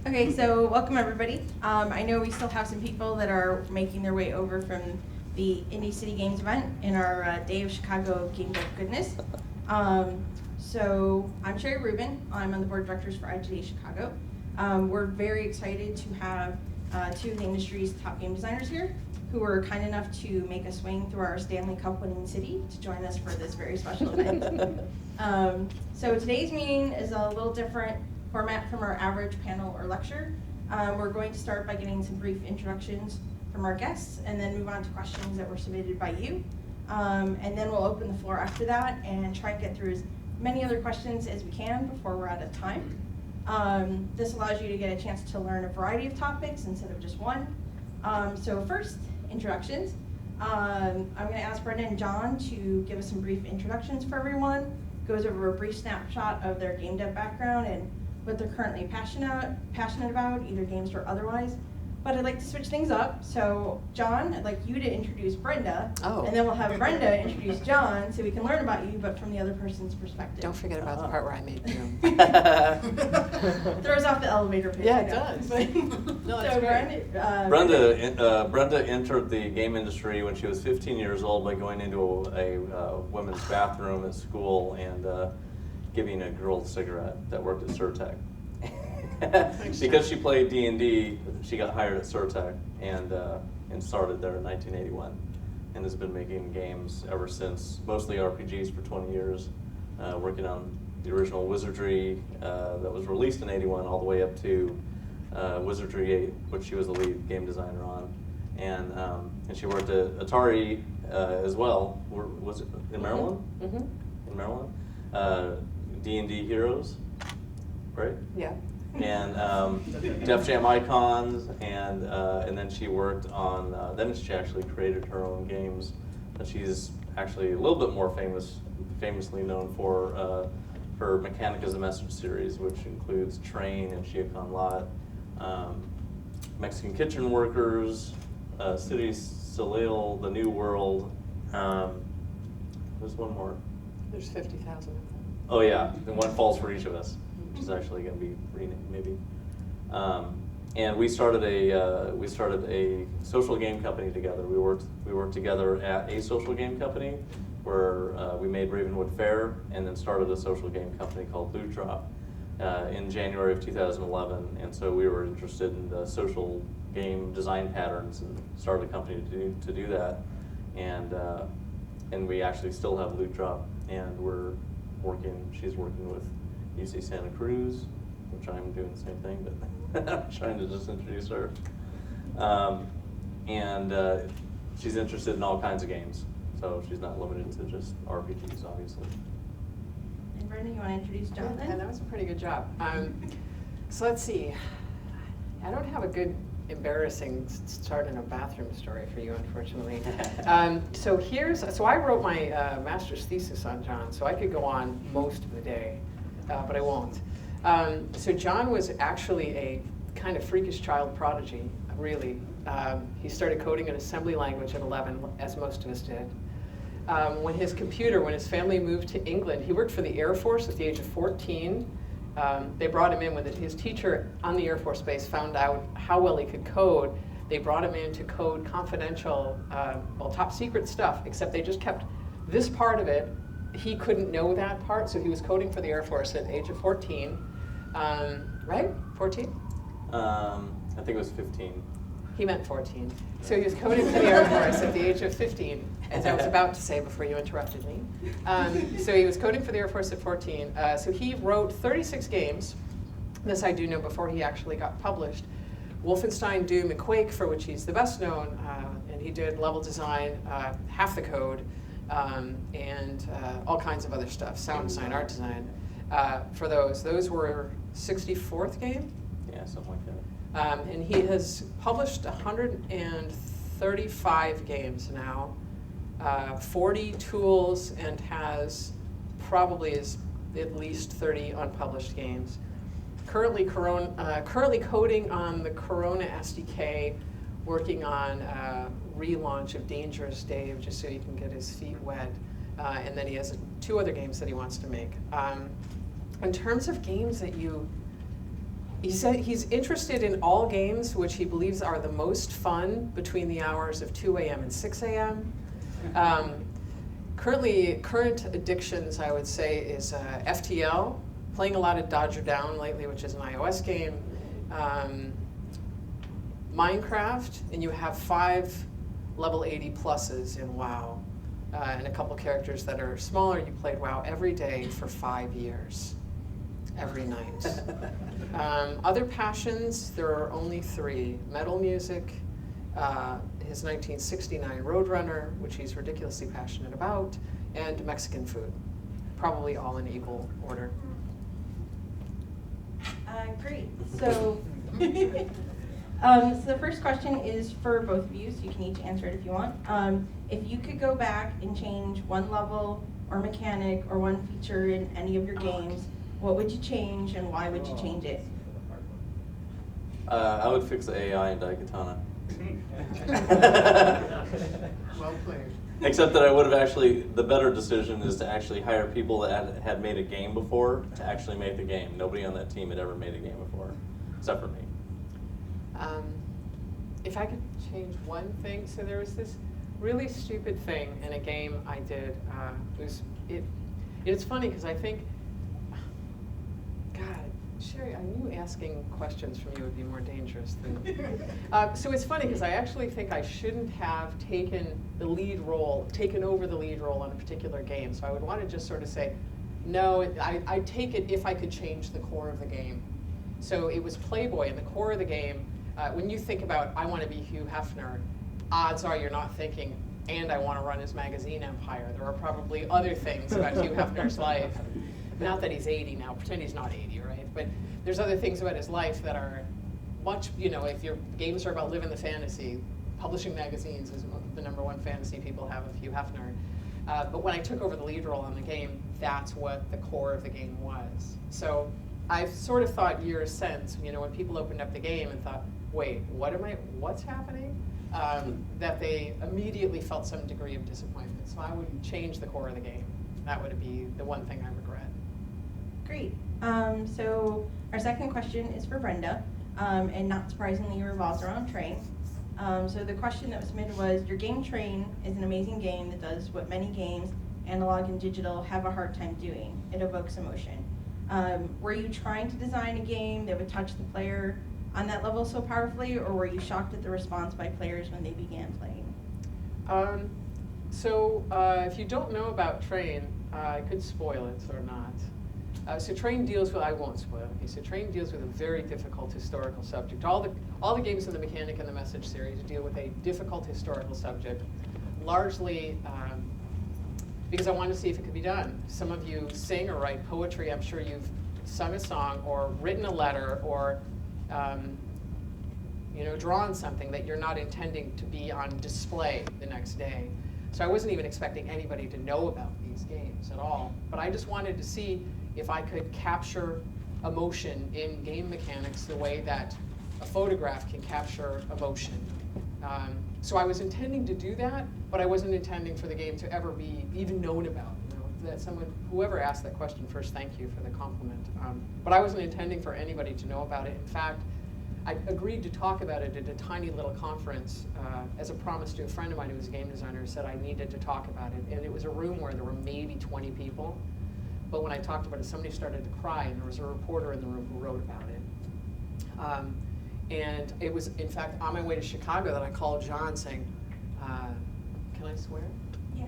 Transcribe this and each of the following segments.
Okay, so welcome everybody. I know we still have some people that are making their way over from the Indy City Games event in our Day of Chicago Game Dev Goodness. So I'm Sherry Rubin. I'm on the board of directors for IGDA Chicago. We're very excited to have two of the industry's top game designers here who were kind enough to make a swing through our Stanley Cup winning city to join us for this very special event. So today's meeting is a little different format from our average panel or lecture. We're going to start by getting some brief introductions from our guests and then move on to questions that were submitted by you. And then we'll open the floor after that and try and get through as many other questions as we can before we're out of time. This allows you to get a chance to learn a variety of topics instead of just one. So first, introductions. I'm going to ask Brenda and John to give us some brief introductions for everyone, goes over a brief snapshot of their game dev background and what they're currently passionate about, either games or otherwise. But I'd like to switch things up. So John, I'd like you to introduce Brenda, and then we'll have Brenda introduce John so we can learn about you, but from the other person's perspective. Don't forget about the part where I made Jim. Throws off the elevator pitch. Yeah, it does. No, that's great. Brenda entered the game industry when she was 15 years old by going into a women's bathroom at school and giving a girl a cigarette that worked at Surtec. Because she played D&D, she got hired at Surtec and started there in 1981, and has been making games ever since, mostly RPGs for 20 years, working on the original Wizardry that was released in 81 all the way up to Wizardry 8, which she was the lead game designer on, and she worked at Atari as well. Was it in Maryland? Mm-hmm. In Maryland, D&D Heroes, right? Yeah. And Def Jam Icons, and then she worked on. Then she actually created her own games that she's actually a little bit more famously known for her Mechanicas the Message series, which includes Train and Shiokon Lot, Mexican Kitchen Workers, City Soleil, The New World. There's one more. There's 50,000. Oh yeah, and One Falls for Each of Us, which is actually going to be renamed maybe. And we started a social game company together. We worked together at a social game company where we made Ravenwood Fair, and then started a social game company called Loot Drop in January of 2011. And so we were interested in the social game design patterns and started a company to do that. And we actually still have Loot Drop, and she's working with UC Santa Cruz, which I'm doing the same thing, but I'm trying to just introduce her. And she's interested in all kinds of games, so she's not limited to just RPGs, obviously. And Brenda, you want to introduce John then? Yeah, that was a pretty good job. So let's see. I don't have a good embarrassing start in a bathroom story for you, unfortunately. So I wrote my master's thesis on John, so I could go on most of the day, but I won't. So John was actually a kind of freakish child prodigy, really. He started coding in assembly language at 11, as most of us did. When his family moved to England, he worked for the Air Force at the age of 14. They brought him in when his teacher on the Air Force Base found out how well he could code. They brought him in to code confidential, top secret stuff, except they just kept this part of it. He couldn't know that part, so he was coding for the Air Force at the age of 14. Right? 14? I think it was 15. He meant 14. So he was coding for the Air Force at the age of 15, as I was about to say before you interrupted me. So he was coding for the Air Force at 14. So he wrote 36 games. This I do know before he actually got published. Wolfenstein, Doom, and Quake, for which he's the best known. And he did level design, half the code, and all kinds of other stuff, sound design, art design. For those were 64th game? Yeah, something like that. And he has published 135 games now, 40 tools, and has probably at least 30 unpublished games. Currently coding on the Corona SDK, working on relaunch of Dangerous Dave, just so he can get his feet wet. And then he has 2 other games that he wants to make. In terms of games that you He said he's interested in all games which he believes are the most fun between the hours of 2 a.m. and 6 a.m. Current addictions, I would say, is FTL, playing a lot of Dodger Down lately, which is an iOS game, Minecraft, and you have 5 level 80 pluses in WoW, and a couple characters that are smaller. You played WoW every day for 5 years, every night. Other passions, there are only 3. Metal music, his 1969 Roadrunner, which he's ridiculously passionate about, and Mexican food, probably all in equal order. Great. So, so the first question is for both of you, so you can each answer it if you want. If you could go back and change one level or mechanic or one feature in any of your games, what would you change and why would you change it? I would fix the AI in Daikatana. Well played. Except that I would have actually, the better decision is to actually hire people that had made a game before to actually make the game. Nobody on that team had ever made a game before, except for me. If I could change one thing, so there was this really stupid thing in a game I did. It's funny because I think, God, Sherry, I knew asking questions from you would be more dangerous than. So it's funny because I actually think I shouldn't have taken over the lead role on a particular game. So I would want to just sort of say, no, I'd take it if I could change the core of the game. So it was Playboy in the core of the game. When you think about, I want to be Hugh Hefner, odds are you're not thinking, and I want to run his magazine empire. There are probably other things about Hugh Hefner's life. Not that he's 80 now, pretend he's not 80, right? But there's other things about his life that are much, if your games are about living the fantasy, publishing magazines is the #1 fantasy people have of Hugh Hefner. But when I took over the lead role on the game, that's what the core of the game was. So I've sort of thought years since, when people opened up the game and thought, wait, what's happening? That they immediately felt some degree of disappointment. So I would change the core of the game. That would be the one thing I regret. Great. So our second question is for Brenda, and not surprisingly revolves around Train. So the question that was submitted was, your game Train is an amazing game that does what many games, analog and digital, have a hard time doing. It evokes emotion. Were you trying to design a game that would touch the player on that level so powerfully, or were you shocked at the response by players when they began playing? If you don't know about Train, I could spoil it or not. So Train deals with, I won't spoil it. Okay, so Train deals with a very difficult historical subject. All the games in the Mechanic and the Message series deal with a difficult historical subject, largely because I wanted to see if it could be done. Some of you sing or write poetry. I'm sure you've sung a song or written a letter or drawn something that you're not intending to be on display the next day. So I wasn't even expecting anybody to know about these games at all. But I just wanted to see if I could capture emotion in game mechanics the way that a photograph can capture emotion. So I was intending to do that, but I wasn't intending for the game to ever be even known about. That whoever asked that question first, thank you for the compliment. But I wasn't intending for anybody to know about it. In fact, I agreed to talk about it at a tiny little conference as a promise to a friend of mine who was a game designer who said I needed to talk about it. And it was a room where there were maybe 20 people. But when I talked about it, somebody started to cry, and there was a reporter in the room who wrote about it. And it was, in fact, on my way to Chicago that I called John saying, can I swear? Yeah.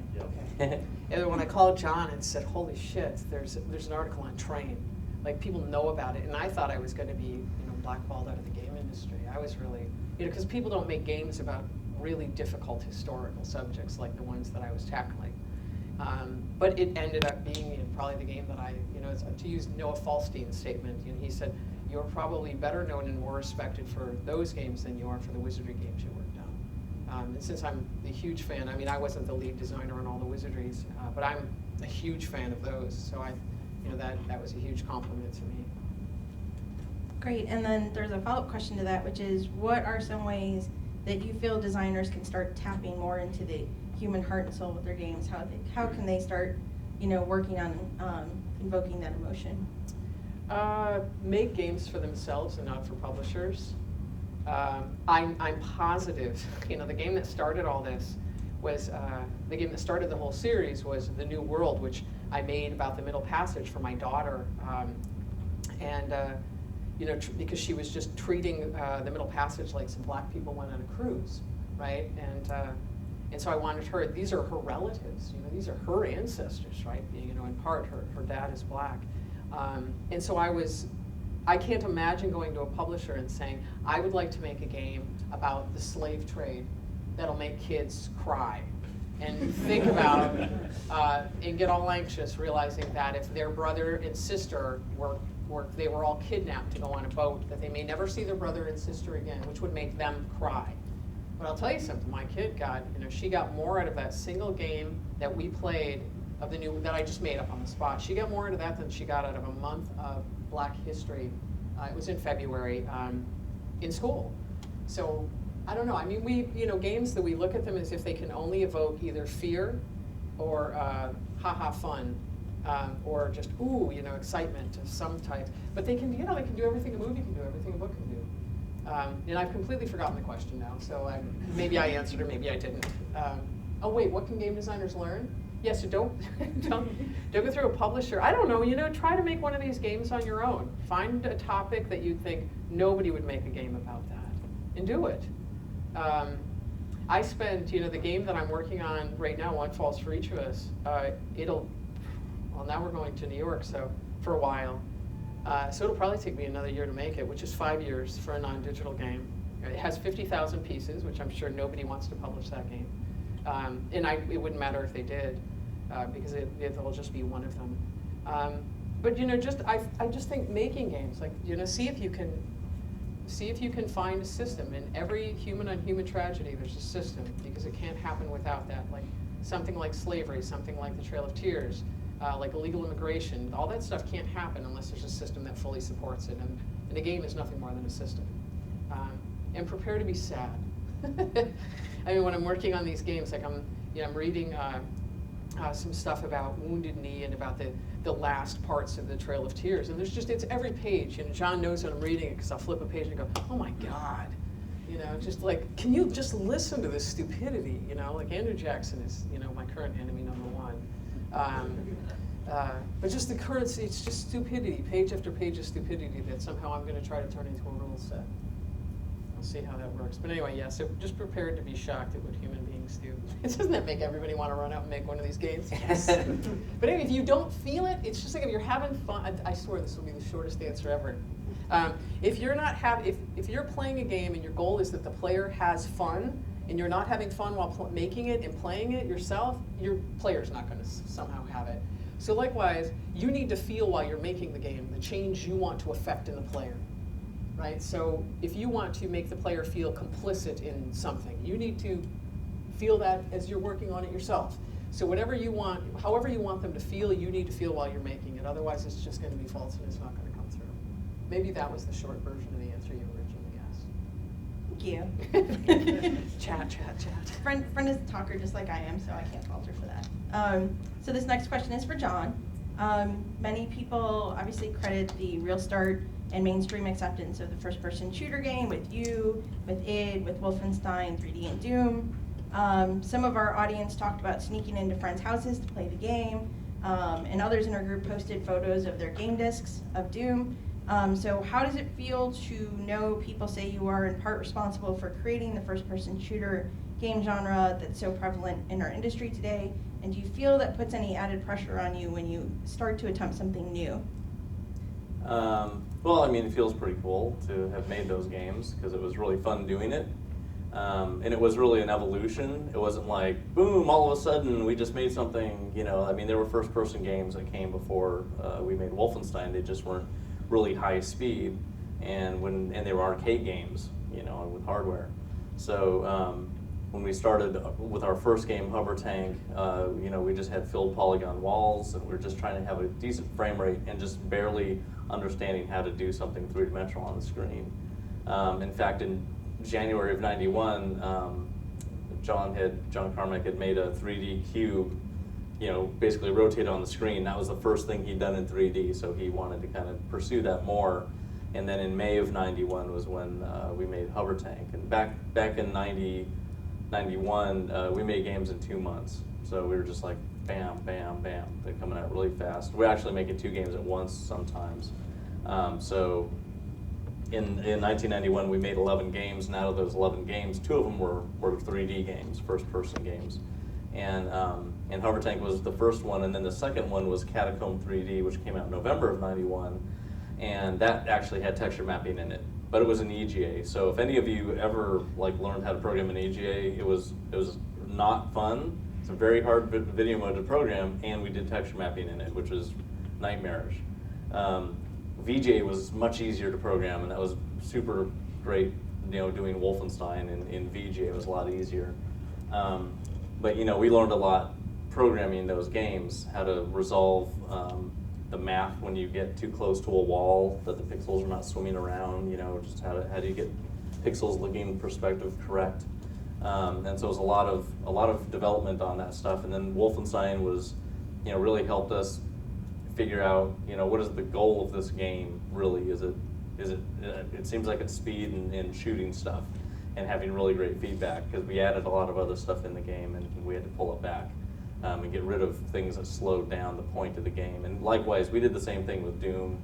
Okay. And when I called John and said, holy shit, there's an article on Train. Like, people know about it. And I thought I was going to be blackballed out of the game industry. I was really, because people don't make games about really difficult historical subjects like the ones that I was tackling. But it ended up being probably the game that to use Noah Falstein's statement, he said, you're probably better known and more respected for those games than you are for the wizardry games you worked on. And since I'm a huge fan, I wasn't the lead designer on all the wizardries, but I'm a huge fan of those. So that was a huge compliment to me. Great, and then there's a follow-up question to that, which is, what are some ways that you feel designers can start tapping more into the human heart and soul with their games? How can they start, working on invoking that emotion? Make games for themselves and not for publishers. I'm positive, the game that started all this was, the game that started the whole series was The New World, which I made about the Middle Passage for my daughter. Because she was just treating the Middle Passage like some black people went on a cruise, right? And so I wanted her, these are her relatives, these are her ancestors, right? In part, her dad is black. And so I can't imagine going to a publisher and saying, I would like to make a game about the slave trade that'll make kids cry and think about and get all anxious, realizing that if their brother and sister they were all kidnapped to go on a boat, that they may never see their brother and sister again, which would make them cry. But I'll tell you something, my kid she got more out of that single game that we played that I just made up on the spot. She got more out of that than she got out of a month of Black history. It was in February in school. So I don't know. I mean, games that we look at them as if they can only evoke either fear or ha-ha fun, or just excitement of some type. But they can do everything a movie can do, everything a book can do. And I've completely forgotten the question now. So maybe I answered or maybe I didn't. Oh wait, what can game designers learn? Yes, so don't go through a publisher. I don't know, try to make one of these games on your own. Find a topic that you think nobody would make a game about that, and do it. I spent, the game that I'm working on right now, One Falls for Each of Us, now we're going to New York, so for a while. So it'll probably take me another year to make it, which is 5 years for a non-digital game. It has 50,000 pieces, which I'm sure nobody wants to publish that game. It wouldn't matter if they did, because it'll just be one of them. But I just think making games, see if you can find a system. In every human on human tragedy, there's a system, because it can't happen without that. Like something like slavery, something like the Trail of Tears, like illegal immigration. All that stuff can't happen unless there's a system that fully supports it. And a game is nothing more than a system. And prepare to be sad. I mean, when I'm working on these games, I'm reading some stuff about Wounded Knee and about the last parts of the Trail of Tears, and it's every page. John knows when I'm reading it because I'll flip a page and go, oh my God, just like, can you just listen to this stupidity? Like Andrew Jackson is, my current enemy #1. But just the currency, it's just stupidity, page after page of stupidity that somehow I'm going to try to turn into a rule set. We'll see how that works. But anyway, yeah, so just prepared to be shocked at what human beings do. Doesn't that make everybody want to run out and make one of these games? Yes. But anyway, if you don't feel it, it's just like if you're having fun, I swear this will be the shortest answer ever. If you're playing a game and your goal is that the player has fun, and you're not having fun while making it and playing it yourself, your player's not going to somehow have it. So likewise, you need to feel while you're making the game the change you want to affect in the player. Right? So if you want to make the player feel complicit in something, you need to feel that as you're working on it yourself. So whatever you want, however you want them to feel, you need to feel while you're making it. Otherwise, it's just going to be false and it's not going to come through. Maybe that was the short version of the answer you originally asked. Thank you. Chat. Friend is a talker just like I am, so I can't falter for that. So this next question is for John. Many people obviously credit the real start and mainstream acceptance of the first-person shooter game with you, with id, with Wolfenstein 3D, and Doom. Some of our audience talked about sneaking into friends' houses to play the game, and others in our group posted photos of their game discs of Doom. So how does it feel to know people say you are in part responsible for creating the first-person shooter game genre that's so prevalent in our industry today? And do you feel that puts any added pressure on you when you start to attempt something new? Well, I mean, it feels pretty cool to have made those games because it was really fun doing it. And it was really an evolution. It wasn't like, boom, all of a sudden we just made something, I mean, there were first-person games that came before we made Wolfenstein. They just weren't really high speed, and they were arcade games, with hardware. So when we started with our first game, Hover Tank, we just had filled polygon walls, and we were just trying to have a decent frame rate and just barely understanding how to do something three-dimensional on the screen. In fact, in January of '91, John Carmack had made a 3D cube basically rotate on the screen. That was the first thing he'd done in 3D, so he wanted to kind of pursue that more. And then in May of '91 was when we made Hover Tank. And back in '91, we made games in 2 months. So we were just like, bam, bam, bam. They're coming out really fast. We're actually making 2 games at once sometimes. So in 1991, we made 11 games, and out of those 11 games, 2 of them were 3D games, first-person games. And Hover Tank was the first one, and then the second one was Catacomb 3D, which came out in November of '91, and that actually had texture mapping in it, but it was an EGA. So if any of you ever learned how to program an EGA, it was not fun. It's a very hard video mode to program, and we did texture mapping in it, which was nightmarish. VGA was much easier to program, and that was super great. Doing Wolfenstein in VGA was a lot easier. But we learned a lot programming those games, how to resolve the math when you get too close to a wall, that the pixels are not swimming around. Just how do you get pixels looking perspective correct. And so it was a lot of development on that stuff. And then Wolfenstein was, really helped us figure out, what is the goal of this game really? It seems like it's speed and shooting stuff and having really great feedback, because we added a lot of other stuff in the game and we had to pull it back and get rid of things that slowed down the point of the game. And likewise, we did the same thing with Doom.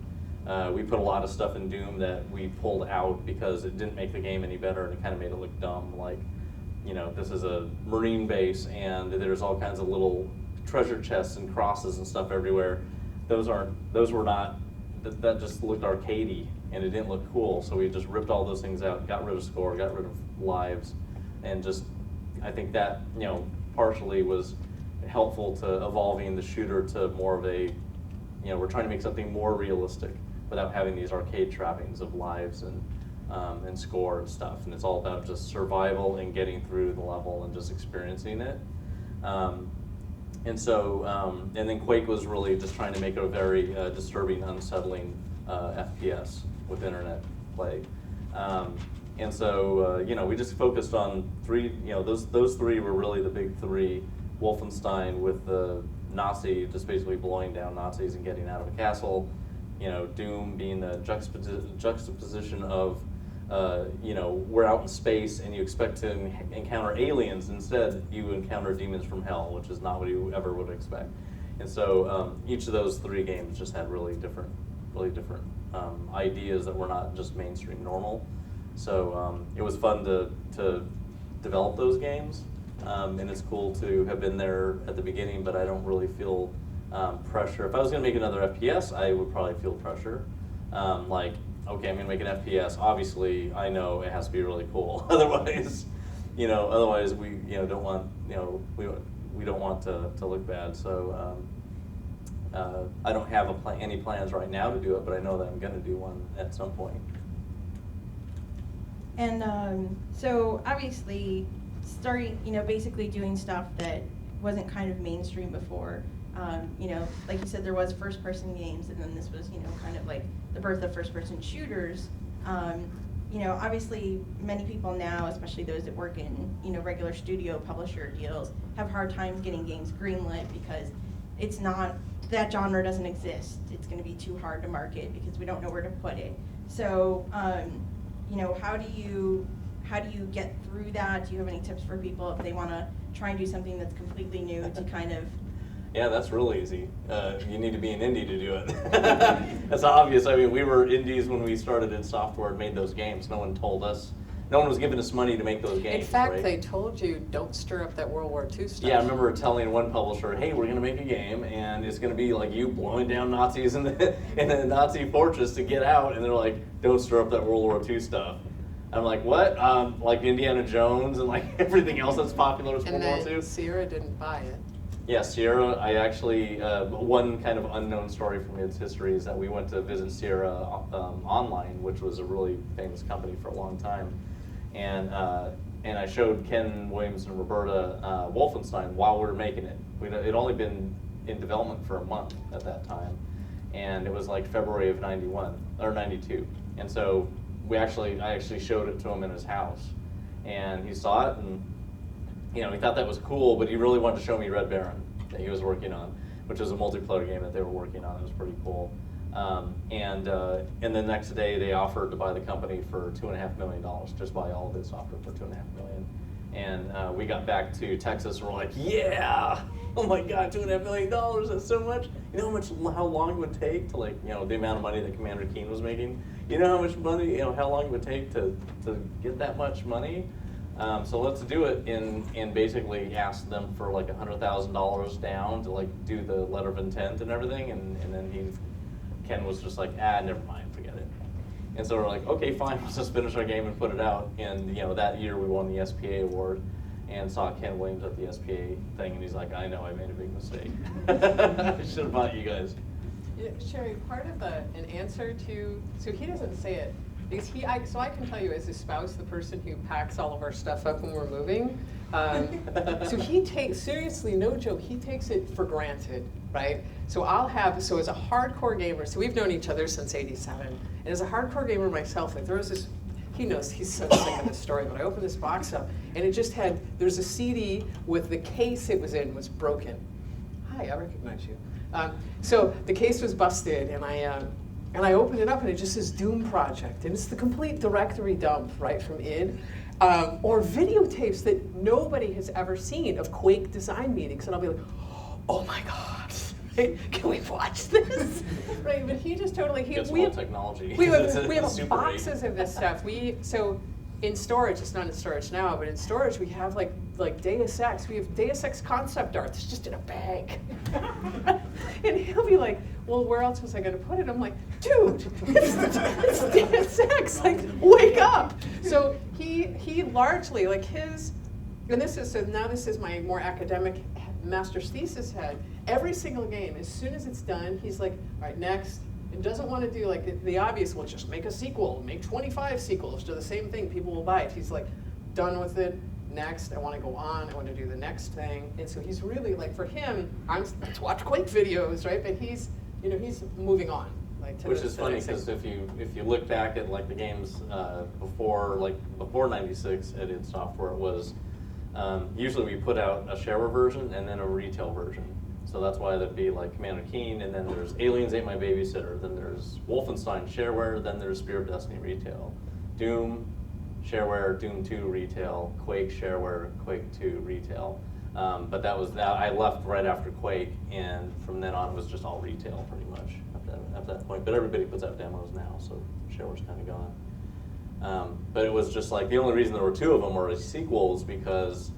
We put a lot of stuff in Doom that we pulled out because it didn't make the game any better, and it kind of made it look dumb. This is a Marine base and there's all kinds of little treasure chests and crosses and stuff everywhere. Those were not, that just looked arcadey and it didn't look cool. So we just ripped all those things out, got rid of score, got rid of lives, and I think that, partially was helpful to evolving the shooter to more of a, we're trying to make something more realistic without having these arcade trappings of lives and score and stuff. And it's all about just survival and getting through the level and just experiencing it. And then Quake was really just trying to make it a very disturbing, unsettling FPS with internet play. And so, we just focused on 3, those 3 were really the big 3. Wolfenstein with the Nazi, just basically blowing down Nazis and getting out of a castle. Doom being the juxtaposition of, we're out in space and you expect to encounter aliens. Instead, you encounter demons from hell, which is not what you ever would expect. And so each of those 3 games just had really different ideas that were not just mainstream normal. So it was fun to develop those games. And it's cool to have been there at the beginning, but I don't really feel pressure. If I was going to make another FPS, I would probably feel pressure. Okay, I'm going to make an FPS. Obviously, I know it has to be really cool. Otherwise, we don't want, we don't want to look bad. So I don't have any plans right now to do it, but I know that I'm going to do one at some point. And so obviously, starting, basically doing stuff that wasn't kind of mainstream before. Like you said, there was first-person games, and then this was, kind of like the birth of first-person shooters. Obviously, many people now, especially those that work in, regular studio publisher deals, have hard times getting games greenlit because it's not, that genre doesn't exist. It's going to be too hard to market because we don't know where to put it. So, how do you get through that? Do you have any tips for people if they want to try and do something that's completely new to kind of? Yeah, that's real easy. You need to be an indie to do it. That's obvious. I mean, we were indies when we started in software and made those games. No one told us. No one was giving us money to make those games. In fact, right? They told you, don't stir up that World War II stuff. Yeah, I remember telling one publisher, hey, we're going to make a game, and it's going to be like you blowing down Nazis in the Nazi fortress to get out. And they're like, don't stir up that World War II stuff. I'm like, what? Like Indiana Jones and like everything else that's popular with World War II? And then Sierra didn't buy it. Yeah, Sierra, I actually, one kind of unknown story from its history is that we went to visit Sierra Online, which was a really famous company for a long time. And I showed Ken Williams and Roberta Wolfenstein while we were making it. It'd only been in development for a month at that time. And it was like February of 91, or 92. And so I actually showed it to him in his house. And he saw it, and he thought that was cool, but he really wanted to show me Red Baron. that he was working on, which was a multiplayer game that they were working on. It was pretty cool. And the next day they offered to buy the company for $2.5 million, just buy all of its software for $2.5 million. And we got back to Texas and we're like, yeah, oh my God, $2.5 million, that's so much. You know how long it would take to, like, the amount of money that Commander Keen was making? You know how much money, how long it would take to get that much money? So let's do it and basically ask them for like $100,000 down to like do the letter of intent and everything. And then Ken was just like, never mind, forget it. And so we're like, okay, fine, let's just finish our game and put it out. And that year we won the SPA award and saw Ken Williams at the SPA thing, and he's like, I know, I made a big mistake. I should have bought you guys. Yeah, Sherry, part of an answer to, so he doesn't say it, because so I can tell you as his spouse, the person who packs all of our stuff up when we're moving, so he takes, seriously, no joke, he takes it for granted, right? So as a hardcore gamer, so we've known each other since '87, and as a hardcore gamer myself, like there was this, he knows, he's so sick of this story, but I opened this box up, and it just had, there's a CD with the case it was in was broken. Hi, I recognize you. So the case was busted, and I opened it up, and it just says Doom Project, and it's the complete directory dump, right, from id, or videotapes that nobody has ever seen of Quake design meetings, and I'll be like, oh my God, right? Can we watch this? Right, but he just totally, It's all technology. we have Super boxes great. of this stuff. So in storage, it's not in storage now, but in storage we have like Deus Ex. We have Deus Ex concept art. It's just in a bag. And he'll be like, well, where else was I going to put it? I'm like, dude, it's Deus Ex. Like, wake up. So he largely, like his, and this is my more academic master's thesis head. Every single game, as soon as it's done, he's like, all right, next. And doesn't want to do like the obvious, well, just make a sequel, make 25 sequels to the same thing, people will buy it. He's like, done with it, next, I want to go on, I want to do the next thing. And so he's really like, for him, let's watch Quake videos, right? But he's moving on. Like, Which is funny, because if you look back at like the games before '96 at id Software, it was usually we put out a shareware version and then a retail version. So that's why there'd be like Commander Keen, and then there's Aliens Ate My Babysitter, then there's Wolfenstein shareware, then there's Spear of Destiny retail, Doom shareware, Doom 2 retail, Quake shareware, Quake 2 retail. But that was that. I left right after Quake, and from then on it was just all retail pretty much after that point. But everybody puts out demos now, so shareware's kind of gone. But it was just like the only reason there were two of them were sequels because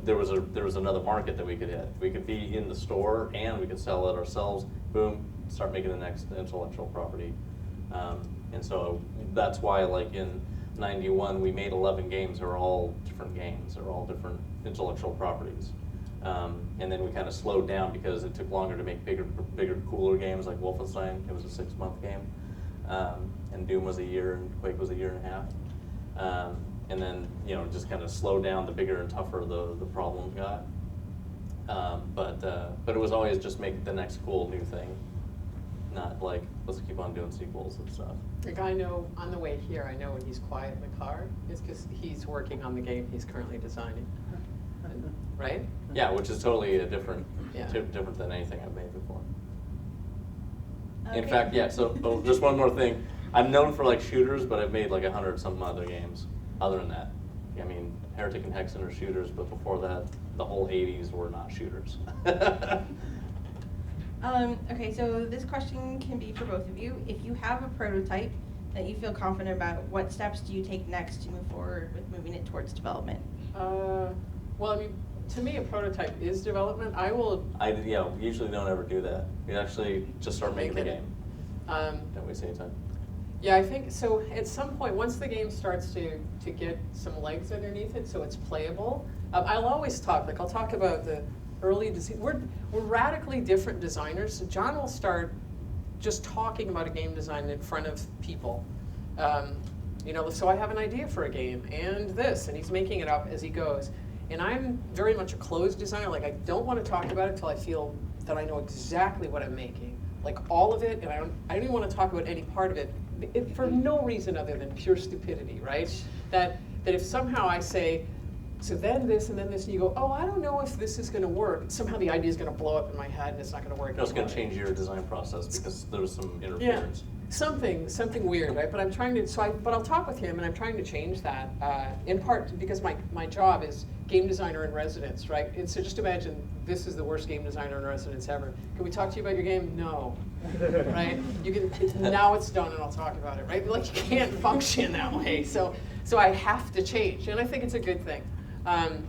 there was another market that we could hit. We could be in the store and we could sell it ourselves. Boom, start making the next intellectual property. And so that's why, like in '91, we made 11 games. They were all different games. They were all different intellectual properties. And then we kind of slowed down because it took longer to make bigger, cooler games like Wolfenstein. It was a 6-month game. And Doom was a year, and Quake was a year and a half. And then, just kind of slowed down the bigger and tougher the problem got. But it was always just make the next cool new thing, not like, let's keep on doing sequels and stuff. Like I know, on the way here, I know when he's quiet in the car, it's because he's working on the game he's currently designing. Right? Yeah, which is totally different than anything I've made before. Okay. In fact, so just one more thing. I'm known for like shooters, but I've made like 100-something other games. Other than that, I mean, Heretic and Hexen are shooters, but before that, the whole '80s were not shooters. Okay, so this question can be for both of you. If you have a prototype that you feel confident about, what steps do you take next to move forward with moving it towards development? Well, I mean, to me, a prototype is development. I usually don't ever do that. We actually just start making the game. Don't waste any time. Yeah, I think so. At some point, once the game starts to get some legs underneath it, so it's playable, I'll always talk. Like I'll talk about the early design. We're radically different designers. So John will start just talking about a game design in front of people. So I have an idea for a game and this, and he's making it up as he goes. And I'm very much a closed designer. Like I don't want to talk about it until I feel that I know exactly what I'm making, like all of it, and I don't even want to talk about any part of it. For no reason other than pure stupidity, right? That if somehow I say, so then this, and then this, and you go, oh, I don't know if this is going to work. Somehow the idea is going to blow up in my head, and it's not going to work. It's going to anymore. change your design process because there's some interference. Something weird, right? But I'm trying to, but I'll talk with him, and I'm trying to change that, in part because my job is game designer in residence, right? And so just imagine this is the worst game designer in residence ever. Can we talk to you about your game? No, right? You can, now it's done, and I'll talk about it, right? Like, you can't function that way, so I have to change, and I think it's a good thing. And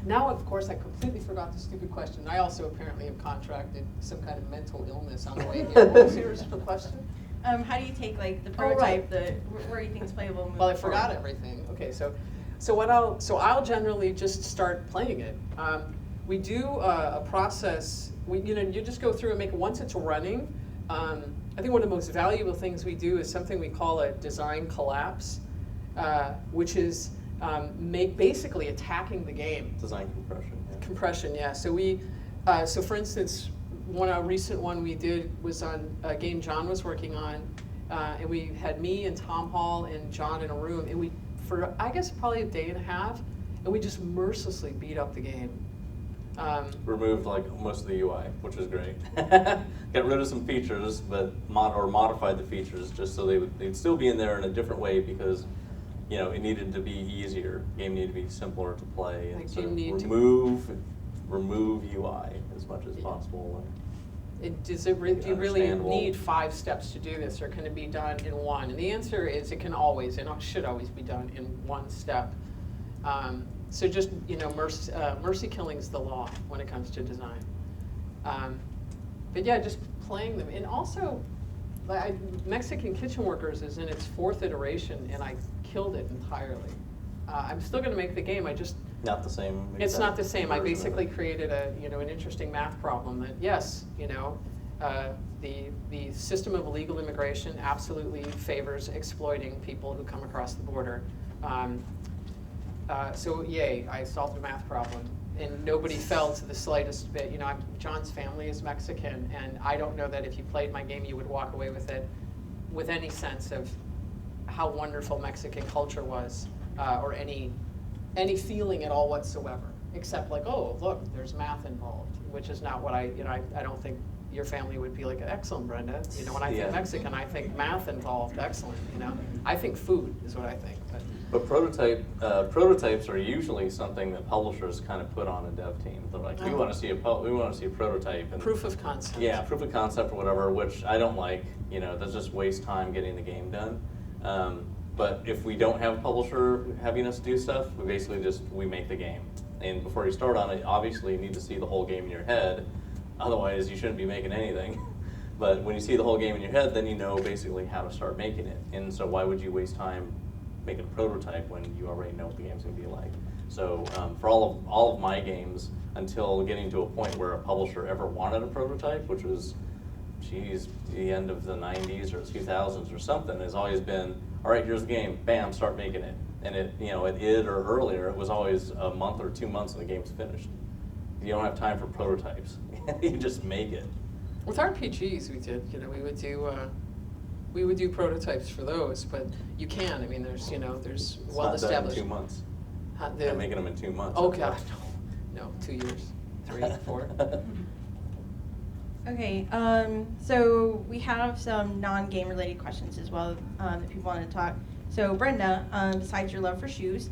now, of course, I completely forgot the stupid question. I also apparently have contracted some kind of mental illness on the way here. What was your original question? How do you take like the Oh, right. prototype, where you think it's playable? Well, I forgot everything. Okay, so I'll generally just start playing it. We do a process. You just go through and make it once it's running. I think one of the most valuable things we do is something we call a design collapse, which is basically attacking the game. Design compression. Yeah. Compression, yeah. So for instance, a recent one we did was on a game John was working on, and we had me and Tom Hall and John in a room, and for I guess probably a day and a half, and we just mercilessly beat up the game. Removed like most of the UI, which is great. Got rid of some features, but modified the features just so they'd still be in there in a different way because it needed to be easier. The game needed to be simpler to play, and Like so you need remove UI as much as possible. Do you really Understandable. need 5 steps to do this, or can it be done in one? And the answer is it can always, and it should always be done in one step. So just, mercy killing's the law when it comes to design. But yeah, just playing them. And also, Mexican Kitchen Workers is in its 4th iteration, and I killed it entirely. I'm still going to make the game. Not the same. It's not the same. I version of basically it. created an interesting math problem that yes, the system of illegal immigration absolutely favors exploiting people who come across the border. So yay, I solved a math problem, and nobody fell to the slightest bit. John's family is Mexican, and I don't know that if you played my game, you would walk away with it with any sense of how wonderful Mexican culture was, or any feeling at all whatsoever, except like, oh, look, there's math involved, which is not what I don't think your family would be like, excellent, Brenda. When I think Mexican, I think math involved, excellent, I think food is what I think. But prototypes are usually something that publishers kind of put on a dev team. They're like, we want to see a prototype. And proof of concept. Yeah, proof of concept or whatever, which I don't like. That's just waste time getting the game done. But if we don't have a publisher having us do stuff, we make the game. And before you start on it, obviously you need to see the whole game in your head. Otherwise, you shouldn't be making anything. But when you see the whole game in your head, then you know basically how to start making it. And so why would you waste time making a prototype when you already know what the game's going to be like? So for all of my games, until getting to a point where a publisher ever wanted a prototype, which was, the end of the 90s or 2000s or something, has always been, all right, here's the game, bam, start making it. And at id or earlier, it was always a month or 2 months and the game's finished. You don't have time for prototypes. You just make it. With RPGs, we did. We would do prototypes for those, but you can. I mean, there's well It's not done established. in 2 months. Huh, You're making them in 2 months. Oh God, no, 2 years, 3, 4. Okay, so we have some non-game related questions as well that people want to talk. So Brenda, besides your love for shoes,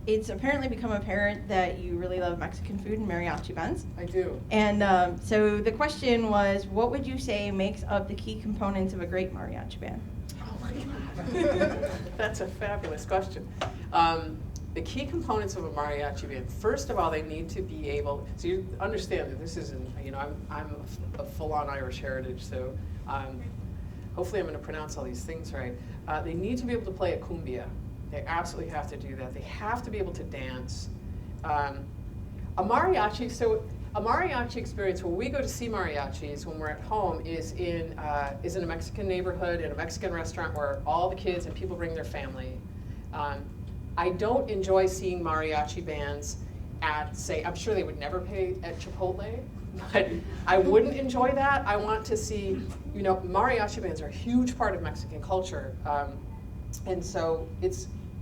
it's apparently become apparent that you really love Mexican food and mariachi buns. I do. And so the question was, what would you say makes up the key components of a great mariachi band? Oh my God. That's a fabulous question. The key components of a mariachi band, first of all, they need to be able, so you understand that this isn't, I'm a full-on Irish heritage, so hopefully I'm going to pronounce all these things right. They need to be able to play a cumbia. They absolutely have to do that. They have to be able to dance. A mariachi experience, when we go to see mariachis when we're at home, is in a Mexican neighborhood, in a Mexican restaurant where all the kids and people bring their family. I don't enjoy seeing mariachi bands at, say, I'm sure they would never pay at Chipotle, but I wouldn't enjoy that. I want to see, mariachi bands are a huge part of Mexican culture. And so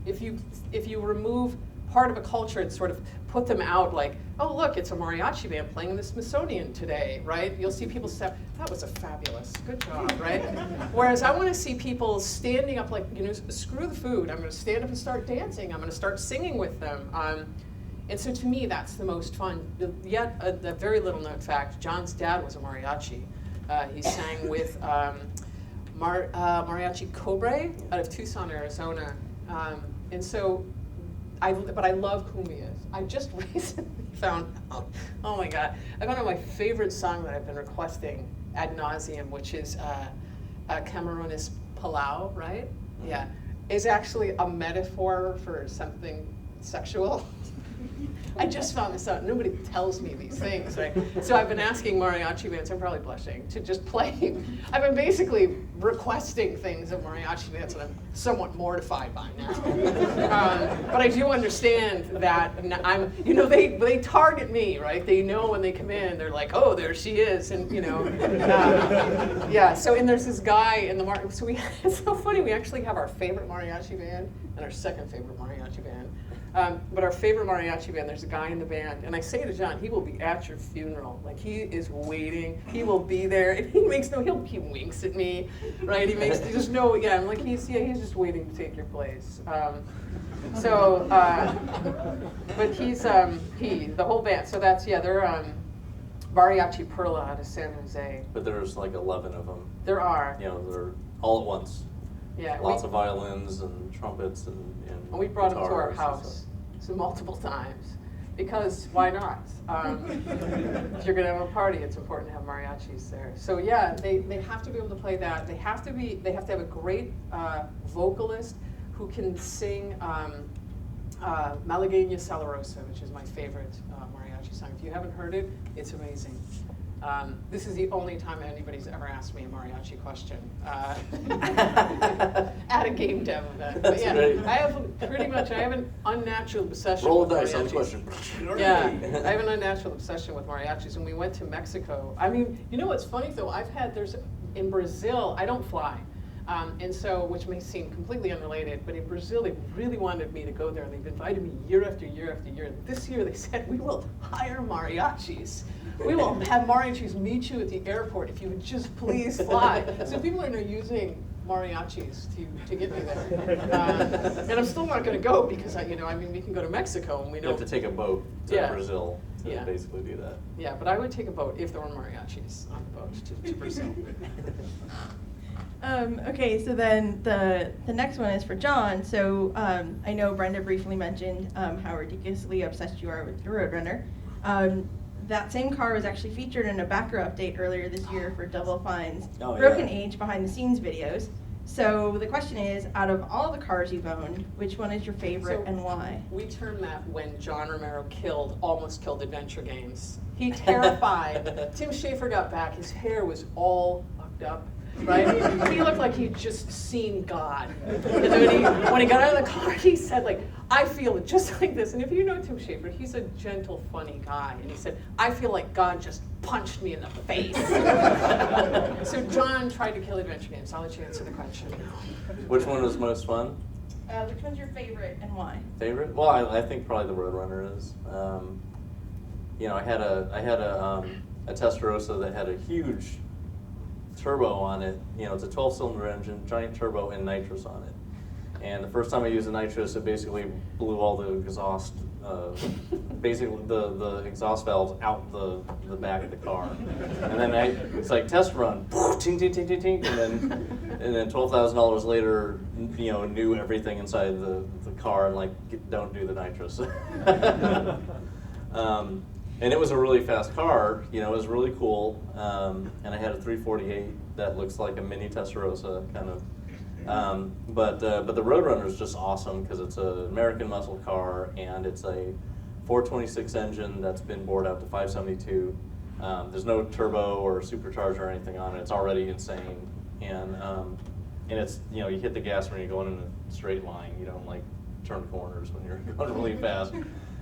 if you remove part of a culture and sort of put them out like, oh look, it's a mariachi band playing in the Smithsonian today, right? You'll see people say, that was a fabulous, good job, right? Whereas I want to see people standing up like, screw the food, I'm going to stand up and start dancing, I'm going to start singing with them. And so to me, that's the most fun. Yet a very little known fact, John's dad was a mariachi. He sang with Mariachi Cobre out of Tucson, Arizona. And so, but I love cumbias. I just recently found out, oh my God, I found out my favorite song that I've been requesting ad nauseum, which is Camerones Palau, right? Yeah, is actually a metaphor for something sexual. I just found this out. Nobody tells me these things, right? So I've been asking mariachi bands, I'm probably blushing, to just play. I've been basically requesting things of mariachi bands that I'm somewhat mortified by now. But I do understand that they target me, right? They know when they come in, they're like, oh, there she is, and yeah. So and there's this guy in the market. So it's so funny. We actually have our favorite mariachi band and our second favorite mariachi band. But our favorite mariachi band, there's a guy in the band, and I say to John, he will be at your funeral. Like, he is waiting, he will be there, and he winks at me, right? I'm like, he's just waiting to take your place. But he's, the whole band, so that's, they're Mariachi Perla out of San Jose. But there's like 11 of them. There are. They're all at once. Yeah. Lots of violins and trumpets and we brought them to our guitars house so multiple times because why not? If you're going to have a party, it's important to have mariachis there. So yeah, they have to be able to play that. They have to have a great vocalist who can sing Malagueña Salarosa, which is my favorite mariachi song. If you haven't heard it, it's amazing. This is the only time anybody's ever asked me a mariachi question at a game dev event. But yeah, I have an unnatural obsession Roll with the dice on the mariachis. question. Yeah, I have an unnatural obsession with mariachis. When we went to Mexico, I mean, what's funny though? In Brazil, I don't fly. And so, which may seem completely unrelated, but in Brazil, they really wanted me to go there, and they've invited me year after year after year. And this year, they said, we will hire mariachis. We will have mariachis meet you at the airport if you would just please fly. So people are now using mariachis to get me there. And I'm still not going to go because, we can go to Mexico and we know. You have to take a boat to Brazil to basically do that. Yeah, but I would take a boat if there were mariachis on the boat to Brazil. Okay, so then the next one is for John. So I know Brenda briefly mentioned how ridiculously obsessed you are with the Roadrunner. That same car was actually featured in a backer update earlier this year for Double Fine's Broken Age behind the scenes videos. So the question is, out of all the cars you've owned, which one is your favorite and why? We termed that when John Romero almost killed Adventure Games. He terrified. Tim Schafer got back, his hair was all fucked up. Right? He looked like he'd just seen God. And then when he got out of the car, he said, I feel it just like this. And if you know Tim Schafer, he's a gentle, funny guy. And he said, I feel like God just punched me in the face. So John tried to kill Adventure Games. I'll let you answer the question. Which one was most fun? Which one's your favorite and why? Favorite? Well, I think probably the Roadrunner is. I had a Testarossa that had a huge turbo on it. It's a 12-cylinder engine, giant turbo, and nitrous on it. And the first time I used the nitrous, it basically blew all the exhaust, basically the exhaust valves out the back of the car. And then it's like test run, ting, ting, ting, ting, ting, and then $12,000 later, knew everything inside the car and don't do the nitrous. And it was a really fast car, it was really cool, and I had a 348 that looks like a mini Testarossa, kind of. But the Roadrunner is just awesome because it's an American muscle car, and it's a 426 engine that's been bored out to 572. There's no turbo or supercharger or anything on it. It's already insane, and it's you hit the gas when you're going in a straight line. You don't turn corners when you're going really fast.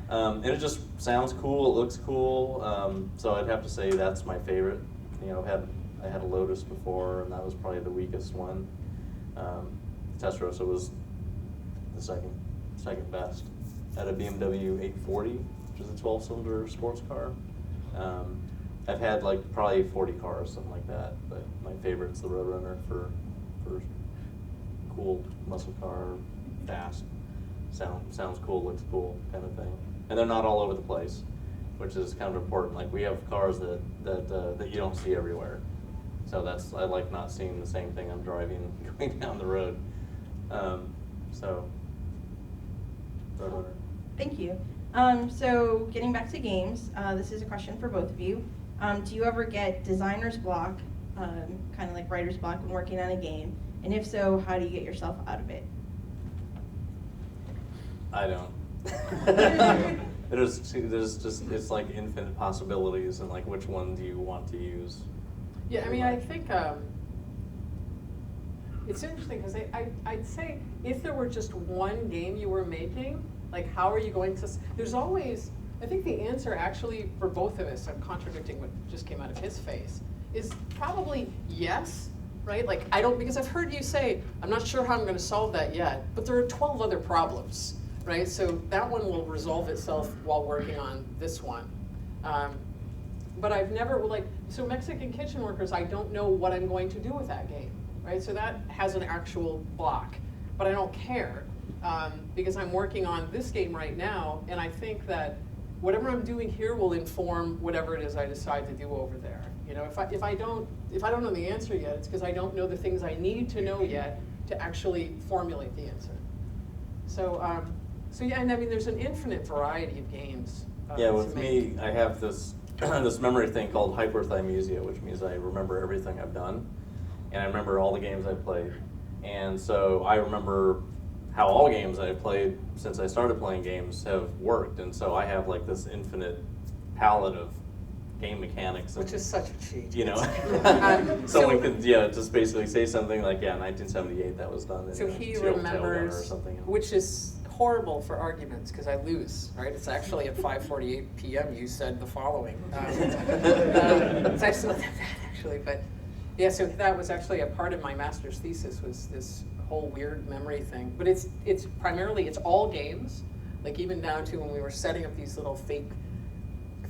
And it just sounds cool, it looks cool, so I'd have to say that's my favorite. I had a Lotus before, and that was probably the weakest one. Testarossa was the second. second best. Had a BMW 840, which is a 12-cylinder sports car. I've had like probably 40 cars, something like that, but my favorite's the Roadrunner for cool muscle car, fast, sounds cool, looks cool kind of thing. And they're not all over the place, which is kind of important. Like we have cars that you don't see everywhere. So I like not seeing the same thing I'm driving going down the road. So, Roadrunner. Thank you. So getting back to games, this is a question for both of you. Do you ever get designer's block, kind of like writer's block when working on a game? And if so, how do you get yourself out of it? I don't. There's just, it's like infinite possibilities, and like which one do you want to use? Yeah, I mean, I think it's interesting because I'd say if there were just one game you were making, like how are you going to, there's always, I think the answer actually for both of us, I'm contradicting what just came out of his face, is probably yes, right? Like I don't, because I've heard you say, I'm not sure how I'm going to solve that yet, but there are 12 other problems, right? So that one will resolve itself while working on this one. But I've never, like, so Mexican Kitchen Workers, I don't know what I'm going to do with that game, right? So that has an actual block, but I don't care because I'm working on this game right now, and I think that whatever I'm doing here will inform whatever it is I decide to do over there. You know, if I don't know the answer yet, it's because I don't know the things I need to know yet to actually formulate the answer. So, so yeah, and I mean, there's an infinite variety of games. Yeah, with me, I have this this memory thing called hyperthymesia, which means I remember everything I've done, and I remember all the games I've played. And so I remember how all games I've played since I started playing games have worked, and so I have like this infinite palette of game mechanics. Which is such a cheat. You know, so, someone could just basically say something like, yeah, 1978 that was done. So he remembers, or something else. which is horrible for arguments because I lose, right? It's actually at 5:48 p.m. you said the following. It's actually not that bad, actually, but yeah. So that was actually a part of my master's thesis, was this whole weird memory thing. But it's primarily it's all games, like even down to when we were setting up these little fake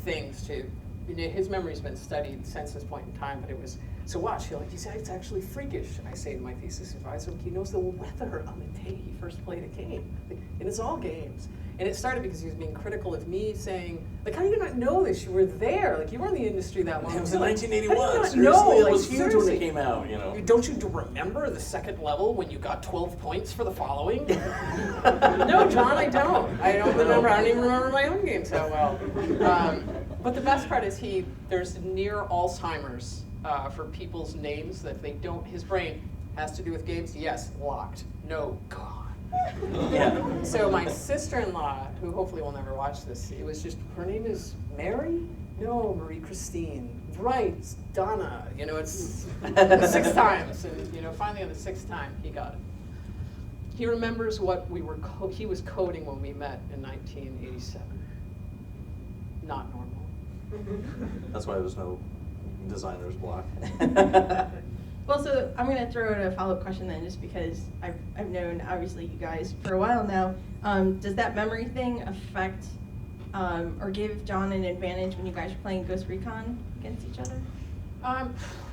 things to. You know, his memory's been studied since this point in time, but it was, so watch, you're like, you say it's actually freakish, I say to my thesis advisor, he knows the weather on the day he first played a game. And it's all games. And it started because he was being critical of me, saying, like, how do you not know this? You were there, like, you were in the industry that long. It was in 1981, seriously, it like, was huge when seriously. it came out, you know. Don't you remember the second level when you got 12 points for the following? No, John, I don't. I don't remember, I don't even remember my own games that well. But the best part is there's near Alzheimer's for people's names that they don't, his brain has to do with games, yes, locked, no, gone. Yeah. So my sister-in-law, who hopefully will never watch this, it was just, her name is Mary? No, Marie Christine. Right, it's Donna. You know, it's 6 times. And, you know, finally on the 6th time, he got it. He remembers what he was coding when we met in 1987. Not normal. That's why there's no designer's block. Well, so I'm going to throw in a follow-up question then, just because I've known, obviously, you guys for a while now. Does that memory thing affect or give John an advantage when you guys are playing Ghost Recon against each other?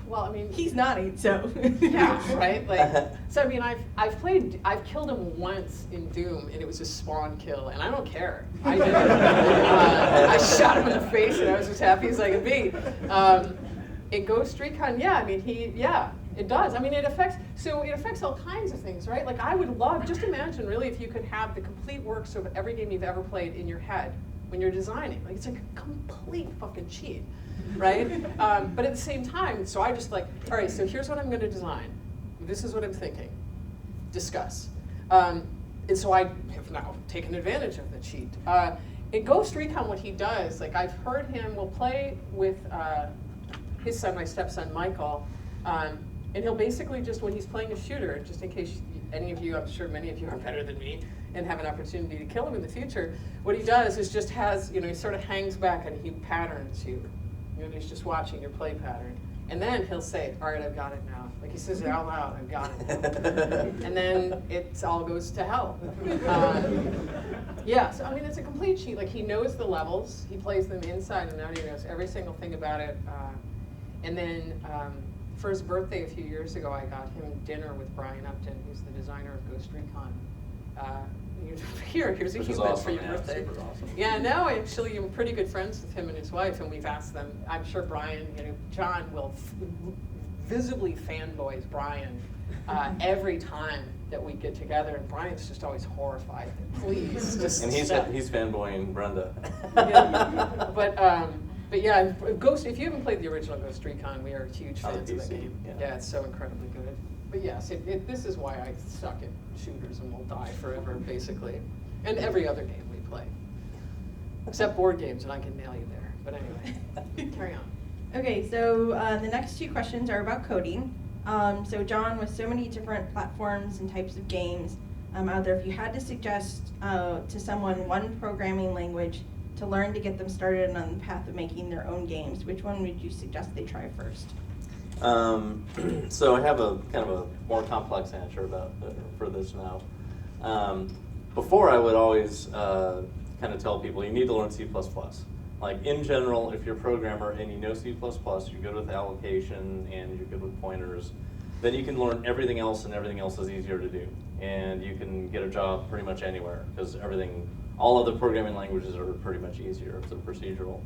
Well, I mean, he's nodding, so. Yeah, right? Like, so I mean, I've killed him once in Doom, and it was a spawn kill, and I don't care. I did it. I shot him in the face, and I was as happy as I could be. In Ghost Recon, yeah, I mean, it does. I mean, it affects all kinds of things, right? Like, I would love, just imagine, really, if you could have the complete works of every game you've ever played in your head when you're designing. Like, it's like a complete fucking cheat, right? But at the same time, so I just like, all right, so here's what I'm going to design. This is what I'm thinking. Discuss. And so I have now taken advantage of the cheat. In Ghost Recon, what he does, like I've heard him, will play with his son, my stepson, Michael, and he'll basically just, when he's playing a shooter, just in case any of you, I'm sure many of you are better than me, and have an opportunity to kill him in the future, what he does is just has, he sort of hangs back and he patterns you. You know, he's just watching your play pattern. And then he'll say, all right, I've got it now. Like he says it out loud, I've got it now. And then it all goes to hell. Yeah, so I mean, it's a complete cheat. Like he knows the levels, he plays them inside and out, he knows every single thing about it. And then for his birthday a few years ago, I got him dinner with Brian Upton, who's the designer of Ghost Recon. Here's a human for your birthday. Super awesome. Yeah, now actually I'm pretty good friends with him and his wife, and we've asked them. I'm sure Brian, John will visibly fanboys Brian every time that we get together, and Brian's just always horrified. Please, just And he's stop. fanboying Brenda. Yeah. But yeah, Ghost. If you haven't played the original Ghost Recon, we are huge On the fans of that PC, game. yeah. Yeah, it's so incredibly good. But yes, this is why I suck at shooters and will die forever, basically. And every other game we play. Except board games, and I can nail you there. But anyway, carry on. Okay, so the next two questions are about coding. So John, with so many different platforms and types of games out there, if you had to suggest to someone one programming language to learn to get them started on the path of making their own games, which one would you suggest they try first? So I have a kind of a more complex answer for this now. Before I would always kind of tell people you need to learn C++. Like in general, if you're a programmer and you know C++, you're good with allocation and you're good with pointers, then you can learn everything else, and everything else is easier to do. And you can get a job pretty much anywhere because all other programming languages are pretty much easier if they're procedural.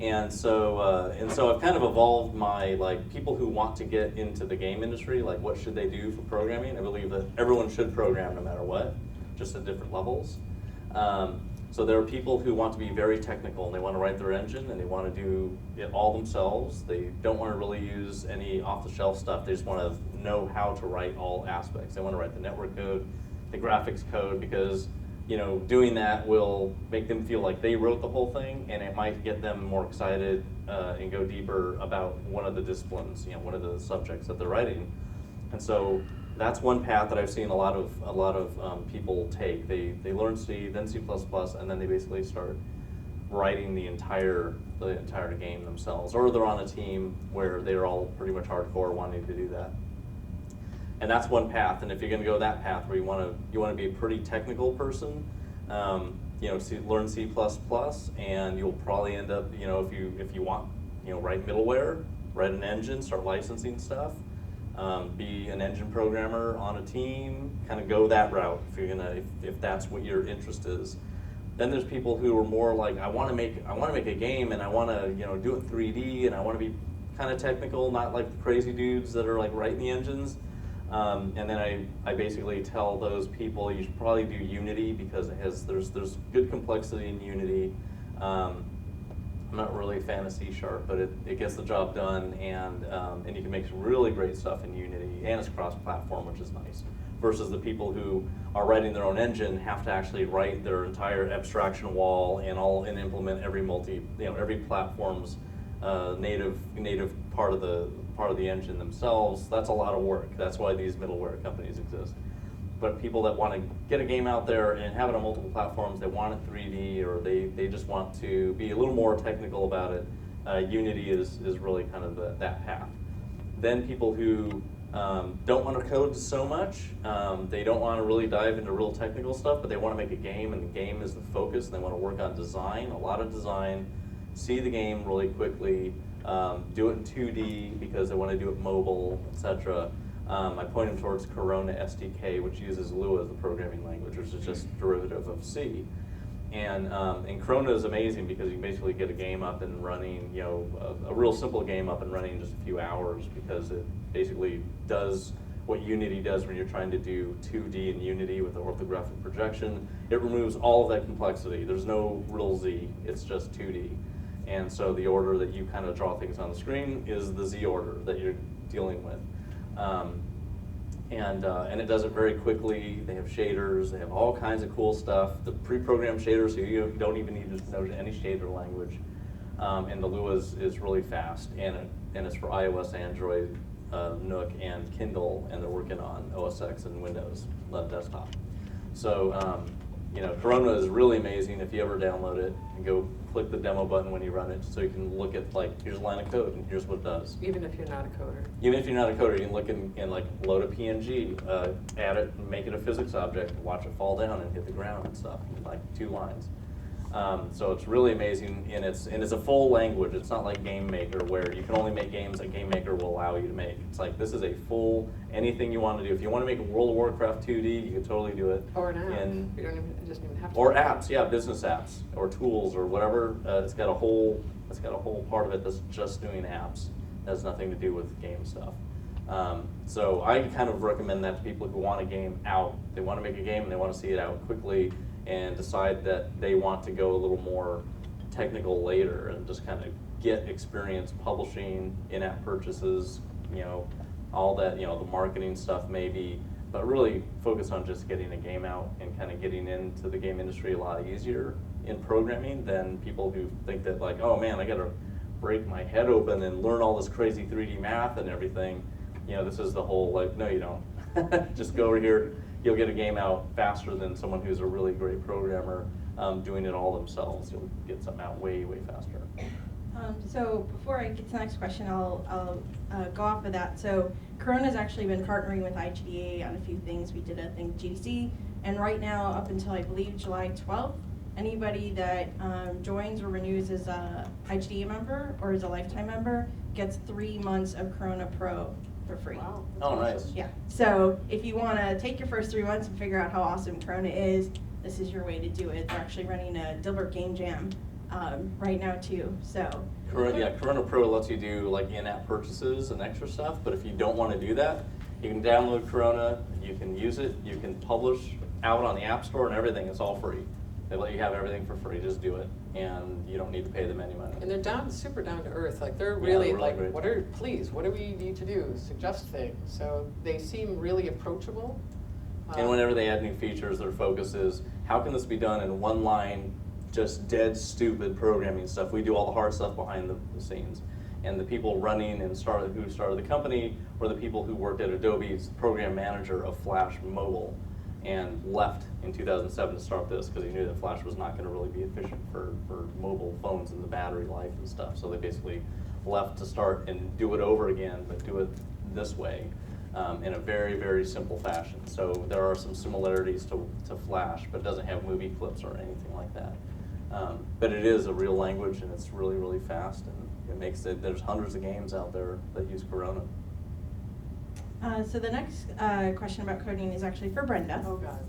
And so I've kind of evolved my, like, people who want to get into the game industry, like what should they do for programming? I believe that everyone should program no matter what, just at different levels. So there are people who want to be very technical and they want to write their engine and they want to do it all themselves. They don't want to really use any off-the-shelf stuff. They just want to know how to write all aspects. They want to write the network code, the graphics code, because doing that will make them feel like they wrote the whole thing, and it might get them more excited and go deeper about one of the disciplines, one of the subjects that they're writing. And so that's one path that I've seen a lot of people take. They learn C, then C++, and then they basically start writing the entire game themselves, or they're on a team where they're all pretty much hardcore wanting to do that. And that's one path. And if you're going to go that path where you want to be a pretty technical person, learn C++, and you'll probably end up, if you want, write middleware, write an engine, start licensing stuff, be an engine programmer on a team, kind of go that route if that's what your interest is. Then there's people who are more like, I want to make a game and I want to do it 3D and I want to be kind of technical, not like the crazy dudes that are like writing the engines. And then I basically tell those people you should probably do Unity because there's good complexity in Unity. I'm not really a fan of C#, but it gets the job done, and you can make some really great stuff in Unity, and it's cross-platform, which is nice. Versus the people who are writing their own engine have to actually write their entire abstraction wall and implement every platform's native part of the engine themselves. That's a lot of work. That's why these middleware companies exist. But people that want to get a game out there and have it on multiple platforms, they want it 3D, or they just want to be a little more technical about it, Unity is really kind of that path. Then people who don't want to code so much, they don't want to really dive into real technical stuff, but they want to make a game, and the game is the focus, and they want to work on design, a lot of design, see the game really quickly, do it in 2D because they want to do it mobile, etc. I point them towards Corona SDK, which uses Lua as the programming language, which is just a derivative of C. And Corona is amazing because you can basically get a game up and running, a real simple game up and running in just a few hours, because it basically does what Unity does when you're trying to do 2D in Unity with the orthographic projection. It removes all of that complexity. There's no real Z, it's just 2D. And so the order that you kind of draw things on the screen is the Z order that you're dealing with. And it does it very quickly. They have shaders, they have all kinds of cool stuff. The pre-programmed shaders, so you don't even need to know any shader language. And the Lua is really fast, and it's for iOS, Android, Nook, and Kindle, and they're working on OS X and Windows desktop. So you know, Corona is really amazing if you ever download it and go click the demo button when you run it, so you can look at, like, here's a line of code and here's what it does. Even if you're not a coder. Even if you're not a coder, you can look in like load a PNG, add it, and make it a physics object, watch it fall down and hit the ground and stuff, in like 2 lines. So it's really amazing, and it's a full language. It's not like Game Maker where you can only make games that Game Maker will allow you to make. It's like this is a full anything you want to do. If you want to make a World of Warcraft 2D, you can totally do it. Or an app. And You don't even, it doesn't even have to. or apps, yeah, business apps or tools or whatever. It's got a whole part of it that's just doing apps. It has nothing to do with game stuff. So I kind of recommend that to people who want a game out. They want to make a game and they want to see it out quickly and decide that they want to go a little more technical later and just kind of get experience publishing, in-app purchases, you know, all that, you know, the marketing stuff maybe, but really focus on just getting a game out and kind of getting into the game industry a lot easier in programming than people who think that, like, oh man, I gotta break my head open and learn all this crazy 3D math and everything. You know, this is the whole, like, no you don't. Just go over here, you'll get a game out faster than someone who's a really great programmer doing it all themselves. You'll get something out way, way faster. So before I get to the next question, I'll go off of that. So Corona's actually been partnering with IGDA on a few things. We did a thing with GDC, and right now, up until I believe July 12th, anybody that joins or renews as a IGDA member or as a lifetime member gets 3 months of Corona Pro for free. Wow. Oh, nice. Yeah. So if you want to take your first 3 months and figure out how awesome Corona is, this is your way to do it. They're actually running a Dilbert Game Jam right now too. So Corona Pro lets you do like in-app purchases and extra stuff, but if you don't want to do that, you can download Corona, you can use it, you can publish out on the App Store and everything. It's all free. They let you have everything for free. Just do it, and you don't need to pay them any money. And they're super down to earth. Like they're Yeah, really they're really like, great. what do we need to do? Suggest things. So they seem really approachable. And whenever they add new features, their focus is, how can this be done in one line, just dead stupid programming stuff? We do all the hard stuff behind the scenes. And the people running and who started the company were the people who worked at Adobe's program manager of Flash Mobile and left in 2007 to start this because he knew that Flash was not going to really be efficient for mobile phones and the battery life and stuff. So they basically left to start and do it over again, but do it this way. In a very, very simple fashion. So there are some similarities to Flash, but it doesn't have movie clips or anything like that. But it is a real language, and it's really, really fast, and it makes it, there's hundreds of games out there that use Corona. So the next question about coding is actually for Brenda. Oh God.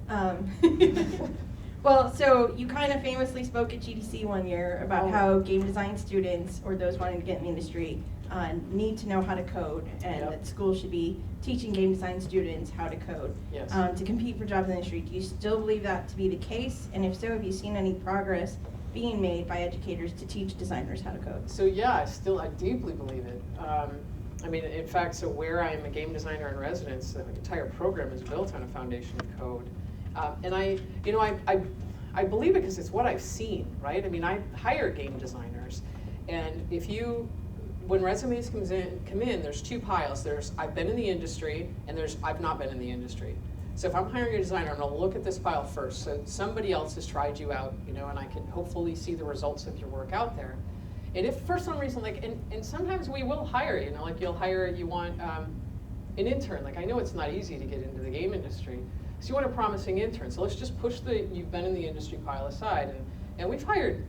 Well, so you kind of famously spoke at GDC one year about how game design students, or those wanting to get in the industry, need to know how to code, and Yep. that schools should be teaching game design students how to code Yes. to compete for jobs in the industry. Do you still believe that to be the case? And if so, have you seen any progress being made by educators to teach designers how to code? So yeah, I deeply believe it. I mean, in fact, so where I am a game designer in residence, the entire program is built on a foundation of code. And I believe it because it's what I've seen, right? I mean, I hire game designers, and when resumes come in, there's 2 piles. There's I've been in the industry, and there's I've not been in the industry. So if I'm hiring a designer, I'm gonna look at this pile first. So somebody else has tried you out, and I can hopefully see the results of your work out there. And if for some reason, and sometimes we will hire, like you want an intern. Like I know it's not easy to get into the game industry. So you want a promising intern. So let's just push the you've been in the industry pile aside. And we've hired,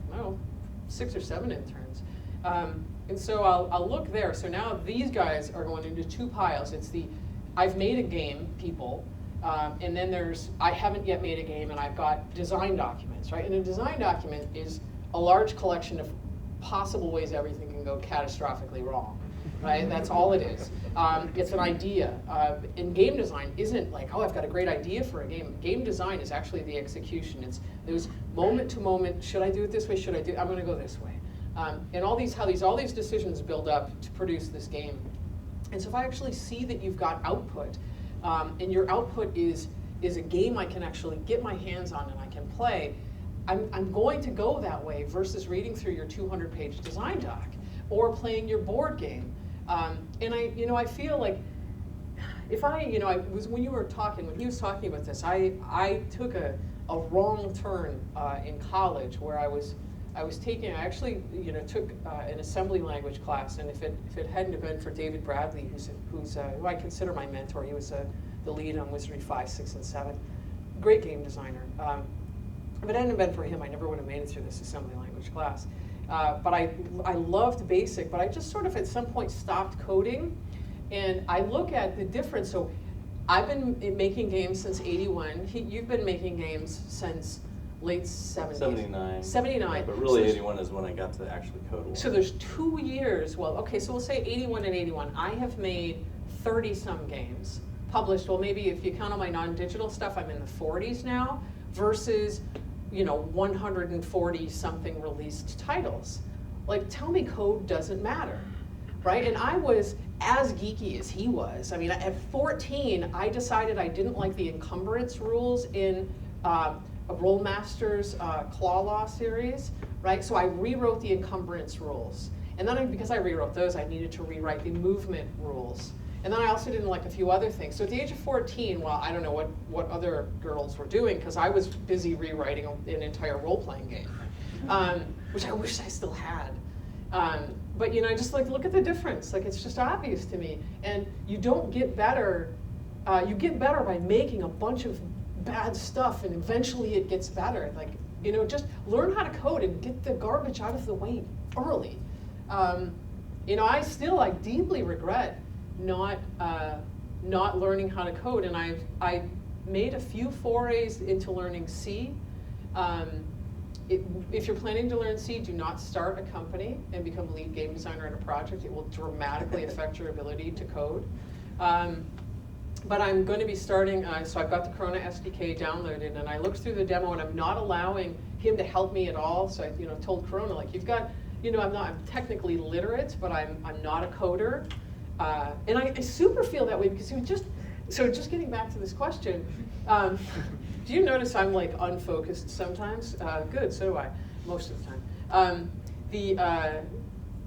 6 or 7 interns. And so I'll look there. So now these guys are going into 2 piles. It's the I've made a game people, and then there's I haven't yet made a game, and I've got design documents, right? And a design document is a large collection of possible ways everything can go catastrophically wrong, right? That's all it is. It's an idea. And game design isn't like, I've got a great idea for a game. Game design is actually the execution. It's those moment to moment, should I do it this way? I'm gonna go this way. And all these decisions build up to produce this game. And so if I actually see that you've got output, and your output is a game I can actually get my hands on and I can play, I'm going to go that way versus reading through your 200-page design doc or playing your board game. And I feel like if when he was talking about this, I took a a wrong turn in college where I actually took an assembly language class, and if it hadn't have been for David Bradley, who I consider my mentor, he was the lead on Wizardry 5, 6, and 7, great game designer. If it hadn't have been for him, I never would have made it through this assembly language class. But I loved BASIC, but I just sort of at some point stopped coding, and I look at the difference. So I've been making games since '81. You've been making games since late 70s. 79. 79. Yeah, but really, 81 is when I got to actually code a lot. So there's 2 years. Well, okay, so we'll say 81 and 81. I have made 30-some games published. Well, maybe if you count all my non-digital stuff, I'm in the 40s now, versus 140-something released titles. Like, tell me code doesn't matter, right? And I was as geeky as he was. I mean, at 14, I decided I didn't like the encumbrance rules in a Rollmasters Claw Law series, right? So I rewrote the encumbrance rules. And then because I rewrote those, I needed to rewrite the movement rules. And then I also didn't like a few other things. So at the age of 14, well, I don't know what other girls were doing, because I was busy rewriting an entire role-playing game, which I wish I still had. But just like look at the difference. Like, it's just obvious to me. And you don't get better. You get better by making a bunch of bad stuff, and eventually it gets better. Like, just learn how to code and get the garbage out of the way early. I deeply regret not learning how to code, and I made a few forays into learning C. If you're planning to learn C, do not start a company and become lead game designer in a project. It will dramatically affect your ability to code. But I'm going to be starting, so I've got the Corona SDK downloaded, and I looked through the demo, and I'm not allowing him to help me at all. So I told Corona, like, you've got, I'm technically literate, but I'm not a coder. And I super feel that way, because he was just getting back to this question, do you notice I'm like unfocused sometimes? Good, so do I, most of the time.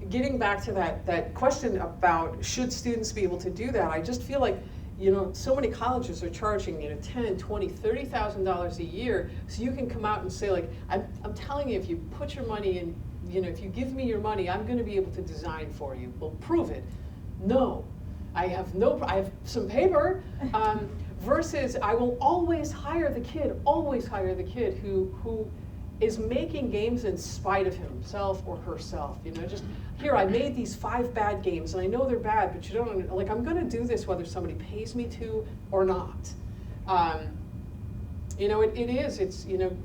Getting back to that question about should students be able to do that, I just feel like, so many colleges are charging, $10,000, $20,000, $30,000 a year, so you can come out and say, like, I'm telling you, if you put your money in, if you give me your money, I'm going to be able to design for you. Well, prove it. No, I have some paper, versus I will always hire the kid who is making games in spite of himself or herself. Just, here, I made these 5 bad games, and I know they're bad, but you don't, like, I'm gonna do this whether somebody pays me to or not.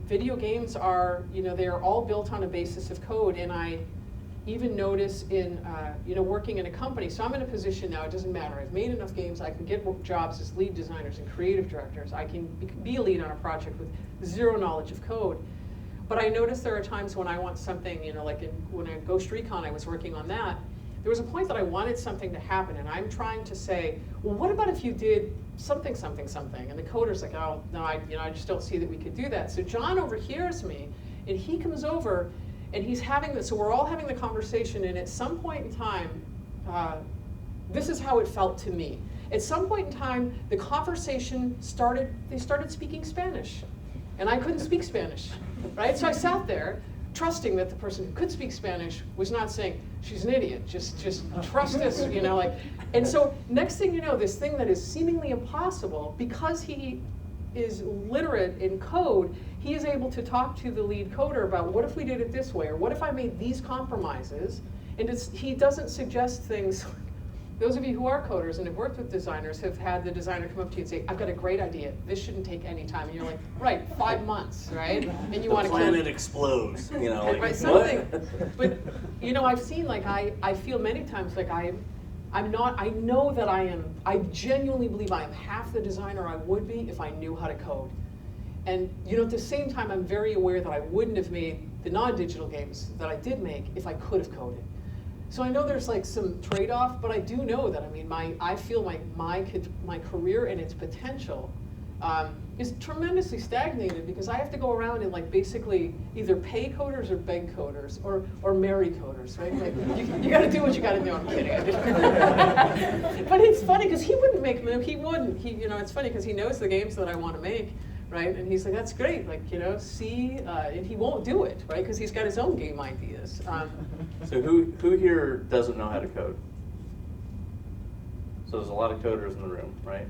Video games are, they are all built on a basis of code, and I even notice in, working in a company, so I'm in a position now, it doesn't matter, I've made enough games, I can get jobs as lead designers and creative directors, I can be a lead on a project with zero knowledge of code. But I notice there are times when I want something, when I Ghost Recon, I was working on that, there was a point that I wanted something to happen, and I'm trying to say, well, what about if you did something, something, something? And the coder's like, oh, no, I just don't see that we could do that. So John overhears me, and he comes over, and he's having this, so we're all having the conversation, and at some point in time, this is how it felt to me. At some point in time, the conversation they started speaking Spanish, and I couldn't speak Spanish, right? So I sat there, trusting that the person who could speak Spanish was not saying, she's an idiot, just trust us, and so next thing you know, this thing that is seemingly impossible, because he is literate in code, he is able to talk to the lead coder about, what if we did it this way, or what if I made these compromises, and he doesn't suggest things. Those of you who are coders and have worked with designers have had the designer come up to you and say, I've got a great idea, this shouldn't take any time, and you're like, right, 5 months, right? And you want to planet explodes, like, right, something. But I've seen, like, I feel many times like I know that I genuinely believe I am half the designer I would be if I knew how to code. And at the same time, I'm very aware that I wouldn't have made the non-digital games that I did make if I could have coded. So I know there's like some trade-off, but I do know that, I feel my career and its potential is tremendously stagnated, because I have to go around and like basically either pay coders or beg coders or marry coders, right? Like, you got to do what you got to do. I'm kidding. But it's funny because he wouldn't make them. He wouldn't. It's funny because he knows the games that I want to make, right? And he's like, that's great, like, see, and he won't do it, right? Because he's got his own game ideas. So who here doesn't know how to code? So there's a lot of coders in the room, right?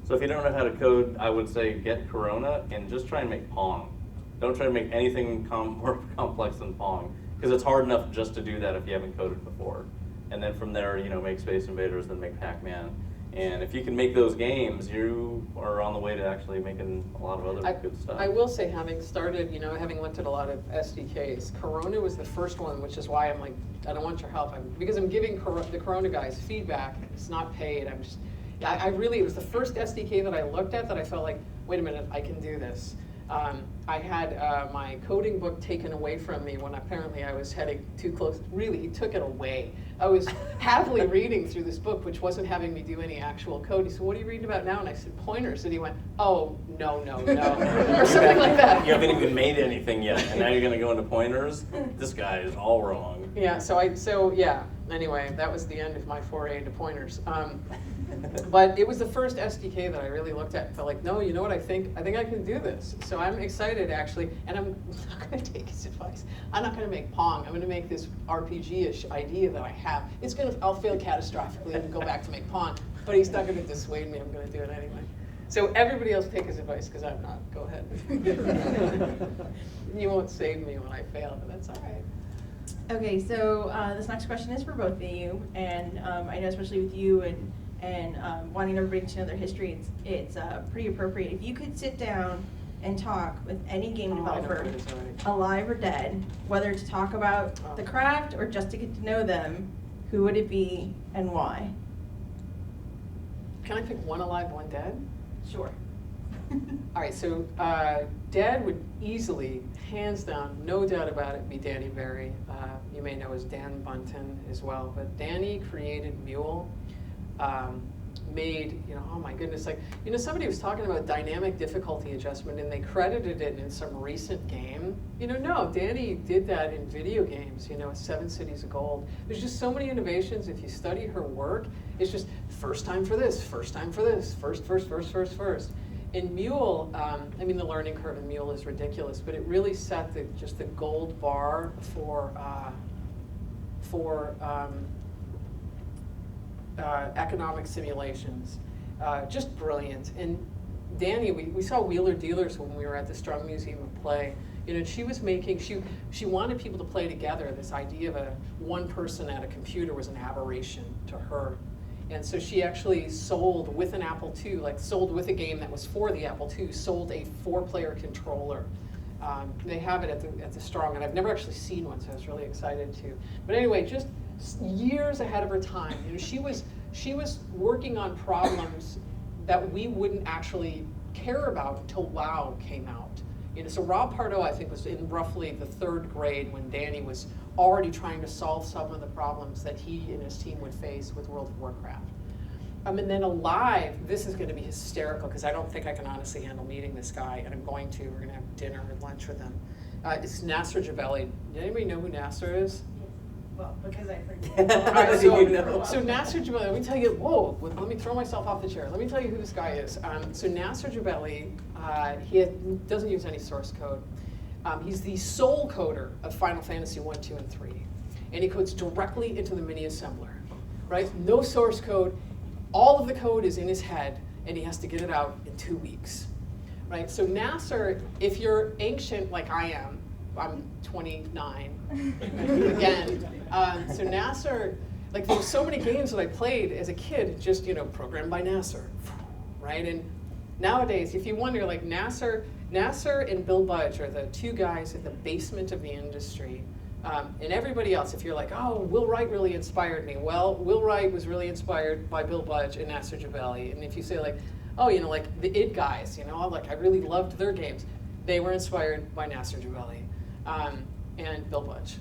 So if you don't know how to code, I would say get Corona and just try and make Pong. Don't try to make anything more complex than Pong, because it's hard enough just to do that if you haven't coded before. And then from there, make Space Invaders, then make Pac-Man. And if you can make those games, you are on the way to actually making a lot of other good stuff. I will say, having started, having looked at a lot of SDKs, Corona was the first one, which is why I'm like, I don't want your help. Because I'm giving the Corona guys feedback. It's not paid. It was the first SDK that I looked at that I felt like, wait a minute, I can do this. I had my coding book taken away from me when apparently I was heading too close. Really, he took it away. I was happily reading through this book, which wasn't having me do any actual code. He said, what are you reading about now? And I said, pointers. And he went, oh, no, or something like that. You haven't even made anything yet, and now you're going to go into pointers? This guy is all wrong. Yeah, anyway, that was the end of my foray into pointers. But it was the first SDK that I really looked at and felt like, no, you know what, I think I can do this. So I'm excited, actually, and I'm not going to take his advice. I'm not going to make Pong. I'm going to make this RPG-ish idea that I have. I'll fail catastrophically and go back to make Pong, but he's not going to dissuade me. I'm going to do it anyway. So everybody else take his advice, because I'm not. Go ahead. You won't save me when I fail, but that's all right. Okay, so this next question is for both of you, and I know especially with you and wanting everybody to know their history, it's pretty appropriate. If you could sit down and talk with any game developer, alive or dead, whether to talk about the craft or just to get to know them, who would it be and why? Can I pick one alive, one dead? Sure. All right, so dead would easily, hands down, no doubt about it, be Danny Berry. You may know as Dan Bunton as well, but Danny created Mule. Made, oh my goodness, somebody was talking about dynamic difficulty adjustment and they credited it in some recent game. No, Danny did that in video games, 7 Cities of Gold. There's just so many innovations. If you study her work, it's just first time for this, first time for this, first. In Mule, the learning curve in Mule is ridiculous, but it really set the gold bar for economic simulations. Just brilliant. And Danny, we saw Wheeler Dealers when we were at the Strung Museum of Play. She was making, she wanted people to play together. This idea of one person at a computer was an aberration to her. And so she actually sold with an Apple II, sold with a game that was for the Apple II, sold a 4-player controller. They have it at the Strong, and I've never actually seen one, so I was really excited to. But anyway, just years ahead of her time. She was working on problems that we wouldn't actually care about until WoW came out. So Rob Pardo, I think, was in roughly the 3rd grade when Danny was already trying to solve some of the problems that he and his team would face with World of Warcraft. And then Alive, this is going to be hysterical because I don't think I can honestly handle meeting this guy, and I'm going to. We're going to have dinner or lunch with him. It's Nasser Jabeli. Did anybody know who Nasser is? Well, because I've heard All right, so Nasser Jabeli, let me tell you, let me throw myself off the chair. Let me tell you who this guy is. So Nasser Jabeli, he doesn't use any source code. He's the sole coder of Final Fantasy 1, 2, and 3. And he codes directly into the mini assembler, right? No source code. All of the code is in his head, and he has to get it out in 2 weeks, right? So Nasser, if you're ancient like I am, I'm 29 again. So Nasser, there's so many games that I played as a kid, just programmed by Nasser, right? And nowadays, if you wonder, Nasser and Bill Budge are the 2 guys at the basement of the industry. And everybody else, if you're like, oh, Will Wright really inspired me. Well, Will Wright was really inspired by Bill Budge and Nasser Jabeli. And if you say the id guys, I really loved their games. They were inspired by Nasser Jabeli and Bill Budge.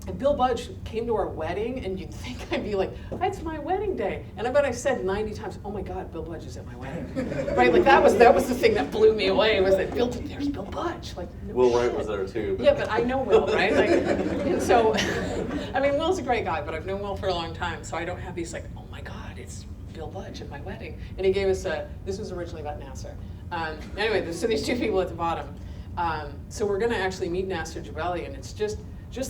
And Bill Budge came to our wedding, and you'd think I'd be like, that's my wedding day. And I bet I said 90 times, oh my God, Bill Budge is at my wedding. Right, that was the thing that blew me away, was that there's Bill Budge. No Will Wright shit. was there too. Yeah, but I know Will, right? And so, Will's a great guy, but I've known Will for a long time, so I don't have these oh my God, it's Bill Bill Ludge at my wedding. And he gave us this was originally about Nasser. Anyway, so these two people at the bottom. So we're going to actually meet Nasser Jabali, and it's just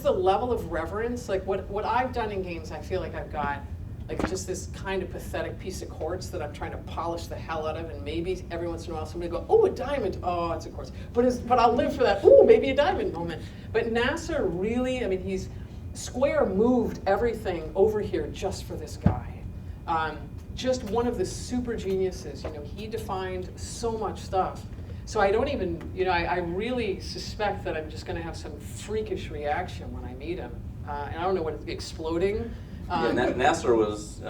the level of reverence. Like what I've done in games, I feel like I've got like just this kind of pathetic piece of quartz that I'm trying to polish the hell out of, and maybe every once in a while somebody go, oh, a diamond, oh, it's a quartz. But I'll live for that, ooh, maybe a diamond moment. But Nasser really, I mean, he's Square moved everything over here just for this guy. Just one of the super geniuses, you know, he defined so much stuff. So I don't even, you know, I really suspect that I'm just going to have some freakish reaction when I meet him. And I don't know what it's exploding. Yeah, Nasser was,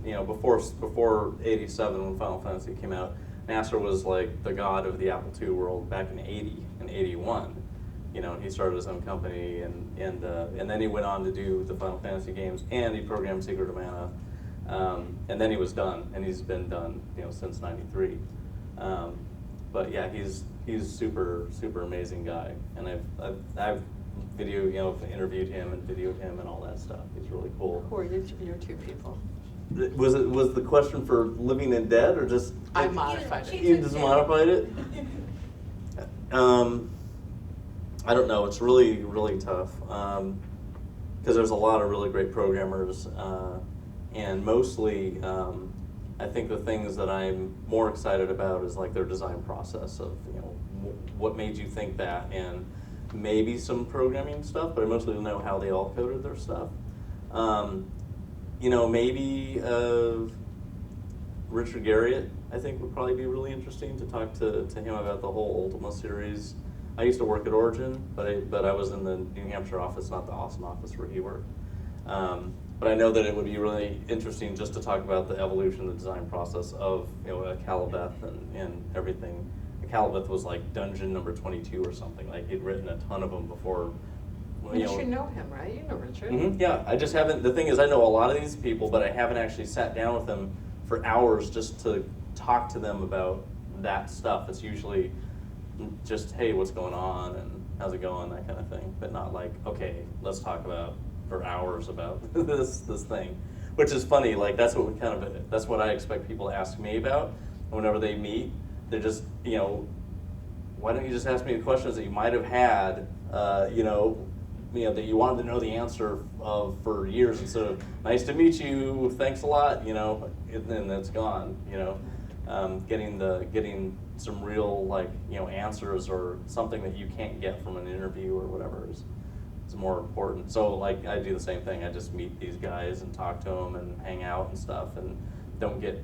you know, before '87 when Final Fantasy came out, Nasser was like the god of the Apple II world back in '80 and '81. You know, he started his own company, and then he went on to do the Final Fantasy games, and he programmed Secret of Mana, and then he was done, and he's been done, you know, since '93. But yeah, he's super amazing guy, and I've interviewed him and videoed him and all that stuff. He's really cool. Who are your two people? Was the question for living and dead, or just? I modified it. You just modified it. I don't know. It's really tough because there's a lot of really great programmers, and mostly I think the things that I'm more excited about is like their design process of, you know, what made you think that, and maybe some programming stuff, but I mostly know how they all coded their stuff. You know, maybe Richard Garriott, I think, would probably be really interesting to talk to him about the whole Ultima series. I used to work at Origin, but I was in the New Hampshire office, not the Austin office where he worked. But I know that it would be really interesting just to talk about the evolution, the design process of, you know, a Calibeth and everything. Calibeth was like dungeon number 22 or something. Like he'd written a ton of them before. You should know him, right? You know Richard. Mm-hmm, yeah, I just haven't. The thing is, I know a lot of these people, but I haven't actually sat down with them for hours just to talk to them about that stuff. It's usually just, hey, what's going on and how's it going, that kind of thing. But not like, okay, let's talk about for hours about this thing, which is funny. Like that's what I expect people to ask me about. And whenever they meet, they're just, you know, why don't you just ask me the questions that you might have had, you know, that you wanted to know the answer of for years, instead of nice to meet you, thanks a lot, you know, and then it's gone, you know. Getting some real, like, you know, answers or something that you can't get from an interview or whatever is more important. So like I do the same thing. I just meet these guys and talk to them and hang out and stuff, and don't get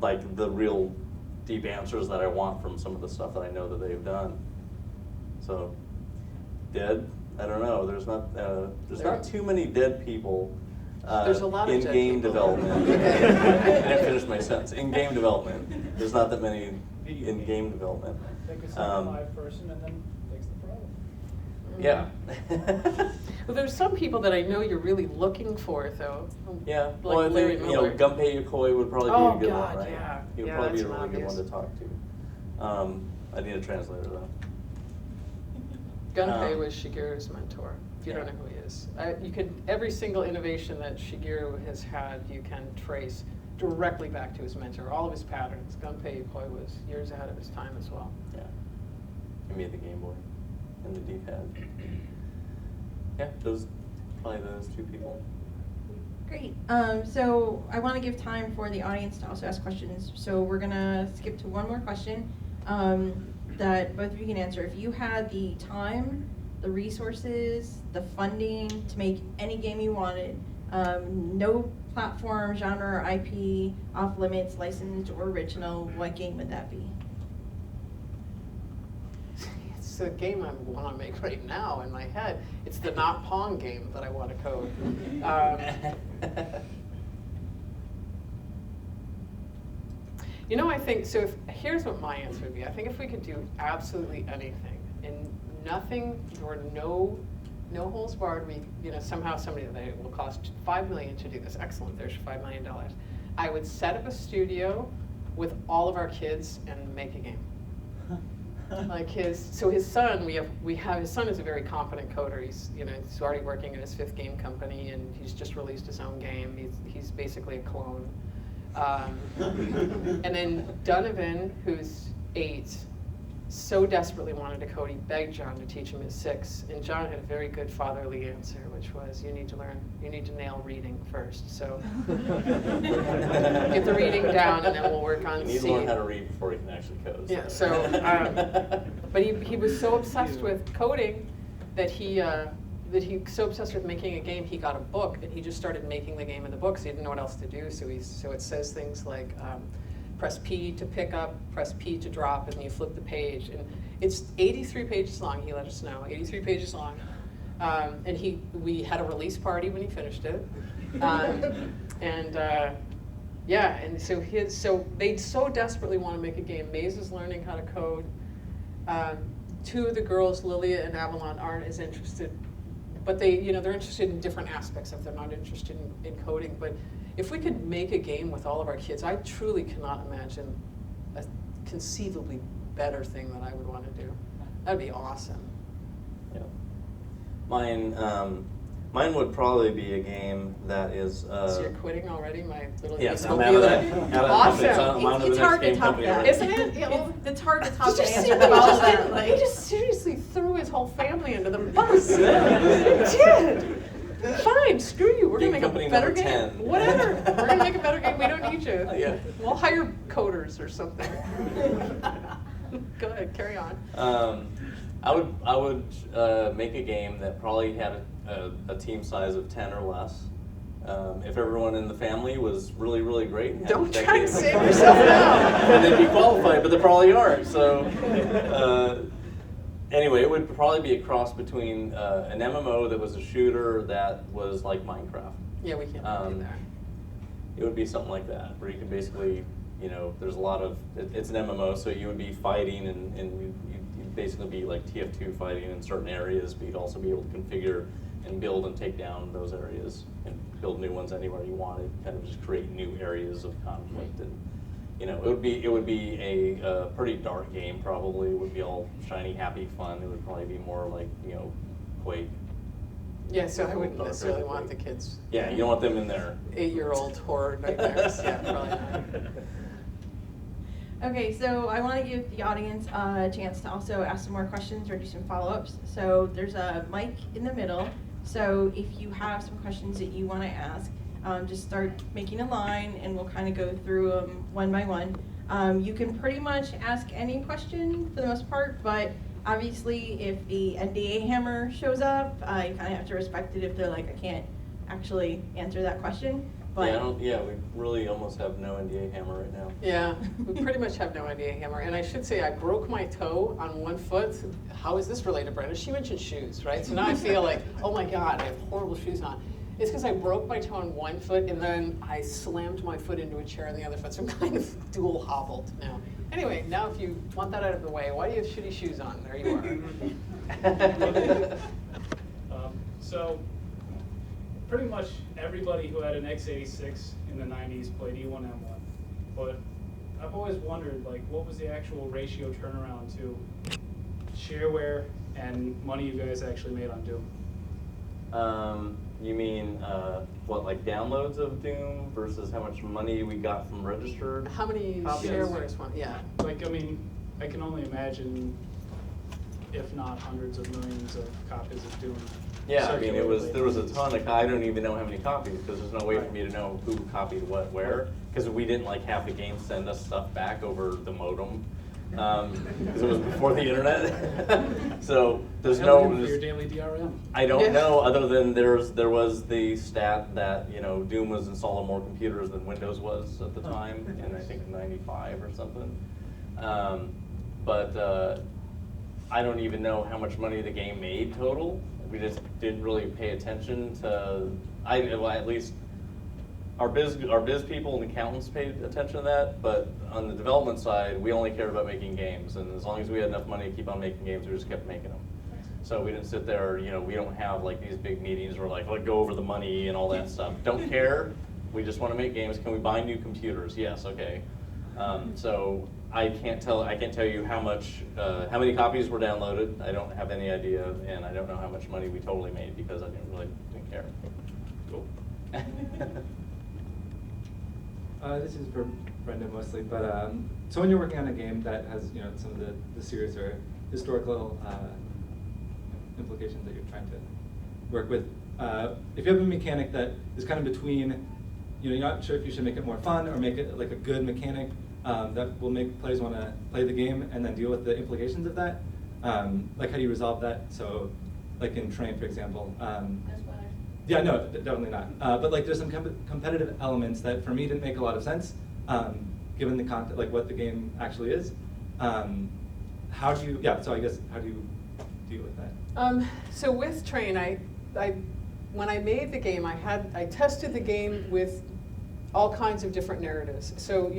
like the real deep answers that I want from some of the stuff that I know that they've done. So dead, I don't know. There's not too many dead people there's a lot of in dead game people. development. I didn't finish my sentence. In game development, there's not that many in game development. Take a second live person and then fix the problem. Yeah. Well, there's some people that I know you're really looking for, though. Yeah. Like Well, I Larry think, you know, Miller. Gunpei Yokoi would probably be Oh, a good God, one, right? yeah. He would Yeah, probably be a that's really good obvious. one to talk to. I need a translator though. Gunpei was Shigeru's mentor. If you don't know who he is, every single innovation that Shigeru has had, you can trace directly back to his mentor. All of his patterns. Gunpei Yokoi was years ahead of his time as well. Yeah. He made the Game Boy and the D-pad. Yeah, probably those two people. Great. So I want to give time for the audience to also ask questions. So we're gonna skip to one more question that both of you can answer. If you had the time, the resources, the funding to make any game you wanted, no platform, genre, or IP off limits, licensed or original, what game would that be? It's a game I want to make right now in my head. It's the not Pong game that I want to code. You know, I think, so here's what my answer would be. I think if we could do absolutely anything, and nothing, or no holds barred, somehow somebody that it will cost $5 million to do this. Excellent, there's $5 million. I would set up a studio with all of our kids and make a game. Like his son, his son is a very competent coder. He's already working in his 5th game company, and he's just released his own game. He's basically a clone. And then Donovan, who's 8, so desperately wanted to code, he begged John to teach him at 6. And John had a very good fatherly answer, which was, you need to nail reading first. So get the reading down, and then we'll work on You need C. to learn how to read before you can actually code. Yeah, so, but he was so obsessed with coding that he so obsessed with making a game, he got a book, and he just started making the game in the book, so he didn't know what else to do. So it says things like, press P to pick up, press P to drop, and you flip the page. And it's 83 pages long, he let us know, 83 pages long. And we had a release party when he finished it. Yeah, and so they so desperately want to make a game. Maze is learning how to code. 2 of the girls, Lilia and Avalon, aren't as interested, but they're interested in different aspects of it. They're not interested in coding. But if we could make a game with all of our kids, I truly cannot imagine a conceivably better thing that I would want to do. That'd be awesome. Yeah. Mine would probably be a game that is. So you're quitting already, my little Yes, I'm utopia? out of that. Awesome. I'm out of the It's next hard to game top company that. already. Isn't it? Yeah, well, it's hard to top Did the you see answer what he about just that. did? Like, He just seriously threw his whole family under the bus. He did. Fine, screw you. We're Game gonna make company a better number game. 10. Whatever. We're gonna make a better game. We don't need you. Yeah. We'll hire coders or something. Go ahead, carry on. I would make a game that probably had a team size of 10 or less. If everyone in the family was really, really great. and had Don't try to decades- save yourself now. And they'd be qualified, but they probably aren't. So anyway, it would probably be a cross between an MMO that was a shooter that was like Minecraft. Yeah, we can't do that. It would be something like that, where you can basically, there's a lot of, it's an MMO, so you would be fighting and you'd basically be like TF2 fighting in certain areas, but you'd also be able to configure and build and take down those areas and build new ones anywhere you wanted, kind of just create new areas of conflict. And it would be a pretty dark game probably. It would be all shiny, happy fun. It would probably be more like, Quake. Yeah, so I wouldn't necessarily want the Quake. kids. Yeah, you don't want them in there. 8-year-old horror nightmares. Yeah, probably not. Okay, so I want to give the audience a chance to also ask some more questions or do some follow-ups. So there's a mic in the middle. So if you have some questions that you want to ask, just start making a line and we'll kind of go through them one by one. You can pretty much ask any question for the most part, but obviously if the NDA hammer shows up, you kind of have to respect it if they're like, I can't actually answer that question. But We really almost have no NDA hammer right now. Yeah, we pretty much have no idea, Hammer. And I should say I broke my toe on one foot. How is this related, Brenda? She mentioned shoes, right? So now I feel like, oh my God, I have horrible shoes on. It's because I broke my toe on one foot and then I slammed my foot into a chair on the other foot. So I'm kind of dual hobbled now. Anyway, now if you want that out of the way, why do you have shitty shoes on? There you are. So pretty much everybody who had an x86 in the 90s played E1M1. But I've always wondered, what was the actual ratio turnaround to shareware and money you guys actually made on Doom? You mean, like downloads of Doom versus how much money we got from registered? How many copies? sharewares? Yeah. I can only imagine, if not hundreds of millions of copies of Doom. Yeah, there was a circulated. ton of, I don't even know how many copies, because there's no way for me to know who copied what where, because we didn't have the game send us stuff back over the modem, because it was before the internet. So there's Hell, no, for your daily DRM. I don't Yeah. know, other than there was the stat that, Doom was installed on more computers than Windows was at the time, in I think 95 or something. But I don't even know how much money the game made total. We just didn't really pay attention to, at least our biz people and accountants paid attention to that, but on the development side, we only cared about making games, and as long as we had enough money to keep on making games, we just kept making them. So we didn't sit there, we don't have these big meetings where let's go over the money and all that stuff. Don't care, we just want to make games. Can we buy new computers? Yes, okay. So I can't tell you how many copies were downloaded. I don't have any idea, and I don't know how much money we totally made because I didn't care. Cool. This is for Brenda mostly, but so when you're working on a game that has some of the serious or historical implications that you're trying to work with, if you have a mechanic that is kind of between, you're not sure if you should make it more fun or make it like a good mechanic that will make players want to play the game and then deal with the implications of that, like how do you resolve that? So, like in Train, for example. Yeah, no, definitely not. But like, there's some competitive elements that for me didn't make a lot of sense, given the content, like what the game actually is. How do you? Yeah. So I guess how do you deal with that? So with Train, when I made the game, I tested the game with all kinds of different narratives. So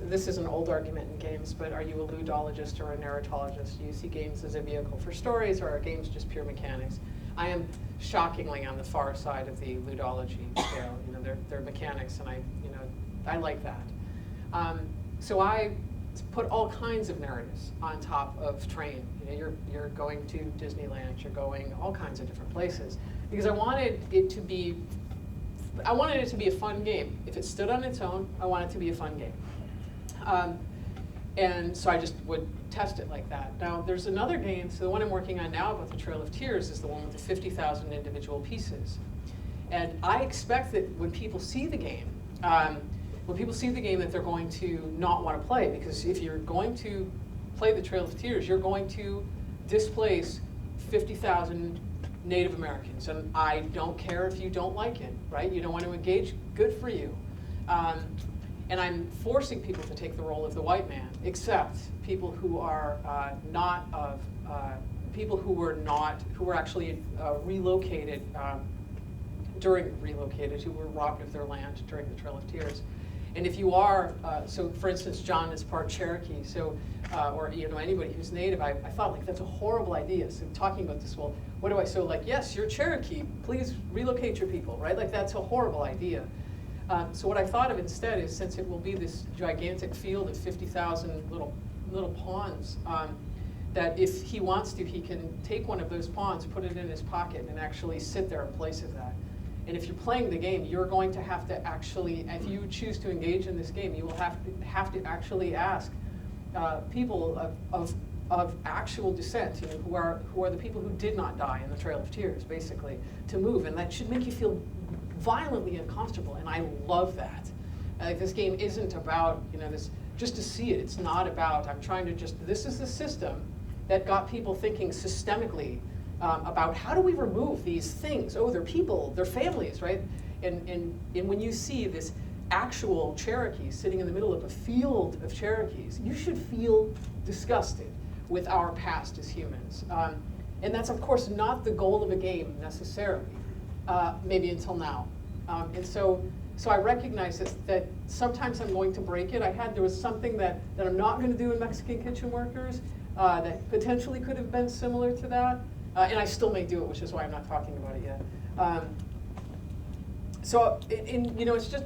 this is an old argument in games, but are you a ludologist or a narratologist? Do you see games as a vehicle for stories, or are games just pure mechanics? I am shockingly on the far side of the ludology scale. They're mechanics, and I like that. So I put all kinds of narratives on top of Train. You're going to Disneyland, you're going all kinds of different places, because I wanted it to be a fun game. If it stood on its own, I want it to be a fun game. And so I just would test it like that. Now, there's another game, so the one I'm working on now about the Trail of Tears is the one with the 50,000 individual pieces. And I expect that when people see the game, that they're going to not want to play, because if you're going to play the Trail of Tears, you're going to displace 50,000 Native Americans, and I don't care if you don't like it, right? You don't want to engage, good for you. And I'm forcing people to take the role of the white man, except people who are people who were actually relocated, who were robbed of their land during the Trail of Tears. And if you are, so for instance, John is part Cherokee, so, or anybody who's Native, I thought like that's a horrible idea. So talking about this, well, what do I, so like, yes, you're Cherokee, please relocate your people, right? Like that's a horrible idea. So what I thought of instead is, since it will be this gigantic field of 50,000 little pawns, that if he wants to, he can take one of those pawns, put it in his pocket, and actually sit there in place of that. And if you're playing the game, you're going to have to actually, if you choose to engage in this game, you will have to actually ask people of actual descent, who are the people who did not die in the Trail of Tears, basically, to move, and that should make you feel violently uncomfortable, and I love that. Like, this game isn't about this just to see it. It's not about, I'm trying to this is the system that got people thinking systemically about how do we remove these things? Oh, they're people, they're families, right? And when you see this actual Cherokee sitting in the middle of a field of Cherokees, you should feel disgusted with our past as humans. And that's, of course, not the goal of a game necessarily, maybe until now. And so I recognize that sometimes I'm going to break it. There was something that I'm not going to do in Mexican Kitchen Workers that potentially could have been similar to that. And I still may do it, which is why I'm not talking about it yet. It's just,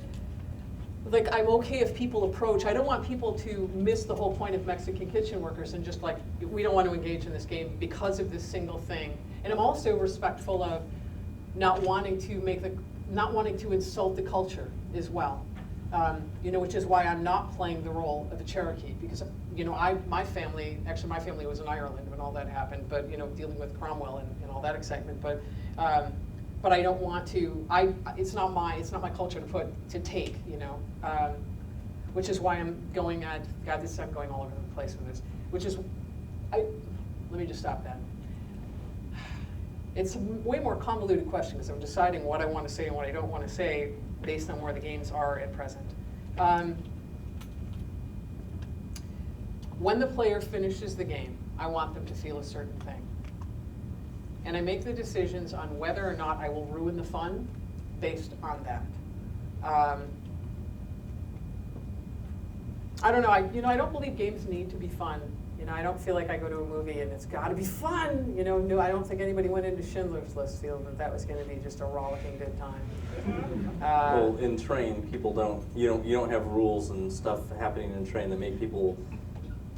like, I'm okay if people approach. I don't want people to miss the whole point of Mexican Kitchen Workers and just like, we don't want to engage in this game because of this single thing. And I'm also respectful of not wanting to insult the culture as well. Which is why I'm not playing the role of a Cherokee, because my family was in Ireland when all that happened, but dealing with Cromwell and all that excitement, but I don't want to. It's not my culture to take. Which is why I'm going at I'm going all over the place with this. Which is, let me just stop that. It's a way more convoluted question because I'm deciding what I want to say and what I don't want to say based on where the games are at present. When the player finishes the game, I want them to feel a certain thing. And I make the decisions on whether or not I will ruin the fun based on that. I don't know, I don't believe games need to be fun. I don't feel like I go to a movie and it's got to be fun. No, I don't think anybody went into Schindler's List feeling that was going to be just a rollicking good time. Well, in Train, people don't. You don't have rules and stuff happening in Train that make people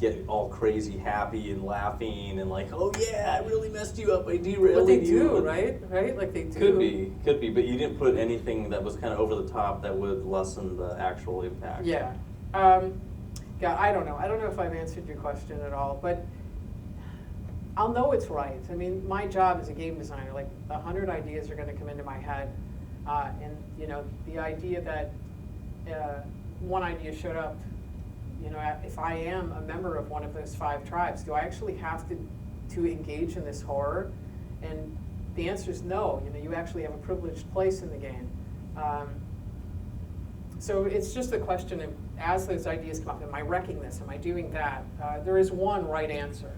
get all crazy happy and laughing and like, oh yeah, I really messed you up by derailing But they you. do, And right? Like they do. Could be, but you didn't put anything that was kind of over the top that would lessen the actual impact. Yeah. Yeah, I don't know. I don't know if I've answered your question at all, but I'll know it's right. I mean, my job as a game designer, like 100 ideas are going to come into my head, and you know, the idea that one idea showed up, you know, if I am a member of one of those 5 tribes, do I actually have to engage in this horror? And the answer is no. You know, you actually have a privileged place in the game. So it's just a question of, as those ideas come up, am I wrecking this? Am I doing that? There is one right answer.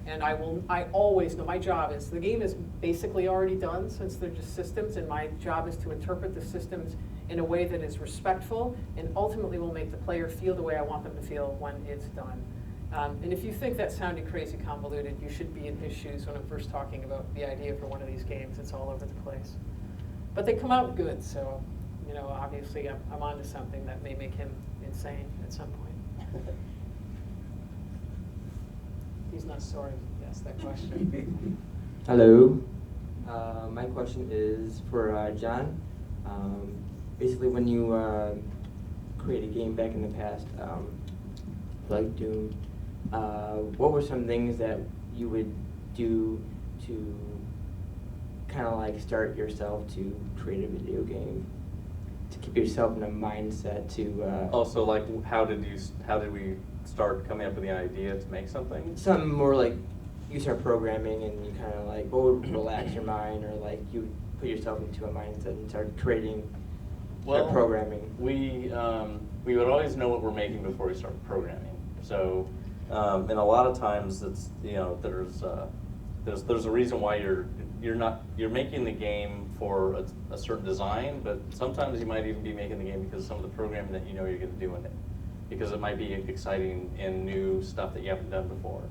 And I always know my job is, the game is basically already done since they're just systems, and my job is to interpret the systems in a way that is respectful and ultimately will make the player feel the way I want them to feel when it's done. And if you think that sounded crazy convoluted, you should be in his shoes when I'm first talking about the idea for one of these games. It's all over the place. But they come out good, so you know, obviously I'm onto something that may make him insane at some point. He's not sorry he asked that question. Hello. My question is for John. Basically, when you create a game back in the past, like Doom, what were some things that you would do to kind of like start yourself to create a video game, to keep yourself in a mindset to Also, like, how did we start coming up with the idea to make something? something more like you start programming and you kind of like, what would relax your mind, or like you put yourself into a mindset and start creating, start programming? We would always know what we're making before we start programming. So, and a lot of times it's, you know, there's a reason why you're making the game for a certain design, but sometimes you might even be making the game because of some of the programming that you know you're going to do in it, because it might be exciting and new stuff that you haven't done before.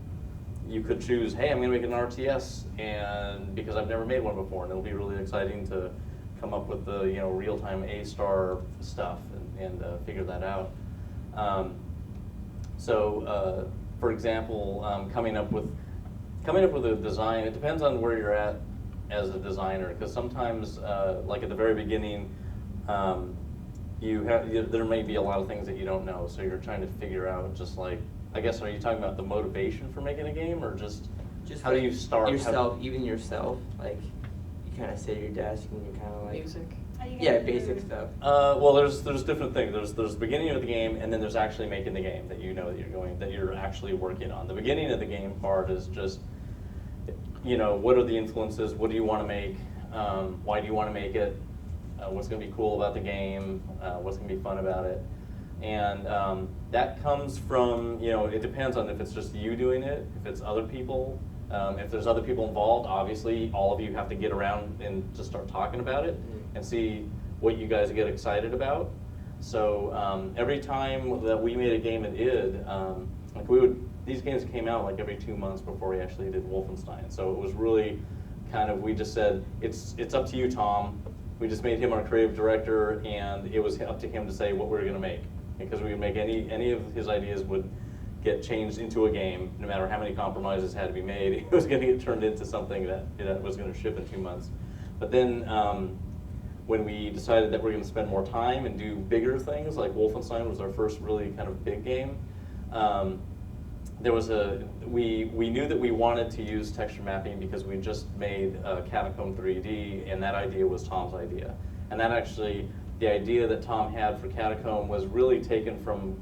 You could choose, hey, I'm going to make an RTS, and because I've never made one before, and it'll be really exciting to come up with the, you know, real-time A-star stuff and figure that out. For example, coming up with a design, it depends on where you're at as a designer, because sometimes, like at the very beginning, there may be a lot of things that you don't know, so you're trying to figure out, just like, I guess, are you talking about the motivation for making a game, or just how like do you start? yourself, even yourself, like you kind of sit at your desk and you kind of like Music. yeah, basic stuff. Well, there's different things. There's the beginning of the game, and then there's actually making the game that you know that you're actually working on. The beginning of the game part is just, you know, what are the influences? What do you want to make? Why do you want to make it? What's going to be cool about the game? What's going to be fun about it? And that comes from, you know, it depends on if it's just you doing it, if it's other people. If there's other people involved, obviously all of you have to get around and just start talking about it and see what you guys get excited about. So every time that we made a game at id, like these games came out like every 2 months before we actually did Wolfenstein. So it was really kind of, we just said, it's up to you, Tom. We just made him our creative director, and it was up to him to say what we were going to make. Because we would make any of his ideas would get changed into a game, no matter how many compromises had to be made. It was going to get turned into something that, you know, was going to ship in 2 months. But then when we decided that we're going to spend more time and do bigger things, like Wolfenstein was our first really kind of big game, we knew that we wanted to use texture mapping because we just made Catacomb 3D, and that idea was Tom's idea. And that actually, the idea that Tom had for Catacomb was really taken from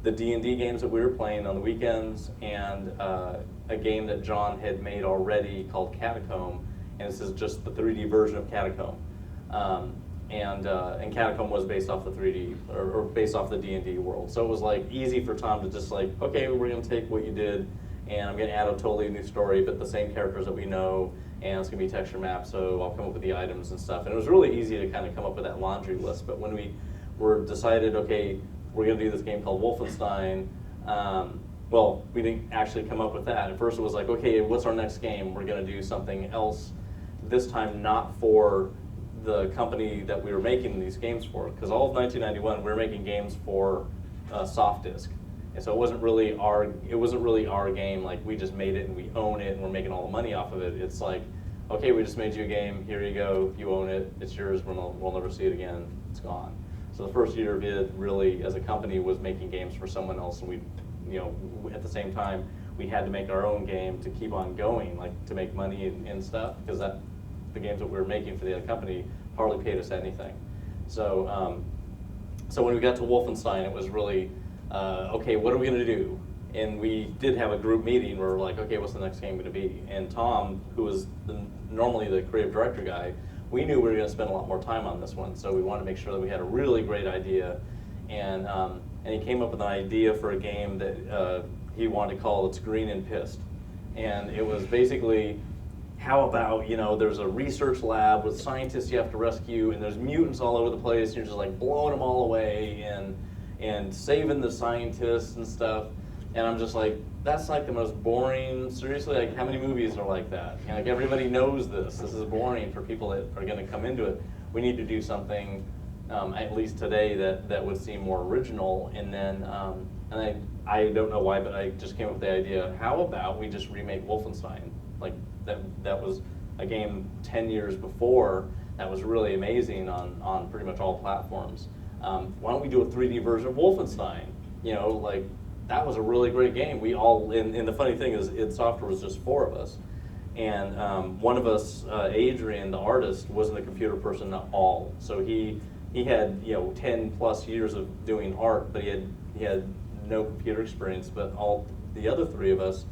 the D&D games that we were playing on the weekends, and a game that John had made already called Catacomb, and this is just the 3D version of Catacomb. And Catacomb was based off the 3D, or based off the D&D world. So it was like easy for Tom to just like, okay, we're gonna take what you did, and I'm gonna add a totally new story, but the same characters that we know, and it's gonna be texture mapped, so I'll come up with the items and stuff. And it was really easy to kind of come up with that laundry list. But when we were decided, okay, we're gonna do this game called Wolfenstein, well, we didn't actually come up with that. At first it was like, okay, what's our next game? We're gonna do something else, this time not for the company that we were making these games for, because all of 1991 we were making games for soft disk, And so it wasn't really our game, like we just made it and we own it and we're making all the money off of it. It's like, okay, we just made you a game, here you go, you own it, it's yours, we'll never see it again, it's gone. So the first year of it really, as a company, was making games for someone else, and we, at the same time, we had to make our own game to keep on going, like to make money and stuff, because the games that we were making for the other company hardly paid us anything. So, so when we got to Wolfenstein, it was really, okay, what are we gonna do? And we did have a group meeting where we're like, okay, what's the next game gonna be? And Tom, who was normally the creative director guy, we knew we were gonna spend a lot more time on this one, so we wanted to make sure that we had a really great idea. And he came up with an idea for a game that he wanted to call It's Green and Pissed. And it was basically, how about, there's a research lab with scientists you have to rescue, and there's mutants all over the place, and you're just like blowing them all away and saving the scientists and stuff. And I'm just like, that's like the most boring, seriously, like how many movies are like that? Like everybody knows this is boring for people that are gonna come into it. We need to do something, at least today, that would seem more original. And then, I don't know why, but I just came up with the idea, how about we just remake Wolfenstein? Like that was a game 10 years before that was really amazing on pretty much all platforms. Why don't we do a 3D version of Wolfenstein? Like, that was a really great game. We all, and the funny thing is, id Software was just 4 of us. And one of us, Adrian, the artist, wasn't a computer person at all. So he had 10 plus years of doing art, but he had no computer experience. But all the other 3 of us,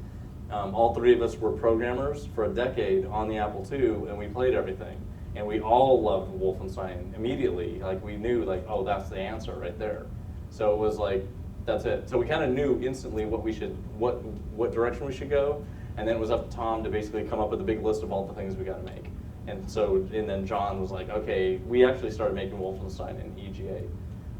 all 3 of us were programmers for a decade on the Apple II, and we played everything. And we all loved Wolfenstein immediately. Like, we knew, like, oh, that's the answer right there. So it was like, that's it. So we kind of knew instantly what direction we should go, and then it was up to Tom to basically come up with a big list of all the things we got to make. And then John was like, okay, we actually started making Wolfenstein in EGA,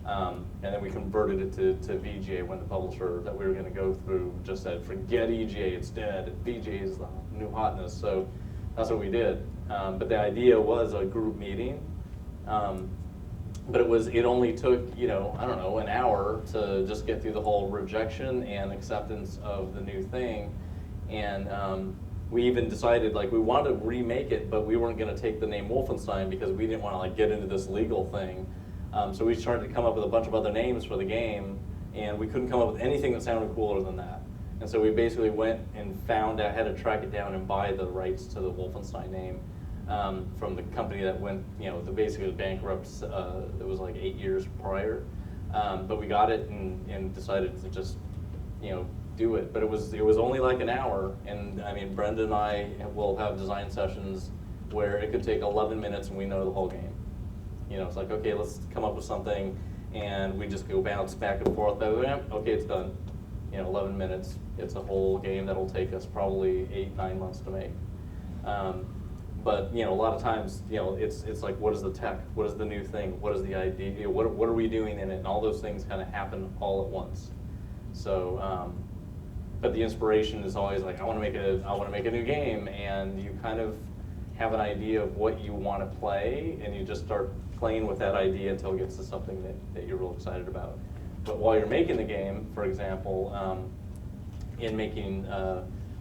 and then we converted it to VGA when the publisher that we were going to go through just said, forget EGA, it's dead. VGA is the new hotness. So that's what we did. But the idea was a group meeting. But it only took, I don't know, an hour to just get through the whole rejection and acceptance of the new thing. And we even decided, like, we wanted to remake it, but we weren't going to take the name Wolfenstein because we didn't want to, like, get into this legal thing. So we started to come up with a bunch of other names for the game, and we couldn't come up with anything that sounded cooler than that. And so we basically went and found out how to track it down and buy the rights to the Wolfenstein name. From the company that went, basically bankrupt. It was like 8 years prior, but we got it and decided to just, do it. But it was only like an hour, and I mean, Brenda and I will have design sessions where it could take 11 minutes and we know the whole game. It's like, okay, let's come up with something, and we just go bounce back and forth. Okay, it's done. 11 minutes. It's a whole game that'll take us probably 8-9 months to make. But a lot of times, it's like, what is the tech? What is the new thing? What is the idea? What are we doing in it? And all those things kind of happen all at once. So, but the inspiration is always like, I want to make a new game, and you kind of have an idea of what you want to play, and you just start playing with that idea until it gets to something that you're real excited about. But while you're making the game, for example, in making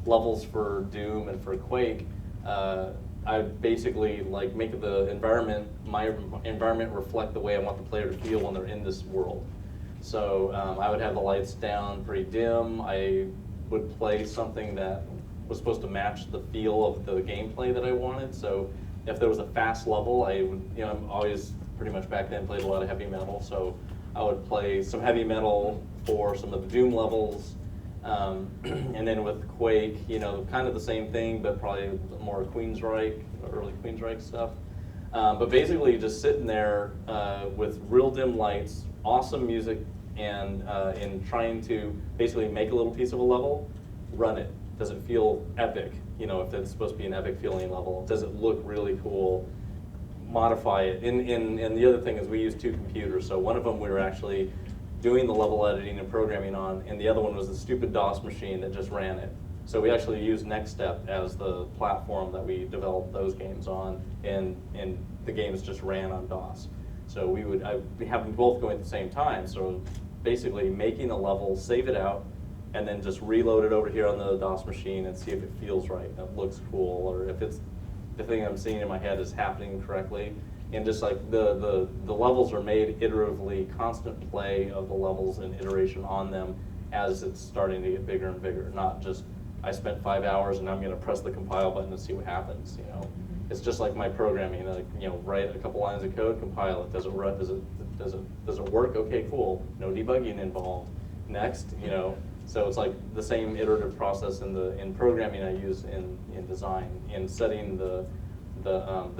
levels for Doom and for Quake. I basically like make my environment reflect the way I want the player to feel when they're in this world. So I would have the lights down pretty dim. I would play something that was supposed to match the feel of the gameplay that I wanted. So if there was a fast level, I would, I'm always pretty much back then played a lot of heavy metal. So I would play some heavy metal for some of the Doom levels. And then with Quake, kind of the same thing, but probably more Queensryche, early Queensryche stuff. But basically just sitting there with real dim lights, awesome music, and trying to basically make a little piece of a level, run it. Does it feel epic? If it's supposed to be an epic feeling level, does it look really cool? Modify it. And the other thing is we use 2 computers. So one of them we were actually doing the level editing and programming on, and the other one was the stupid DOS machine that just ran it. So we actually used NextStep as the platform that we developed those games on, and the games just ran on DOS. So we have them both going at the same time. So basically making a level, save it out, and then just reload it over here on the DOS machine and see if it feels right, if it looks cool, or if it's the thing I'm seeing in my head is happening correctly. And just like the levels are made iteratively, constant play of the levels and iteration on them as it's starting to get bigger and bigger, not just I spent 5 hours and I'm going to press the compile button and see what happens. You know, it's just like my programming. You know, write a couple lines of code, compile it. Does it run? Does it work? Okay, cool. No debugging involved. Next, you know. So it's like the same iterative process in programming I use in design, in setting the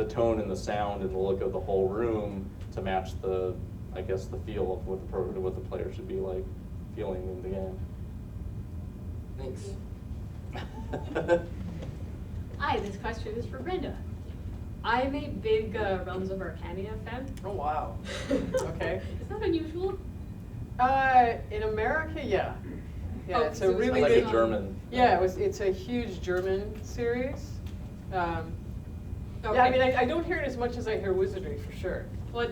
tone and the sound and the look of the whole room to match the, I guess, the feel of what the player should be like feeling in the game. Thanks. Hi, this question is for Brenda. I'm a big Realms of Arcania fan. Oh, wow. Okay. Is that unusual? In America, yeah. Yeah, Oh, it's so a it was really Like big. a German. Yeah, it's a huge German series. Okay. Yeah, I mean, I don't hear it as much as I hear Wizardry, for sure. Well,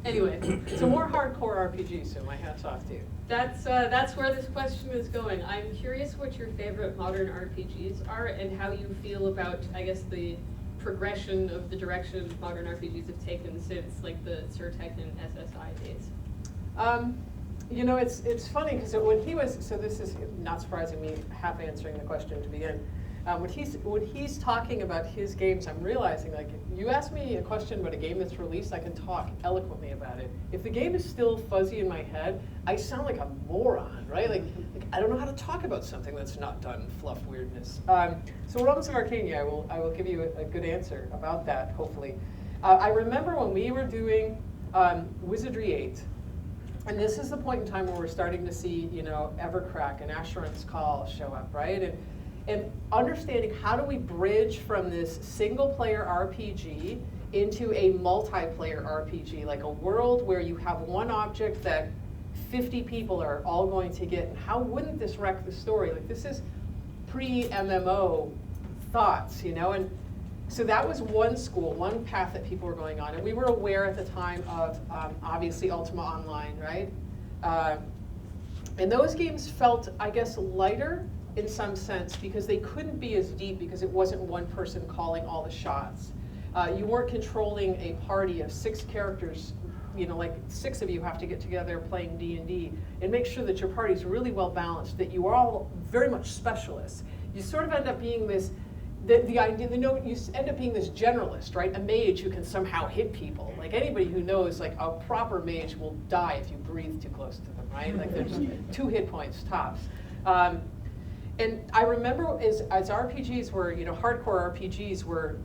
anyway, It's a more hardcore RPG, so my hat's off to you. that's where this question is going. I'm curious what your favorite modern RPGs are and how you feel about, I guess, the progression of the direction modern RPGs have taken since like the Surtech and SSI days. You know, it's funny because when he was, so this is not surprising me half answering the question to begin. When he's talking about his games, I'm realizing, like, you ask me a question about a game that's released, I can talk eloquently about it. If the game is still fuzzy in my head, I sound like a moron, right? Like I don't know how to talk about something that's not done fluff weirdness. So Realms of Arcania, I will give you a good answer about that, hopefully. I remember when we were doing Wizardry 8, and this is the point in time where we're starting to see, you know, Evercrack and Asheron's Call show up, right? And understanding how do we bridge from this single-player RPG into a multiplayer RPG, like a world where you have one object that 50 people are all going to get, and how wouldn't this wreck the story? Like, this is pre-MMO thoughts, you know? And so that was one school, one path that people were going on. And we were aware at the time of, obviously, Ultima Online, right? And those games felt, I guess, lighter in some sense because they couldn't be as deep because it wasn't one person calling all the shots. You weren't controlling a party of 6 characters, you know, like 6 of you have to get together playing D&D and make sure that your party's really well balanced, that you are all very much specialists. You sort of end up being this, the idea, you end up being this generalist, right? A mage who can somehow hit people. Like anybody who knows, like a proper mage will die if you breathe too close to them, right? Like there's 2 hit points tops. And I remember as RPGs were, you know, hardcore RPGs were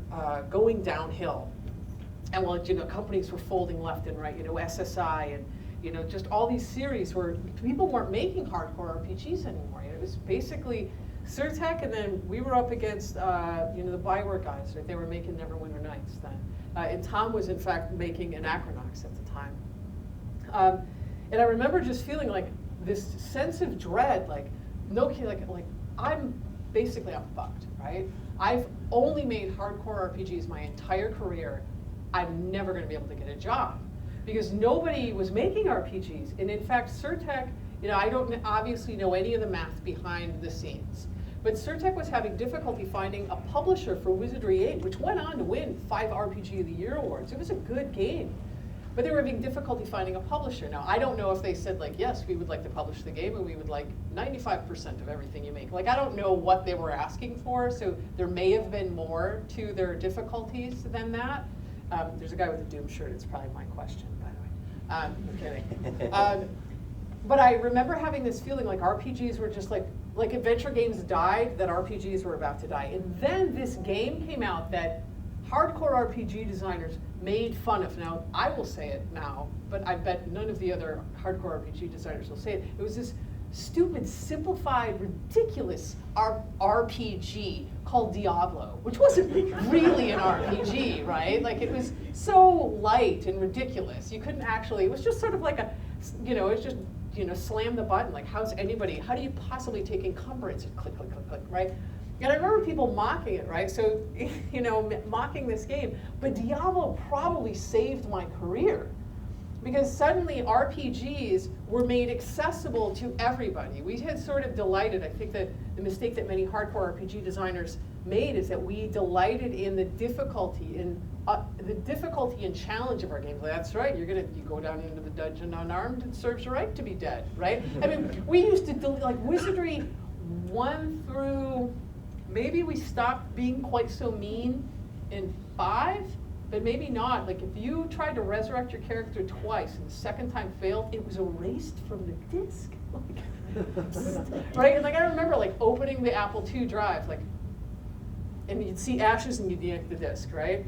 going downhill. And well, you know, companies were folding left and right, you know, SSI and, you know, just all these series where people weren't making hardcore RPGs anymore. It was basically Surtech, and then we were up against, you know, the Bioware guys. Right? They were making Neverwinter Nights then. And Tom was, in fact, making Anachronox at the time. And I remember just feeling like this sense of dread, like, no kidding, like I'm fucked, right? I've only made hardcore RPGs my entire career. I'm never going to be able to get a job because nobody was making RPGs. And in fact, Surtech, you know, I don't obviously know any of the math behind the scenes, but Surtech was having difficulty finding a publisher for Wizardry 8, which went on to win 5 RPG of the Year awards. It was a good game. But they were having difficulty finding a publisher. Now, I don't know if they said, like, yes, we would like to publish the game, and we would like 95% of everything you make. Like, I don't know what they were asking for, so there may have been more to their difficulties than that. There's a guy with a Doom shirt. It's probably my question, by the way. I'm kidding. But I remember having this feeling like RPGs were just like adventure games died, that RPGs were about to die. And then this game came out that hardcore RPG designers made fun of. Now, I will say it now, but I bet none of the other hardcore RPG designers will say it. It was this stupid, simplified, ridiculous RPG called Diablo, which wasn't really an RPG, right? Like, it was so light and ridiculous. You couldn't actually, it was just sort of like a, you know, it's just, you know, slam the button. Like, how do you possibly take encumbrance and click, click, click, click, right? And I remember people mocking it, right? So, you know, mocking this game. But Diablo probably saved my career Because suddenly RPGs were made accessible to everybody. We had sort of delighted, I think that the mistake that many hardcore RPG designers made is that we delighted in the difficulty and challenge of our games. That's right, you go down into the dungeon unarmed, it serves you right to be dead, right? I mean, we used to, like Wizardry 1 through, maybe we stopped being quite so mean in 5, but maybe not. Like if you tried to resurrect your character twice and the second time failed, it was erased from the disc. Right? And like I remember like opening the Apple II drive, like, and you'd see ashes and you'd yank the disc, right?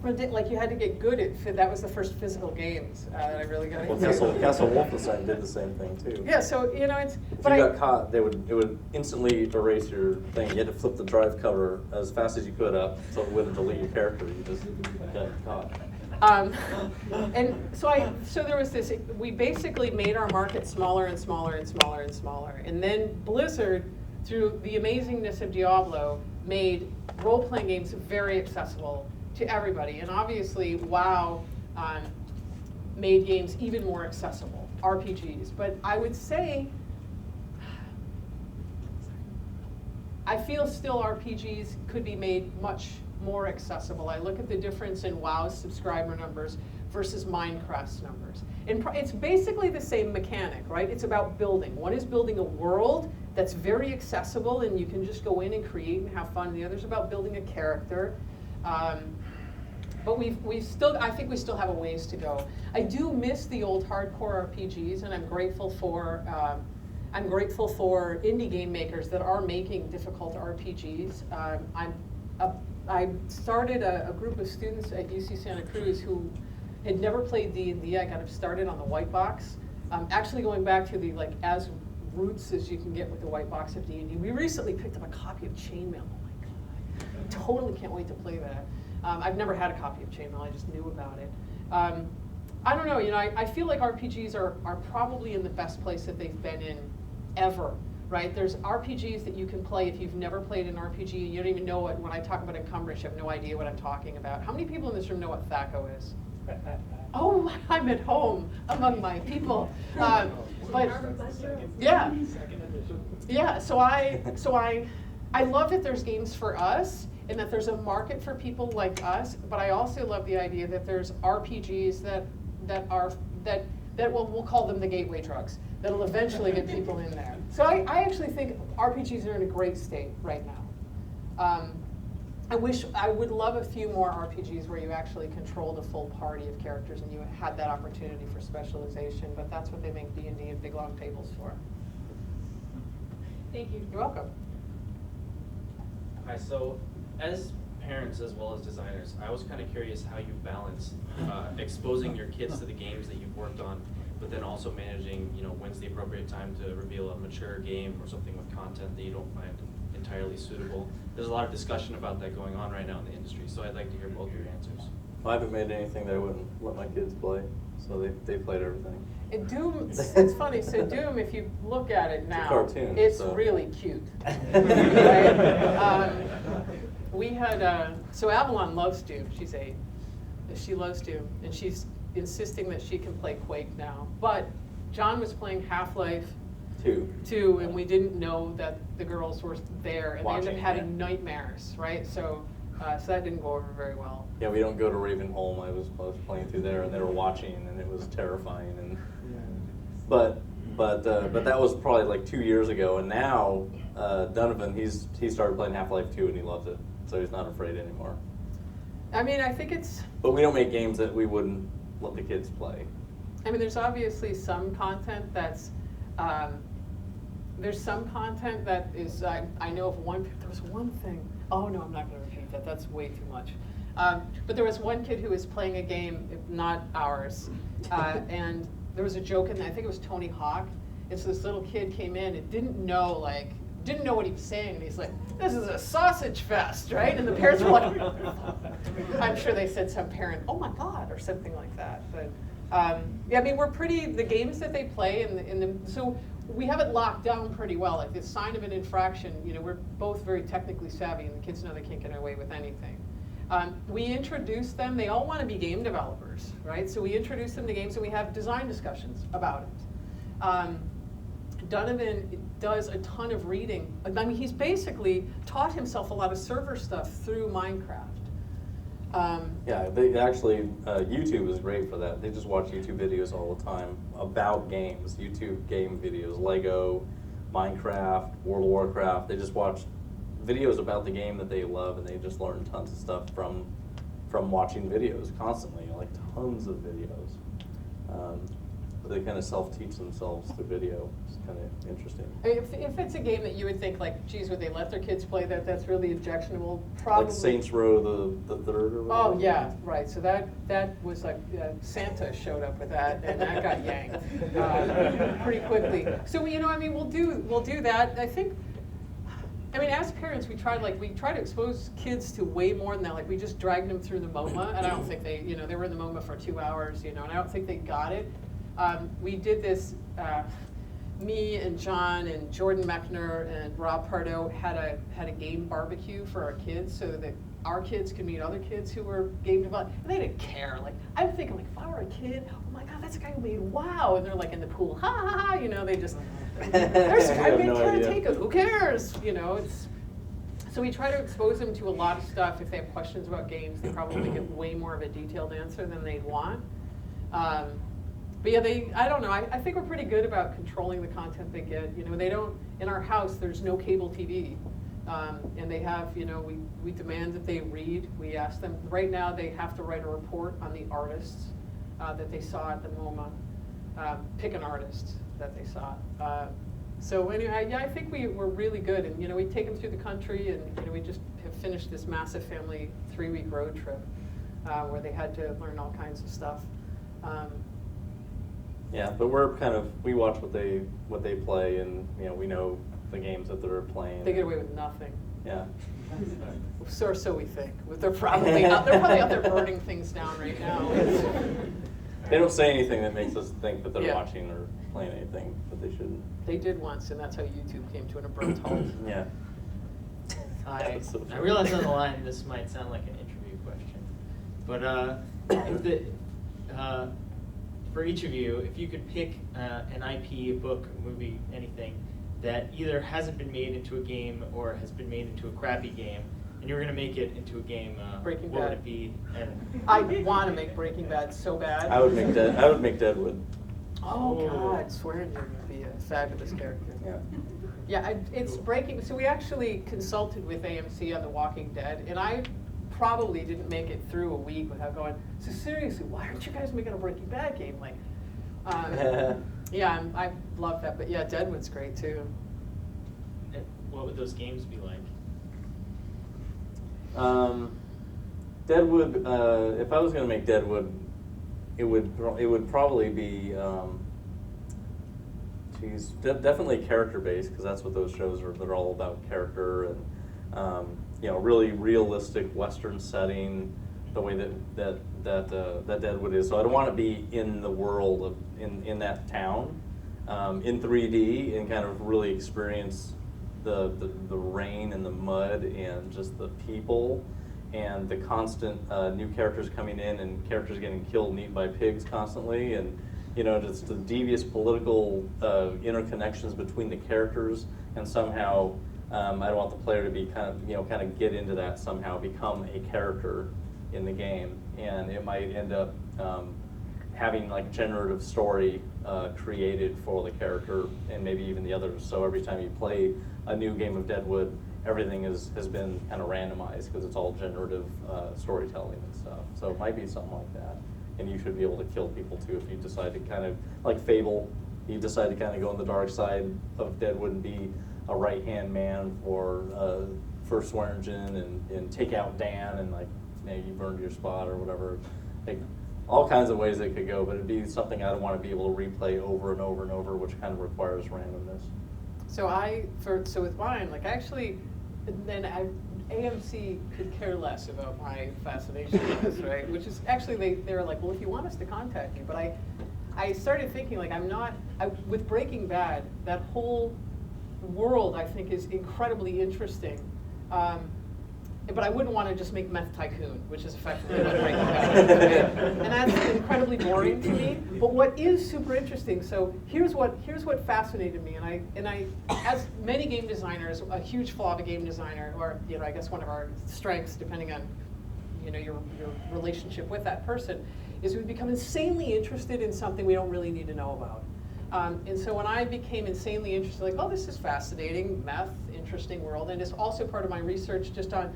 Like you had to get good at, that was the first physical games that I really got Well, into. Castle Wolfenstein did the same thing too. Yeah, so you know, it's. If But you got caught, it would instantly erase your thing. You had to flip the drive cover as fast as you could up, so it wouldn't delete your character. You just got caught. And so there was this. We basically made our market smaller and smaller and smaller and smaller, and then Blizzard, through the amazingness of Diablo, made role-playing games very accessible to everybody, and obviously WoW made games even more accessible, RPGs. But I would say, I feel still RPGs could be made much more accessible. I look at the difference in WoW's subscriber numbers versus Minecraft's numbers. And it's basically the same mechanic, right? It's about building. One is building a world that's very accessible and you can just go in and create and have fun. The other's about building a character. But we've still, I think we still have a ways to go. I do miss the old hardcore RPGs, and I'm grateful for indie game makers that are making difficult RPGs. I started a group of students at UC Santa Cruz who had never played D&D. I got them started on the white box. Actually going back to the as roots as you can get with the white box of D&D. We recently picked up a copy of Chainmail. Oh my God, I totally can't wait to play that. I've never had a copy of Chainmail, I just knew about it. I don't know, I feel like RPGs are probably in the best place that they've been in ever, right? There's RPGs that you can play if you've never played an RPG, you don't even know what, when I talk about encumbrance, you have no idea what I'm talking about. How many people in this room know what THACO is? Oh, I'm at home among my people. But yeah, yeah. So I love that there's games for us and that there's a market for people like us. But I also love the idea that there's RPGs that we'll call them the gateway drugs that'll eventually get people in there. So I actually think RPGs are in a great state right now. I would love a few more RPGs where you actually controlled a full party of characters and you had that opportunity for specialization, but that's what they make D&D and big long tables for. Thank you. You're welcome. Hi, so as parents as well as designers, I was kind of curious how you balance exposing your kids to the games that you've worked on, but then also managing, when's the appropriate time to reveal a mature game or something with content that you don't find entirely suitable. There's a lot of discussion about that going on right now in the industry, so I'd like to hear both your answers. I haven't made anything that I wouldn't let my kids play, so they played everything. And Doom, it's funny, so Doom, if you look at it now, cartoon, it's so. really cute. Right? We had, so Avalon loves Doom, she's 8. She loves Doom, and she's insisting that she can play Quake now. But John was playing Half-Life 2, and we didn't know that the girls were there, and they ended up having nightmares, right? So that didn't go over very well. Yeah, we don't go to Ravenholm. I was playing through there, and they were watching, and it was terrifying. And but that was probably like 2 years ago, and now Donovan, he started playing Half-Life 2, and he loves it, so he's not afraid anymore. I mean, I think it's. But we don't make games that we wouldn't let the kids play. I mean, there's obviously some content that's. There's some content that is, I know of there was one thing, oh no, I'm not going to repeat that, that's way too much. But there was one kid who was playing a game, not ours, and there was a joke in there, I think it was Tony Hawk, and so this little kid came in and didn't know what he was saying, and he's like, this is a sausage fest, right? And the parents were like, I'm sure they said some parent, oh my God, or something like that. But yeah, I mean, the games that they play, so we have it locked down pretty well. Like the sign of an infraction, we're both very technically savvy, and the kids know they can't get away with anything. We introduce them, they all want to be game developers, right? So we introduce them to games and we have design discussions about it. Donovan does a ton of reading. I mean, he's basically taught himself a lot of server stuff through Minecraft. Yeah, they actually, YouTube is great for that. They just watch YouTube videos all the time about games, YouTube game videos, Lego, Minecraft, World of Warcraft. They just watch videos about the game that they love, and they just learn tons of stuff from watching videos constantly, like tons of videos. But they kind of self-teach themselves through video. It's kind of interesting. If it's a game that you would think like, geez, would they let their kids play that? That's really objectionable. Probably. Like Saints Row the third or whatever. Oh yeah, right. So that was like Santa showed up with that, and that got yanked pretty quickly. So we'll do that. I think. I mean, as parents, we try to expose kids to way more than that. Like, we just dragged them through the MoMA, and I don't think they were in the MoMA for 2 hours, and I don't think they got it. We did this, me and John and Jordan Mechner and Rob Pardo had a game barbecue for our kids so that our kids could meet other kids who were game developers. And they didn't care. Like, I'm thinking, like, if I were a kid, oh my God, that's the guy who made WoW. And they're like in the pool, ha ha ha, they just, there's a guy who made Karateka, who cares? So we try to expose them to a lot of stuff. If they have questions about games, they probably get way more of a detailed answer than they'd want. But yeah, I don't know, I think we're pretty good about controlling the content they get. They don't, in our house, there's no cable TV. And they have, we demand that they read. We ask them, right now they have to write a report on the artists that they saw at the MoMA. Pick an artist that they saw. So anyway, yeah, I think we're really good. And, we take them through the country, and, we just have finished this massive family 3-week road trip where they had to learn all kinds of stuff. Yeah, but we watch what they play, and we know the games that they're playing. They get away with nothing. Yeah. So we think. They're probably out there burning things down right now. They don't say anything that makes us think that they're Yeah. watching or playing anything, but they shouldn't. They did once, and that's how YouTube came to an abrupt halt. Yeah. I realize on the line this might sound like an interview question, but for each of you, if you could pick an IP, a book, a movie, anything that either hasn't been made into a game or has been made into a crappy game, and you were going to make it into a game, Breaking what would Bad. it be? And I want to make Breaking Bad so bad. I would make Deadwood. Oh God, Swearingen would be a fabulous character. Yeah. Yeah, it's breaking. So we actually consulted with AMC on The Walking Dead, and I probably didn't make it through a week without going, so seriously, why aren't you guys making a Breaking Bad game? Like, yeah, I love that. But yeah, Deadwood's great too. what would those games be like? Deadwood. If I was going to make Deadwood, it would probably be. Definitely character based, because that's what those shows are. They're all about character and really realistic Western setting, the way that Deadwood is. So I don't want to be in the world of in that town in 3D and kind of really experience the rain and the mud and just the people and the constant new characters coming in and characters getting killed and eaten by pigs constantly, and just the devious political interconnections between the characters, and somehow I don't want the player to be kind of get into that, somehow become a character in the game, and it might end up having like generative story created for the character and maybe even the others. So every time you play a new game of Deadwood, everything has been kind of randomized because it's all generative storytelling and stuff. So it might be something like that. And you should be able to kill people too if you decide to kind of, like Fable, you decide to kind of go on the dark side of Deadwood and be a right-hand man for Swearingen and take out Dan and you burned your spot or whatever. Like, all kinds of ways it could go, but it'd be something I'd want to be able to replay over and over and over, which kind of requires randomness. So with mine, AMC could care less about my fascination with this, right? Which is actually, they were like, well, if you want us to contact you. But I started thinking, with Breaking Bad, that whole world I think is incredibly interesting. but I wouldn't want to just make Meth Tycoon, which is effectively what Breaking Bad is. And that's incredibly boring to me. But what is super interesting, so here's what fascinated me, and I, as many game designers, a huge flaw of a game designer, or I guess one of our strengths, depending on your relationship with that person, is we become insanely interested in something we don't really need to know about. And so when I became insanely interested, like, oh, this is fascinating, meth, interesting world, and it's also part of my research just on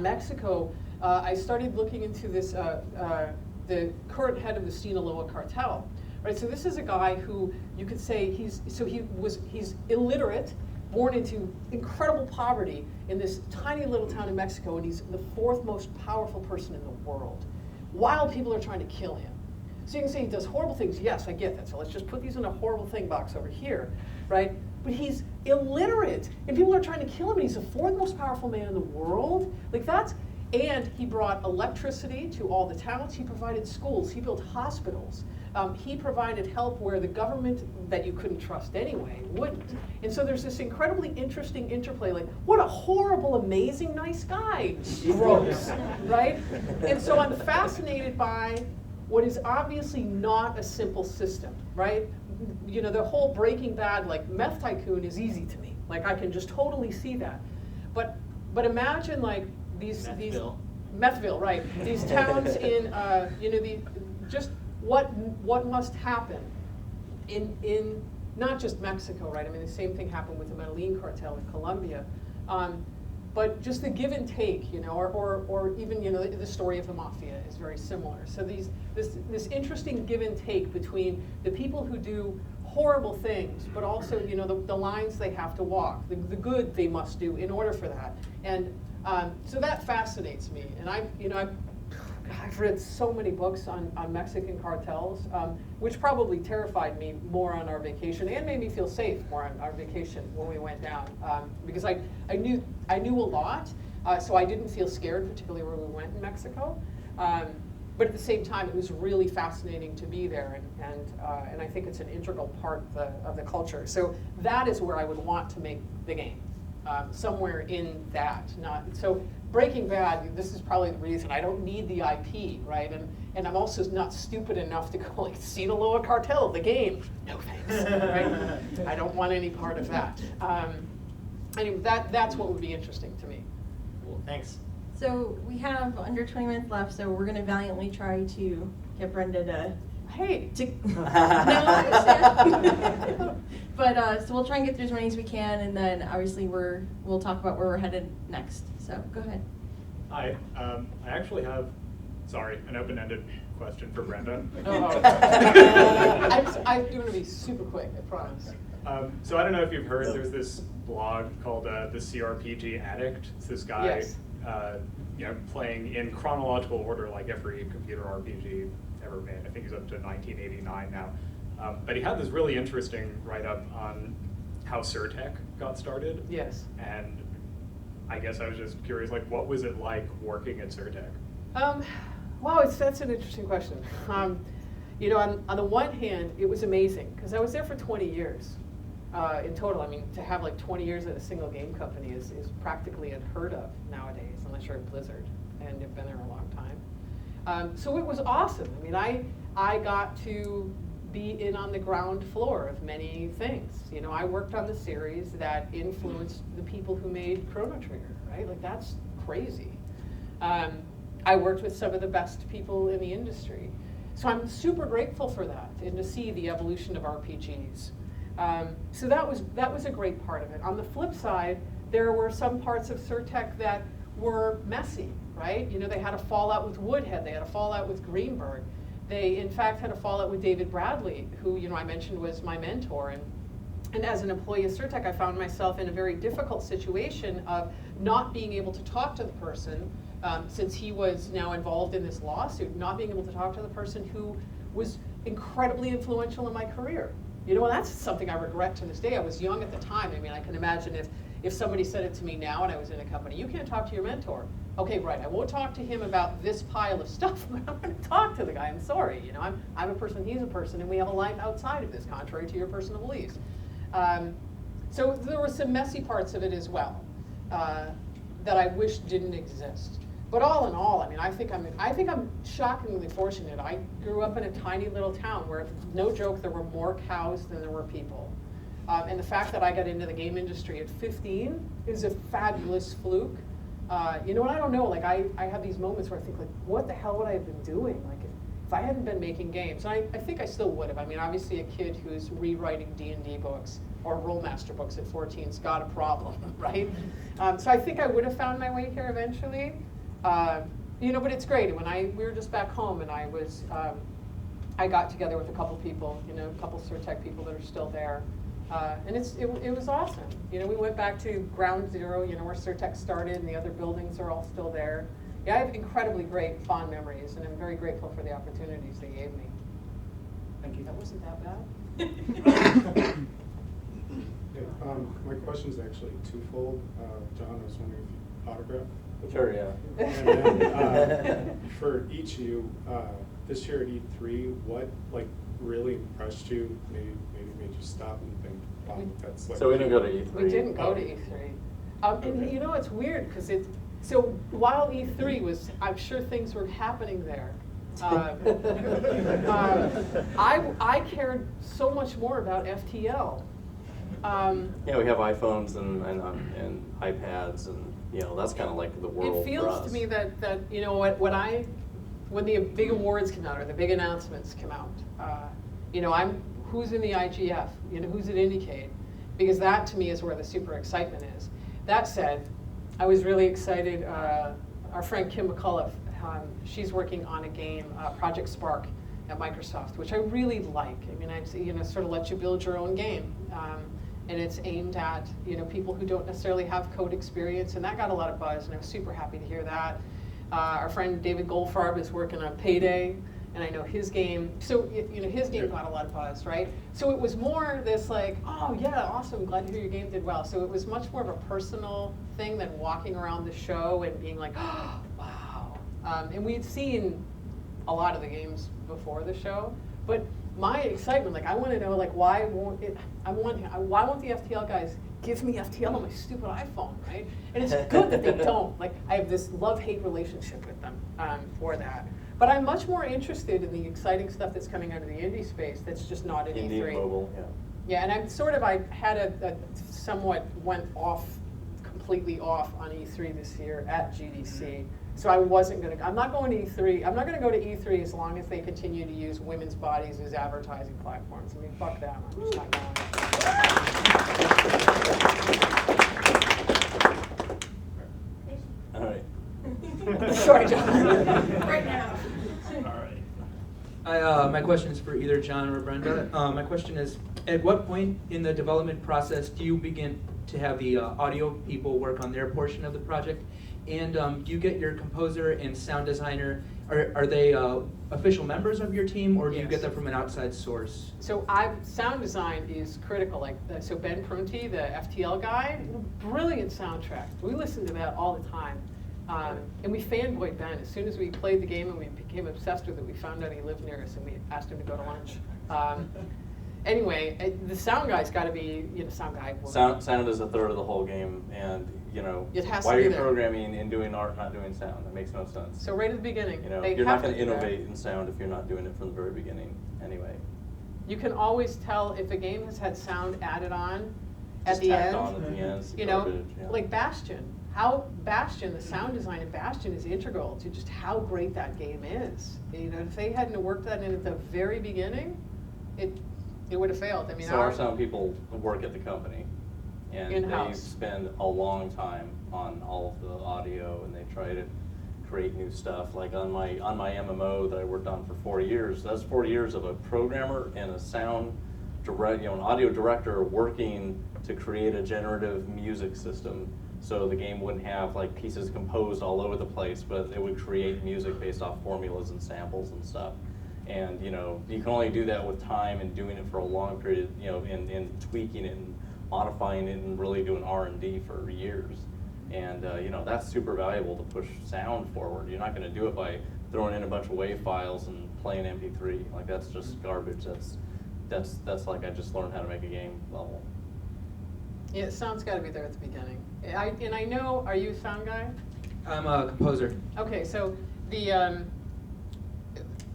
Mexico, I started looking into this, the current head of the Sinaloa cartel, right? So this is a guy who you could say he's illiterate, born into incredible poverty in this tiny little town in Mexico, and he's the fourth most powerful person in the world, while people are trying to kill him. So you can say he does horrible things. Yes, I get that. So let's just put these in a horrible thing box over here, right? But he's illiterate, and people are trying to kill him, and he's the fourth most powerful man in the world. Like that's, and he brought electricity to all the towns. He provided schools. He built hospitals. He provided help where the government that you couldn't trust anyway wouldn't. And so there's this incredibly interesting interplay, like, what a horrible, amazing, nice guy. Gross, right? And so I'm fascinated by what is obviously not a simple system, right? The whole Breaking Bad, like, Meth Tycoon is easy to me. Like, I can just totally see that. But imagine, like, these Methville, right? These towns in, just what must happen in not just Mexico, right? I mean, the same thing happened with the Medellin cartel in Colombia. But just the give and take, or even, the story of the mafia is very similar. So this interesting give and take between the people who do horrible things, but also, the lines they have to walk, the good they must do in order for that. And so that fascinates me. And I've read so many books on Mexican cartels, which probably terrified me more on our vacation and made me feel safe more on our vacation when we went down, because I knew a lot, so I didn't feel scared, particularly where we went in Mexico. But at the same time, it was really fascinating to be there, and I think it's an integral part of the culture. So that is where I would want to make the game, somewhere in that. So Breaking Bad, this is probably the reason I don't need the IP, right? And I'm also not stupid enough to go like Sinaloa Cartel, the game. No thanks, right? I don't want any part of that. Anyway, that's what would be interesting to me. Cool, thanks. So we have under 20 minutes left, so we're going to valiantly try to get Brenda to... Hey! No, I understand. But so we'll try and get through as many as we can, and then obviously we'll talk about where we're headed next. So go ahead. Hi. I actually have, an open-ended question for Brenda. I'm going to be super quick, I promise. So I don't know if you've heard, there's this blog called the CRPG Addict. It's this guy, Yes. playing in chronological order like every computer RPG ever made. I think he's up to 1989 now. But he had this really interesting write-up on how Surtech got started. Yes. And I guess I was just curious, like, what was it like working at Surtech? Wow, that's an interesting question. On the one hand, it was amazing, because I was there for 20 years in total. I mean, to have like 20 years at a single game company is practically unheard of nowadays, unless you're at Blizzard, and you've been there a long time. So it was awesome. I mean, I got to be in on the ground floor of many things. I worked on the series that influenced the people who made Chrono Trigger, right? Like, that's crazy. I worked with some of the best people in the industry. So I'm super grateful for that, and to see the evolution of RPGs. So that was a great part of it. On the flip side, there were some parts of Surtech that were messy, right? They had a fallout with Woodhead, they had a fallout with Greenberg. They, in fact, had a fallout with David Bradley, who, I mentioned was my mentor. And as an employee of Surtech, I found myself in a very difficult situation of not being able to talk to the person, since he was now involved in this lawsuit, not being able to talk to the person who was incredibly influential in my career. And that's something I regret to this day. I was young at the time. I mean, I can imagine if somebody said it to me now and I was in a company, you can't talk to your mentor. Okay, right, I won't talk to him about this pile of stuff, but I'm going to talk to the guy. I'm sorry, I'm a person, he's a person, and we have a life outside of this, contrary to your personal beliefs. So there were some messy parts of it as well. that I wish didn't exist. But all in all, I mean, I think I'm shockingly fortunate. I grew up in a tiny little town where, no joke, there were more cows than there were people. And the fact that I got into the game industry at 15 is a fabulous fluke. You know, and I don't know, like I have these moments where I think, like, what the hell would I have been doing? Like, if I hadn't been making games, and I think I still would have. I mean, obviously a kid who's rewriting D&D books or Rollmaster books at 14's got a problem, right? So I think I would have found my way here eventually. You know, but it's great. When we were just back home, and I got together with a couple people, you know, a couple Surtech people that are still there, and it was awesome. You know, we went back to ground zero, you know, where Surtech started, and the other buildings are all still there. Yeah, I have incredibly great, fond memories, and I'm very grateful for the opportunities they gave me. Thank you. That wasn't that bad. Yeah, my question's actually twofold. John, I was wondering if you autograph. Sure, yeah. And then, for each of you, this year at E3, what like really impressed you? Maybe made you stop and think, wow, that's like. So we didn't go to E3. We didn't go to E3. And you know, it's weird because so while E3 was, I'm sure things were happening there. I cared so much more about FTL. Yeah, we have iPhones and iPads, and you know, that's kind of like the world. It feels for us. to me that you know when the big awards come out or the big announcements come out, you know, who's in the IGF, you know, who's at Indiecade, because that to me is where the super excitement is. That said, I was really excited. Our friend Kim McCullough, she's working on a game, Project Spark, at Microsoft, which I really like. I mean, you know, sort of let you build your own game. And it's aimed at, you know, people who don't necessarily have code experience, and that got a lot of buzz, and I was super happy to hear that. Our friend David Goldfarb is working on Payday, and I know his game, so you know, his game got a lot of buzz, right? So it was more this like, oh yeah, awesome, glad to hear your game did well. So it was much more of a personal thing than walking around the show and being like, oh, wow. And we'd seen a lot of the games before the show, but my excitement, like I want to know, like why won't the FTL guys give me FTL on my stupid iPhone, right? And it's good that they don't. Like I have this love-hate relationship with them for that. But I'm much more interested in the exciting stuff that's coming out of the indie space that's just not in Indie E3. mobile, yeah. Yeah, and I had a somewhat went completely off on E3 this year at GDC. So I'm not going to E3. I'm not going to go to E3 as long as they continue to use women's bodies as advertising platforms. I mean, fuck them. I'm just not going. All right. Sorry, John. Right now. All right. My question is for either John or Brenda. My question is, at what point in the development process do you begin to have the audio people work on their portion of the project? And do you get your composer and sound designer, are they official members of your team, or do you Yes. get them from an outside source? So sound design is critical. Like so Ben Prunty, the FTL guy, brilliant soundtrack. We listen to that all the time. And we fanboyed Ben. As soon as we played the game and we became obsessed with it, we found out he lived near us and we asked him to go to lunch. Anyway, the sound guy's got to be, you know, sound guy. Sound is a third of the whole game, and you know, It has why to are be you there. programming and doing art, not doing sound? That makes no sense. So right at the beginning, You know, they you're not have going to do that. innovate in sound if you're not doing it from the very beginning, anyway. You can always tell if a game has had sound added on at Just the tacked end. on at the end, it's You know, garbage, yeah. like Bastion. The sound design of Bastion is integral to just how great that game is. You know, if they hadn't worked that in at the very beginning, it would have failed. I mean, So our sound people work at the company, and they In-house. spend a long time on all of the audio, and they try to create new stuff. Like on my MMO that I worked on for 4 years, that's 4 years of a programmer and a sound direct, you know, an audio director working to create a generative music system. So the game wouldn't have like pieces composed all over the place, but it would create music based off formulas and samples and stuff. And you know, you can only do that with time and doing it for a long period, you know, and tweaking it and modifying it and really doing R&D for years. And you know, that's super valuable to push sound forward. You're not going to do it by throwing in a bunch of WAV files and playing MP3. Like that's just garbage. That's like I just learned how to make a game level. Yeah, sound's got to be there at the beginning. And I know, are you a sound guy? I'm a composer. Okay, so the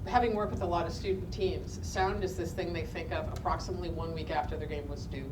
having worked with a lot of student teams, sound is this thing they think of approximately 1 week after their game was due.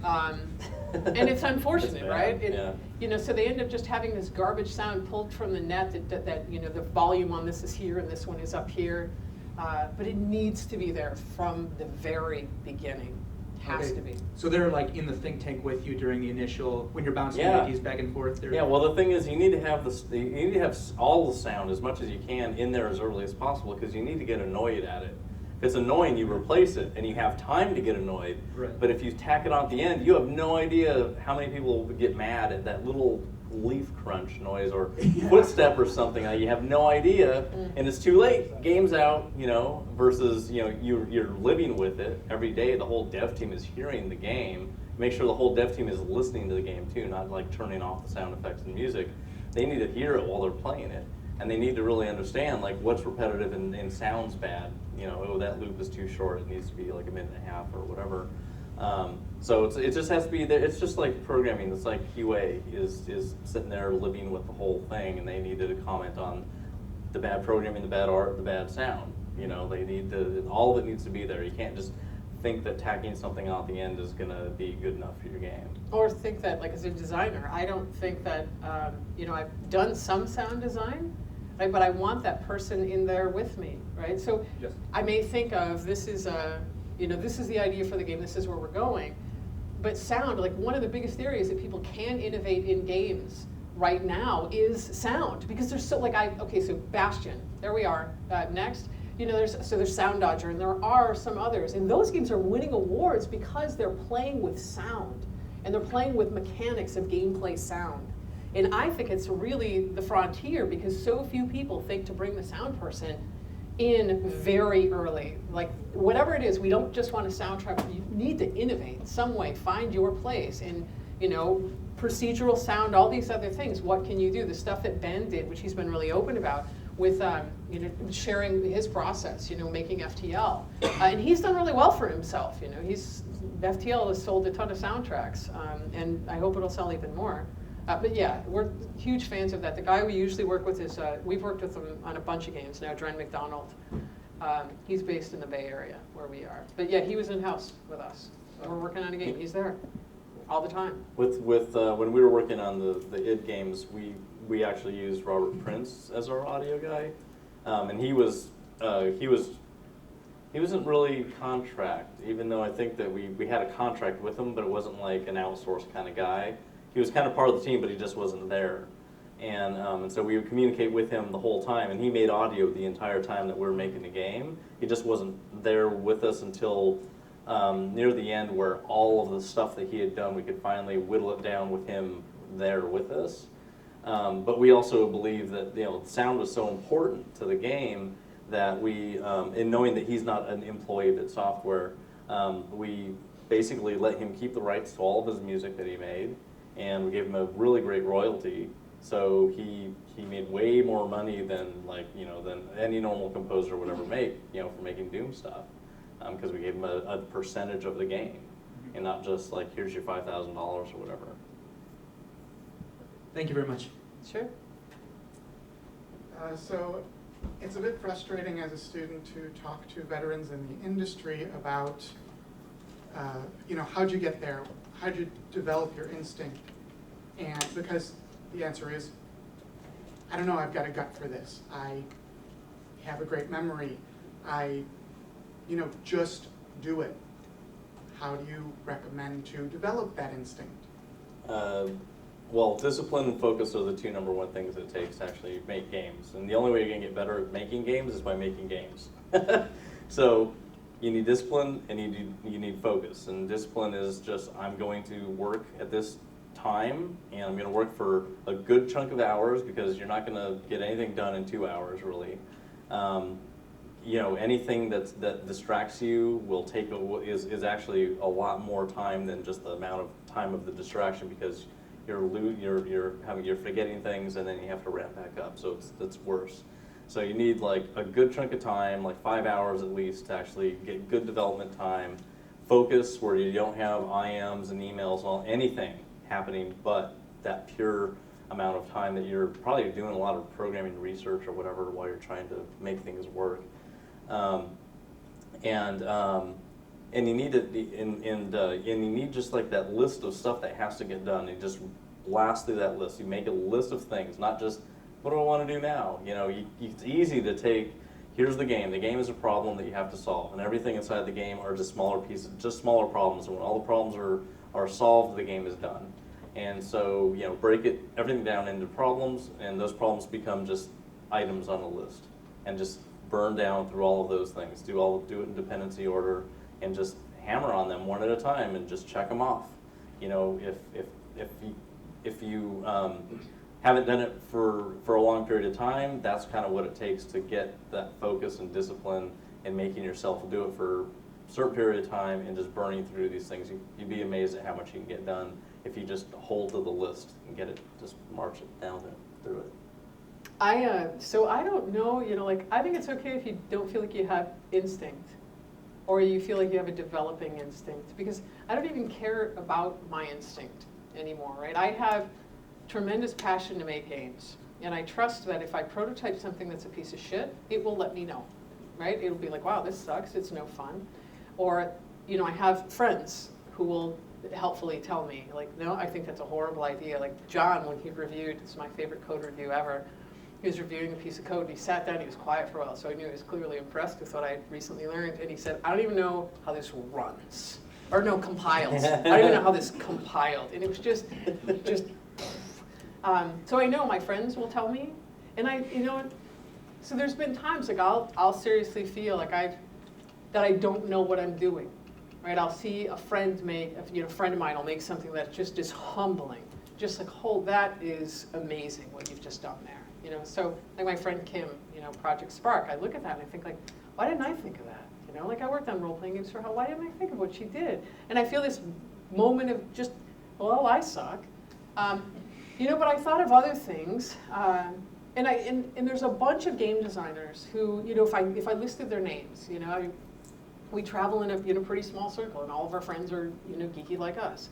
And it's unfortunate, right? Yeah. You know, so they end up just having this garbage sound pulled from the net that you know, the volume on this is here and this one is up here. But it needs to be there from the very beginning. Has Okay. to be. So they're like in the think tank with you during the initial, when you're bouncing Yeah. ideas back and forth. They're- Yeah, well, the thing is, you need to have you need to have all the sound as much as you can in there as early as possible, because you need to get annoyed at it. If it's annoying, you replace it, and you have time to get annoyed. Right. But if you tack it on at the end, you have no idea how many people would get mad at that little leaf crunch noise or footstep or something. You have no idea, and it's too late. Game's out, you know. Versus, you know, you're living with it every day. The whole dev team is hearing the game. Make sure the whole dev team is listening to the game too, not like turning off the sound effects and music. They need to hear it while they're playing it, and they need to really understand like what's repetitive and sounds bad. You know, oh, that loop is too short. It needs to be like a minute and a half or whatever. So it just has to be there. It's just like programming. It's like QA is sitting there living with the whole thing, and they need to comment on the bad programming, the bad art, the bad sound. You know, they need all of it needs to be there. You can't just think that tacking something on at the end is gonna be good enough for your game. Or think that, like as a designer, I don't think that, you know, I've done some sound design, right, but I want that person in there with me, right? So Yes. I may think of, this is you know, this is the idea for the game, this is where we're going. But sound, like one of the biggest areas that people can innovate in games right now is sound, because there's so, like okay, so Bastion, there we are, next. You know, there's Sound Dodger, and there are some others, and those games are winning awards because they're playing with sound, and they're playing with mechanics of gameplay sound. And I think it's really the frontier, because so few people think to bring the sound person in very early. Like, whatever it is, we don't just want a soundtrack, you need to innovate some way, find your place, and, you know, procedural sound, all these other things, what can you do? The stuff that Ben did, which he's been really open about, with you know, sharing his process, you know, making FTL. And he's done really well for himself, you know. FTL has sold a ton of soundtracks, and I hope it'll sell even more. But yeah, we're huge fans of that. The guy we usually work with is, we've worked with him on a bunch of games now, Dren McDonald. He's based in the Bay Area, where we are. But yeah, he was in-house with us. We're working on a game, he's there all the time. With when we were working on the id games, we actually used Robert Prince as our audio guy, and he wasn't really contract, even though I think that we had a contract with him, but it wasn't like an outsourced kind of guy. He was kind of part of the team, but he just wasn't there. And so we would communicate with him the whole time, and he made audio the entire time that we were making the game. He just wasn't there with us until near the end, where all of the stuff that he had done, we could finally whittle it down with him there with us. But we also believe that, you know, sound was so important to the game that we, in knowing that he's not an employee of id Software, we basically let him keep the rights to all of his music that he made, and we gave him a really great royalty. So he made way more money than, like, you know, than any normal composer would ever make, you know, for making Doom stuff, because we gave him a percentage of the game, and not just like, here's your $5,000 or whatever. Thank you very much. Sure. So it's a bit frustrating as a student to talk to veterans in the industry about, you know, how'd you get there? How'd you develop your instinct? And because the answer is, I don't know, I've got a gut for this. I have a great memory. You know, just do it. How do you recommend to develop that instinct? Well, discipline and focus are the two #1 things it takes to actually make games. And the only way you're going to get better at making games is by making games. So you need discipline and you need focus. And discipline is just, I'm going to work at this time, and I'm going to work for a good chunk of hours, because you're not going to get anything done in 2 hours, really. You know, anything that distracts you will take is actually a lot more time than just the amount of time of the distraction, because you're forgetting things, and then you have to ramp back up. So it's worse. So you need like a good chunk of time, like 5 hours at least, to actually get good development time, focus where you don't have IMs and emails, all anything happening, but that pure amount of time that you're probably doing a lot of programming research or whatever while you're trying to make things work. And you need it, and you need just like that list of stuff that has to get done. You just blast through that list. You make a list of things, not just what do I want to do now. You know, it's easy to take. Here's the game. The game is a problem that you have to solve, and everything inside the game are just smaller pieces, just smaller problems. And when all the problems are solved, the game is done. And so, you know, break everything down into problems, and those problems become just items on the list, and just burn down through all of those things. Do it in dependency order, and just hammer on them one at a time, and just check them off. You know, if you haven't done it for a long period of time, that's kind of what it takes to get that focus and discipline and making yourself do it for a certain period of time and just burning through these things. You'd be amazed at how much you can get done if you just hold to the list and get it, just march it down through it. So I don't know, you know, like, I think it's okay if you don't feel like you have instinct, or you feel like you have a developing instinct, because I don't even care about my instinct anymore, right? I have tremendous passion to make games, and I trust that if I prototype something that's a piece of shit, it will let me know, right? It'll be like, wow, this sucks, it's no fun. Or, you know, I have friends who will helpfully tell me, like, no, I think that's a horrible idea. Like John, when he reviewed, it's my favorite code review ever, he was reviewing a piece of code, and he sat down, he was quiet for a while, so I knew he was clearly impressed with what I had recently learned, and he said, I don't even know how this runs. Or no, compiles. I don't even know how this compiled. And it was just so I know my friends will tell me, and you know, so there's been times like I'll seriously feel like that I don't know what I'm doing, right? I'll see a friend a friend of mine will make something that just is humbling, just like, oh, that is amazing what you've just done there, you know. So like my friend Kim, you know, Project Spark, I look at that and I think like, why didn't I think of that? You know, like I worked on role-playing games for her, why didn't I think of what she did? And I feel this moment of just, well, I suck. You know, but I thought of other things, and there's a bunch of game designers who, you know, if I listed their names, you know, we travel in a pretty small circle, and all of our friends are, you know, geeky like us.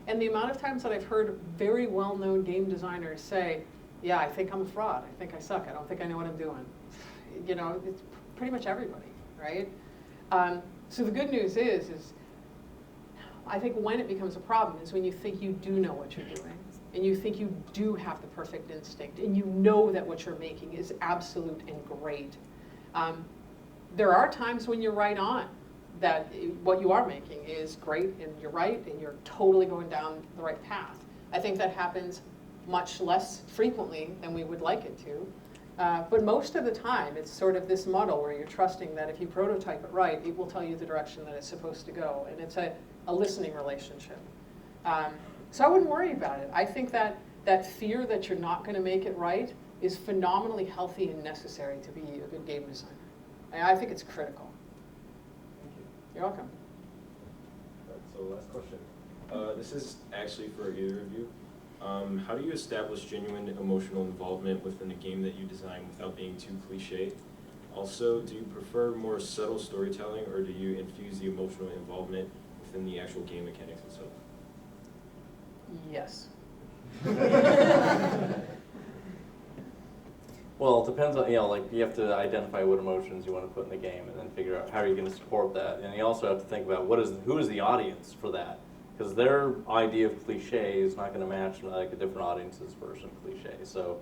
And the amount of times that I've heard very well-known game designers say, yeah, I think I'm a fraud, I think I suck, I don't think I know what I'm doing. You know, it's pretty much everybody, right? So the good news is I think when it becomes a problem is when you think you do know what you're doing, and you think you do have the perfect instinct, and you know that what you're making is absolute and great. There are times when you're right on, that what you are making is great, and you're right, and you're totally going down the right path. I think that happens much less frequently than we would like it to. But most of the time, it's sort of this model where you're trusting that if you prototype it right, it will tell you the direction that it's supposed to go, and it's a listening relationship. So I wouldn't worry about it. I think that fear that you're not going to make it right is phenomenally healthy and necessary to be a good game designer. I think it's critical. Thank you. You're welcome. So last question. This is actually for either of you. How do you establish genuine emotional involvement within the game that you design without being too cliche? Also, do you prefer more subtle storytelling, or do you infuse the emotional involvement within the actual game mechanics itself? Yes. Well, it depends on, you know, like you have to identify what emotions you want to put in the game, and then figure out how are you going to support that. And you also have to think about who is the audience for that, because their idea of cliche is not going to match like a different audience's version of cliche. So,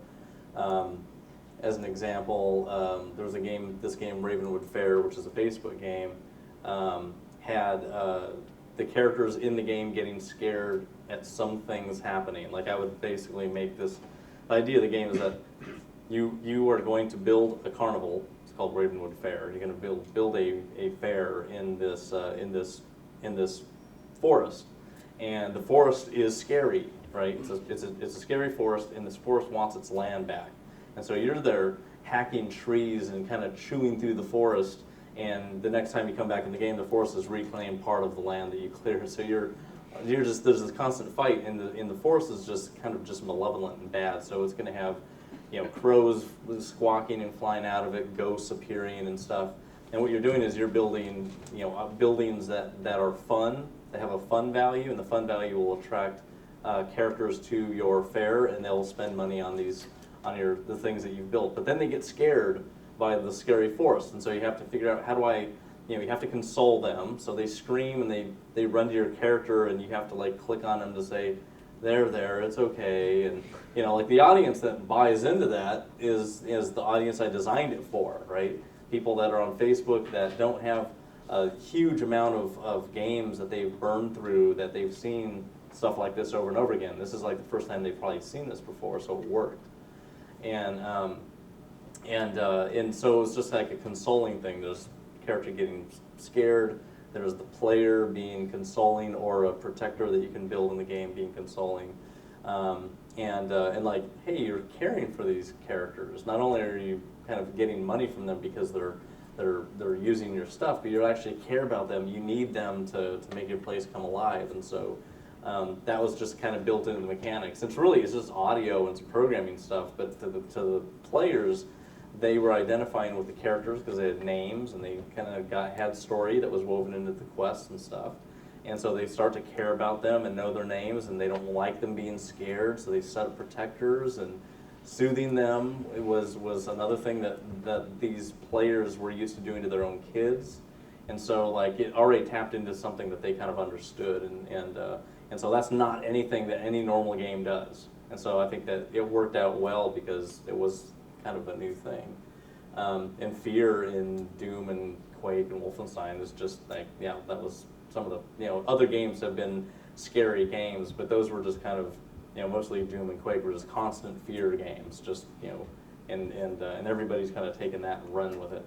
as an example, there was this game Ravenwood Fair, which is a Facebook game, had the characters in the game getting scared at some things happening. Like I would basically make this, the idea of the game is that you are going to build a carnival. It's called Ravenwood Fair. You're going to build a fair in this forest, and the forest is scary, right? It's a scary forest, and this forest wants its land back. And so you're there hacking trees and kind of chewing through the forest, and the next time you come back in the game, the forest has reclaimed part of the land that you cleared. So there's this constant fight, and the forest is just kind of just malevolent and bad. So it's going to have, you know, crows squawking and flying out of it, ghosts appearing and stuff. And what you're doing is you're building, buildings that are fun, that have a fun value, and the fun value will attract characters to your fair, and they'll spend money on the things that you've built. But then they get scared by the scary forest, and so you have to figure out, how do I, you have to console them. So they scream and they run to your character, and you have to like click on them to say, there, it's okay. And like the audience that buys into that is the audience I designed it for, right? People that are on Facebook that don't have a huge amount of games that they've burned through, that they've seen stuff like this over and over again. This is like the first time they've probably seen this before, so it worked. And so it was just like a consoling thing. There's character getting scared. There's the player being consoling, or a protector that you can build in the game being consoling. And like, hey, you're caring for these characters. Not only are you kind of getting money from them because they're using your stuff, but you actually care about them. You need them to make your place come alive. And so that was just kind of built into the mechanics. It's just audio and some programming stuff, but to the players, they were identifying with the characters because they had names, and they kind of had story that was woven into the quests and stuff. And so they start to care about them and know their names, and they don't like them being scared, so they set up protectors, and soothing them was another thing that these players were used to doing to their own kids. And so like it already tapped into something that they kind of understood, and so that's not anything that any normal game does. And so I think that it worked out well because it was kind of a new thing. And fear in Doom and Quake and Wolfenstein is just like, that was some of the, other games have been scary games, but those were just kind of, mostly Doom and Quake were just constant fear games, just, and everybody's kind of taken that and run with it.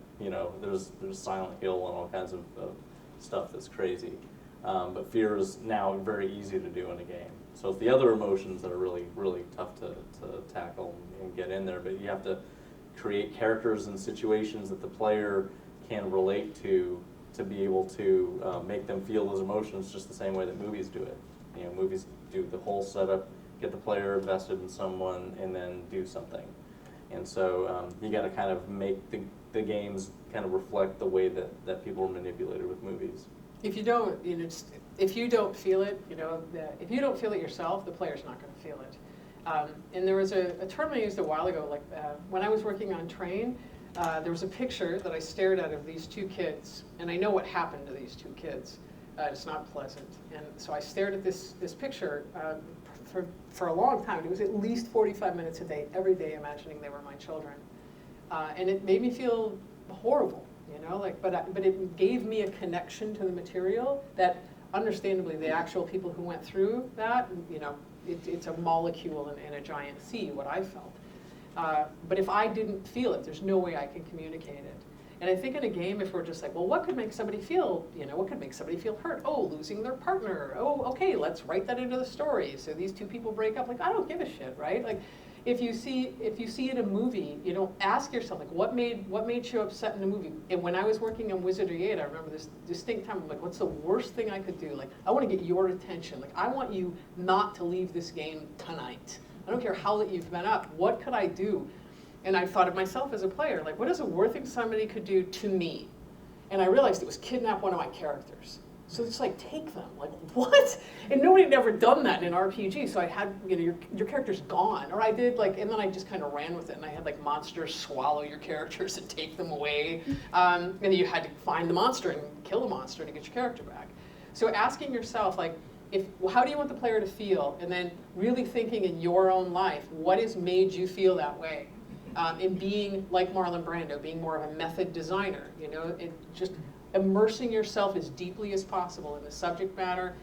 There's Silent Hill and all kinds of stuff that's crazy. But fear is now very easy to do in a game. So it's the other emotions that are really, really tough to tackle and get in there. But you have to create characters and situations that the player can relate to be able to make them feel those emotions just the same way that movies do it. Movies do the whole setup, get the player invested in someone, and then do something. And so you got to kind of make the games kind of reflect the way that people are manipulated with movies. If you don't, if you don't feel it, if you don't feel it yourself, the player's not going to feel it. And there was a term I used a while ago, like when I was working on Train, there was a picture that I stared at of these two kids, and I know what happened to these two kids. It's not pleasant. And so I stared at this picture for a long time. It was at least 45 minutes a day, every day, imagining they were my children. And it made me feel horrible. But it gave me a connection to the material that, understandably, the actual people who went through that, it's a molecule in a giant sea, what I felt. But if I didn't feel it, there's no way I can communicate it. And I think in a game, if we're just like, well, what could make somebody feel, what could make somebody feel hurt? Oh, losing their partner. Oh, okay, let's write that into the story. So these two people break up. Like, I don't give a shit, right? Like, if you see in a movie, ask yourself, like, what made you upset in a movie? And when I was working on Wizardry 8, I remember this distinct time. I'm like, what's the worst thing I could do? Like, I want to get your attention. Like, I want you not to leave this game tonight. I don't care how late you've been up. What could I do? And I thought of myself as a player. Like, what is the worst thing somebody could do to me? And I realized it was kidnap one of my characters. So it's like, take them. Like, what? And nobody had ever done that in an RPG. So I had, your character's gone. Or I did, like, and then I just kind of ran with it. And I had, like, monsters swallow your characters and take them away. And then you had to find the monster and kill the monster to get your character back. So asking yourself, like, how do you want the player to feel? And then really thinking in your own life, what has made you feel that way? In being like Marlon Brando, being more of a method designer, just immersing yourself as deeply as possible in the subject matter,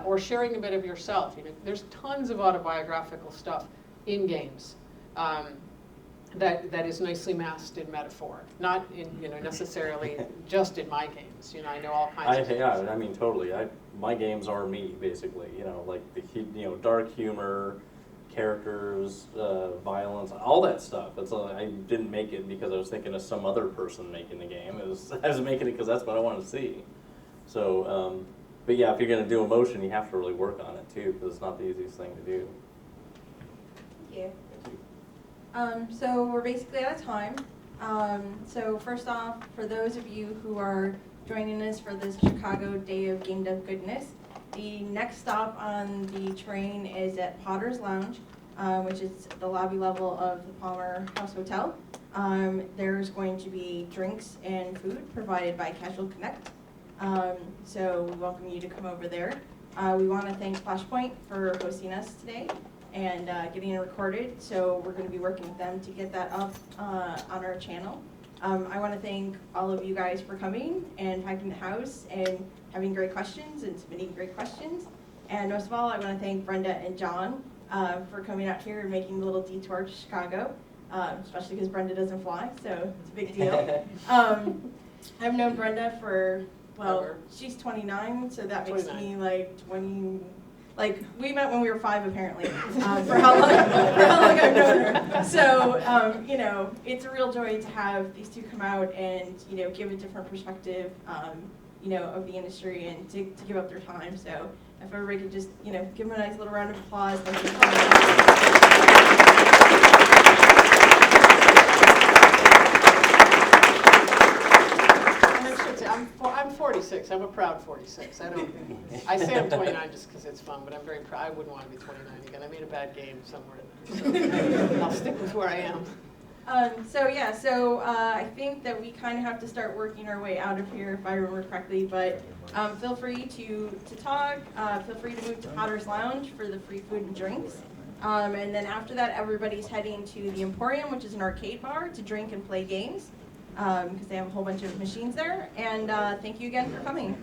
or sharing a bit of yourself. There's tons of autobiographical stuff in games that is nicely masked in metaphor, not in necessarily just in my games. I know all kinds of. Yeah, I mean totally. My games are me basically. Like the dark humor, characters, violence, all that stuff. I didn't make it because I was thinking of some other person making the game. I was making it because that's what I wanted to see. So, but yeah, if you're going to do emotion, you have to really work on it too, because it's not the easiest thing to do. Thank you. So we're basically out of time. So first off, for those of you who are joining us for this Chicago Day of Game Dev Goodness, the next stop on the train is at Potter's Lounge, which is the lobby level of the Palmer House Hotel. There's going to be drinks and food provided by Casual Connect. So we welcome you to come over there. We want to thank Flashpoint for hosting us today and getting it recorded. So we're going to be working with them to get that up on our channel. I want to thank all of you guys for coming and packing the house and having great questions and submitting great questions. And most of all, I want to thank Brenda and John for coming out here and making the little detour to Chicago, especially because Brenda doesn't fly, so it's a big deal. I've known Brenda for, well, Ever. she's 29, so that makes 29. me like 20. Like, we met when we were 5, apparently, for how long I've known her. So, you know, it's a real joy to have these two come out and, you know, give a different perspective, you know, of the industry and to give up their time. So, if everybody could just, you know, give them a nice little round of applause. Thank you for coming. I'm 46. I'm a proud 46. I say I'm 29 just because it's fun, but I'm very proud. I wouldn't want to be 29 again. I made a bad game somewhere in there, so I'll stick with where I am. So I think that we kind of have to start working our way out of here, if I remember correctly. But feel free to talk. Feel free to move to Potter's Lounge for the free food and drinks. And then after that, everybody's heading to the Emporium, which is an arcade bar, to drink and play games, because they have a whole bunch of machines there. And thank you again for coming.